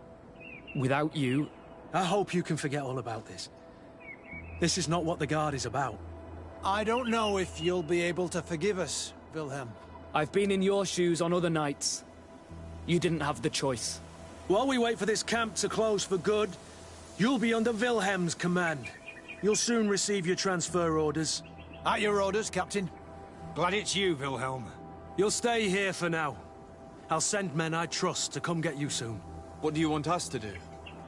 Without you... I hope you can forget all about this. This is not what the Guard is about. I don't know if you'll be able to forgive us, Wilhelm. I've been in your shoes on other nights. You didn't have the choice. While we wait for this camp to close for good, you'll be under Wilhelm's command. You'll soon receive your transfer orders. At your orders, Captain. Glad it's you, Wilhelm. You'll stay here for now. I'll send men I trust to come get you soon. What do you want us to do?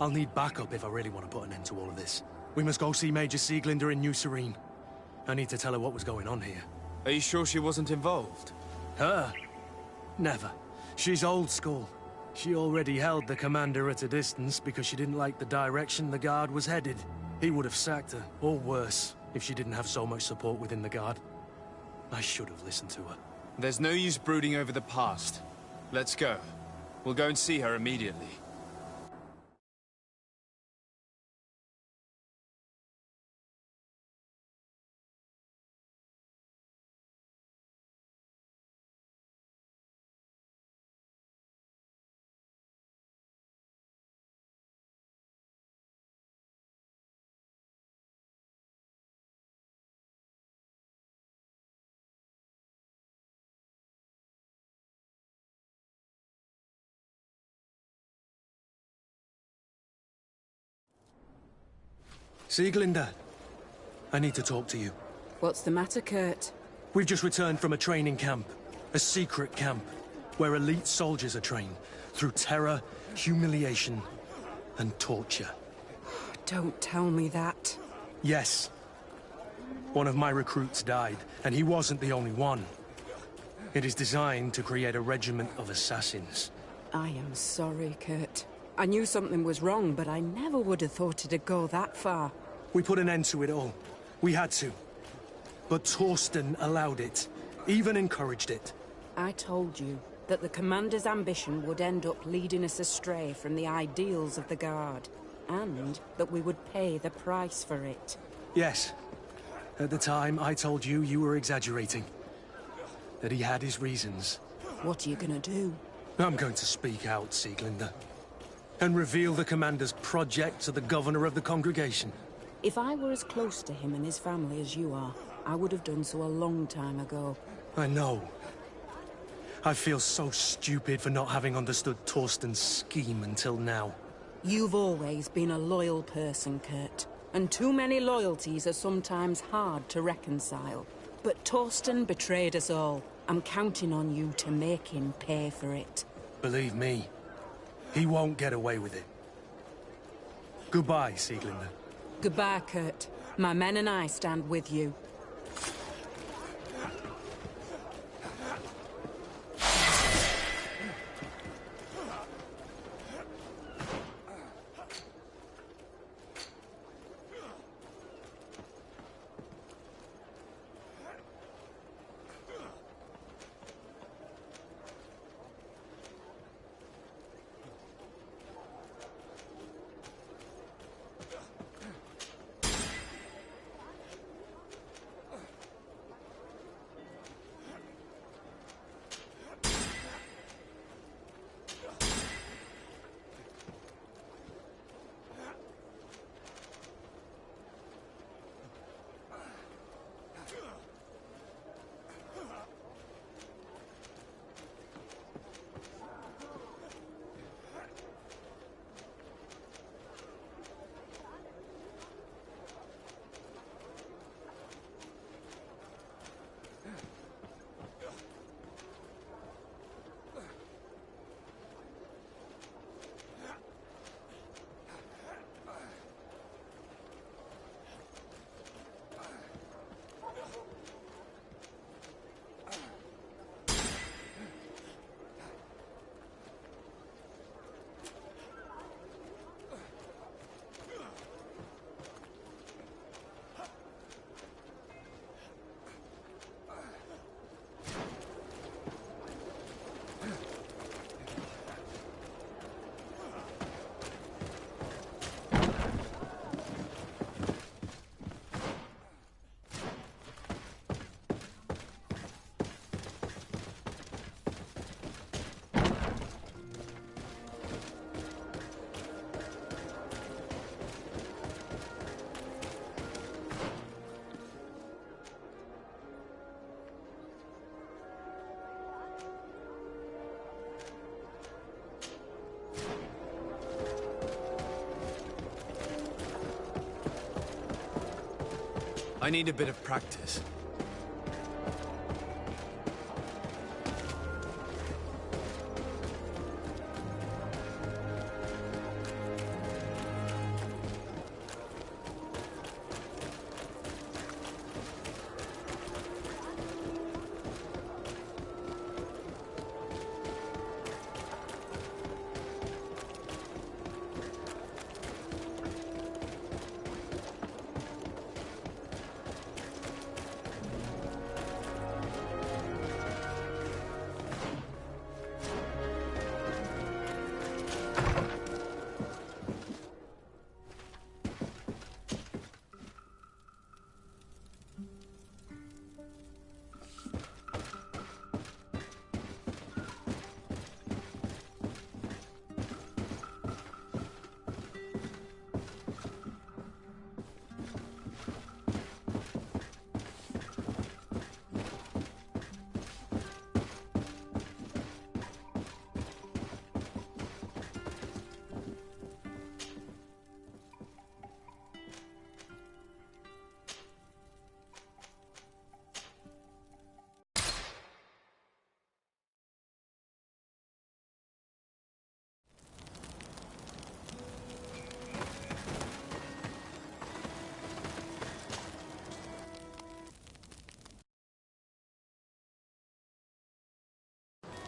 I'll need backup if I really want to put an end to all of this. We must go see Major Sieglinder in New Serene. I need to tell her what was going on here. Are you sure she wasn't involved? Her? Never. She's old school. She already held the commander at a distance because she didn't like the direction the Guard was headed. He would have sacked her, or worse, if she didn't have so much support within the Guard. I should have listened to her. There's no use brooding over the past. Let's go. We'll go and see her immediately. Sieglinder, I need to talk to you. What's the matter, Kurt? We've just returned from a training camp. A secret camp, where elite soldiers are trained through terror, humiliation, and torture. Don't tell me that. Yes. One of my recruits died, and he wasn't the only one. It is designed to create a regiment of assassins. I am sorry, Kurt. I knew something was wrong, but I never would have thought it'd go that far. We put an end to it all. We had to. But Torsten allowed it, even encouraged it. I told you that the Commander's ambition would end up leading us astray from the ideals of the Guard, and that we would pay the price for it. Yes. At the time, I told you you were exaggerating. That he had his reasons. What are you gonna do? I'm going to speak out, Sieglinder. And reveal the Commander's project to the Governor of the Congregation. If I were as close to him and his family as you are, I would have done so a long time ago. I know. I feel so stupid for not having understood Torsten's scheme until now. You've always been a loyal person, Kurt. And too many loyalties are sometimes hard to reconcile. But Torsten betrayed us all. I'm counting on you to make him pay for it. Believe me, he won't get away with it. Goodbye, Sieglinder. Goodbye, Kurt. My men and I stand with you. I need a bit of practice.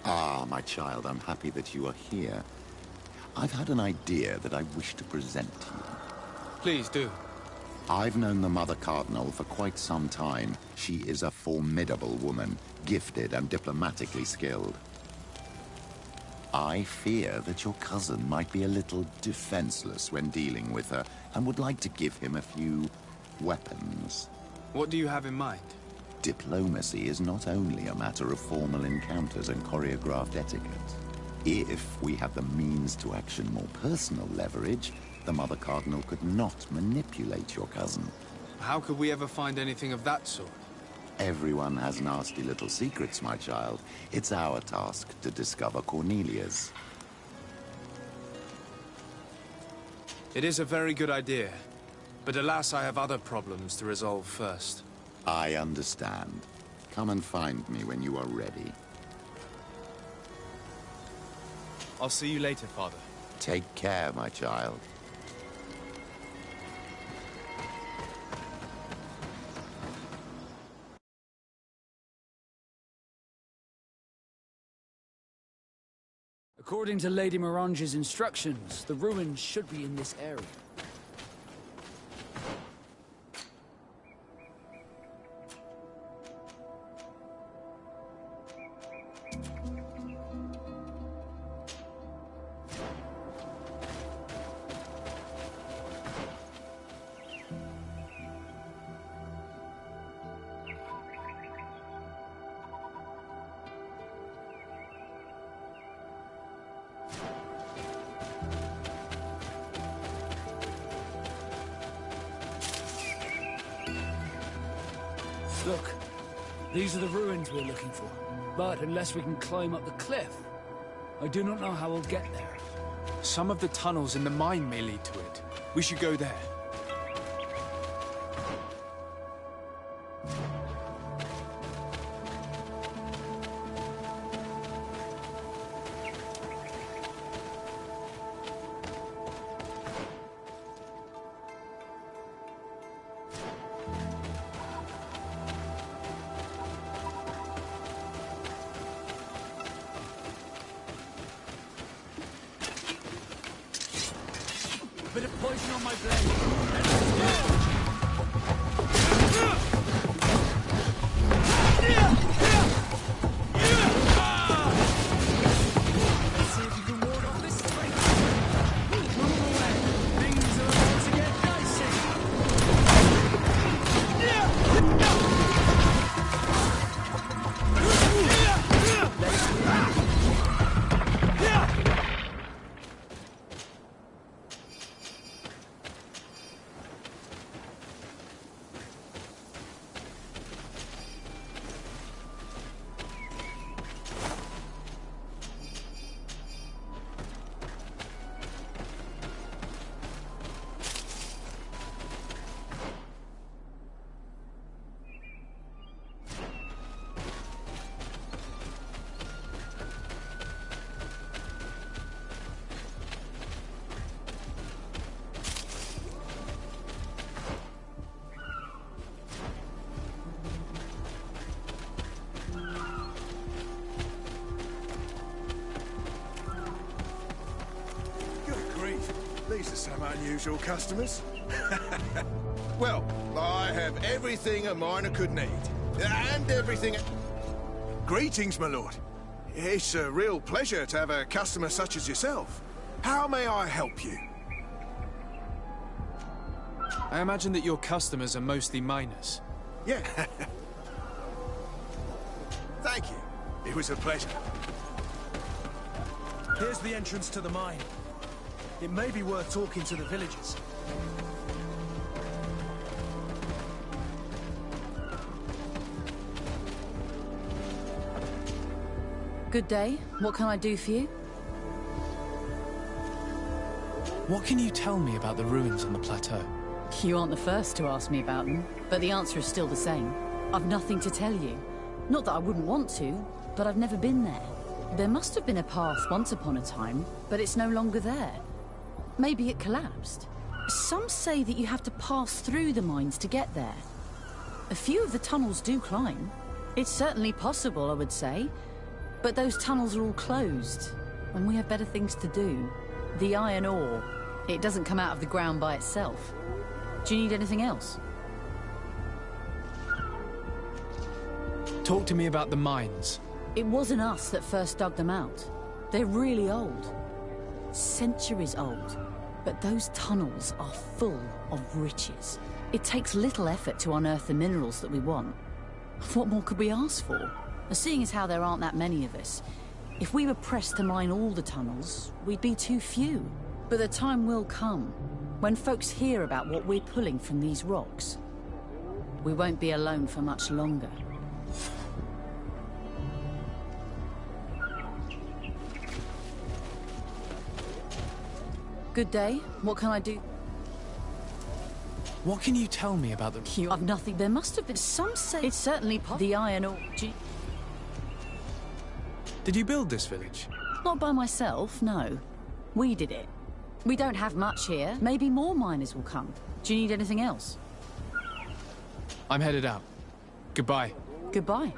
Ah, my child, I'm happy that you are here. I've had an idea that I wish to present to you. Please do. I've known the Mother Cardinal for quite some time. She is a formidable woman, gifted and diplomatically skilled. I fear that your cousin might be a little defenseless when dealing with her, and would like to give him a few weapons. What do you have in mind? Diplomacy is not only a matter of formal encounters and choreographed etiquette. If we have the means to action more personal leverage, the Mother Cardinal could not manipulate your cousin. How could we ever find anything of that sort? Everyone has nasty little secrets, my child. It's our task to discover Cornelia's. It is a very good idea, but alas, I have other problems to resolve first. I understand. Come and find me when you are ready. I'll see you later, Father. Take care, my child. According to Lady Mirange's instructions, the ruins should be in this area. Look, these are the ruins we're looking for. But unless we can climb up the cliff, I do not know how we'll get there. Some of the tunnels in the mine may lead to it. We should go there. Bit of poison on my blade. Let's see if you can ward off this strength. Move away. Things are about to get Some unusual customers. Well, I have everything a miner could need. And everything... Greetings, my lord. It's a real pleasure to have a customer such as yourself. How may I help you? I imagine that your customers are mostly miners. Yeah. Thank you. It was a pleasure. Here's the entrance to the mine. It may be worth talking to the villagers. Good day. What can I do for you? What can you tell me about the ruins on the plateau? You aren't the first to ask me about them, but the answer is still the same. I've nothing to tell you. Not that I wouldn't want to, but I've never been there. There must have been a path once upon a time, but it's no longer there. Maybe it collapsed. Some say that you have to pass through the mines to get there. A few of the tunnels do climb. It's certainly possible, I would say. But those tunnels are all closed, and we have better things to do. The iron ore, it doesn't come out of the ground by itself. Do you need anything else? Talk to me about the mines. It wasn't us that first dug them out. They're really old. Centuries old. But those tunnels are full of riches. It takes little effort to unearth the minerals that we want. What more could we ask for? Seeing as how there aren't that many of us, if we were pressed to mine all the tunnels, we'd be too few. But the time will come, when folks hear about what we're pulling from these rocks. We won't be alone for much longer. Good day. What can I do? What can you tell me about the... I've nothing. There must have been. Some say it's certainly the iron ore. Did you build this village? Not by myself, no. We did it. We don't have much here. Maybe more miners will come. Do you need anything else? I'm headed out. Goodbye. Goodbye.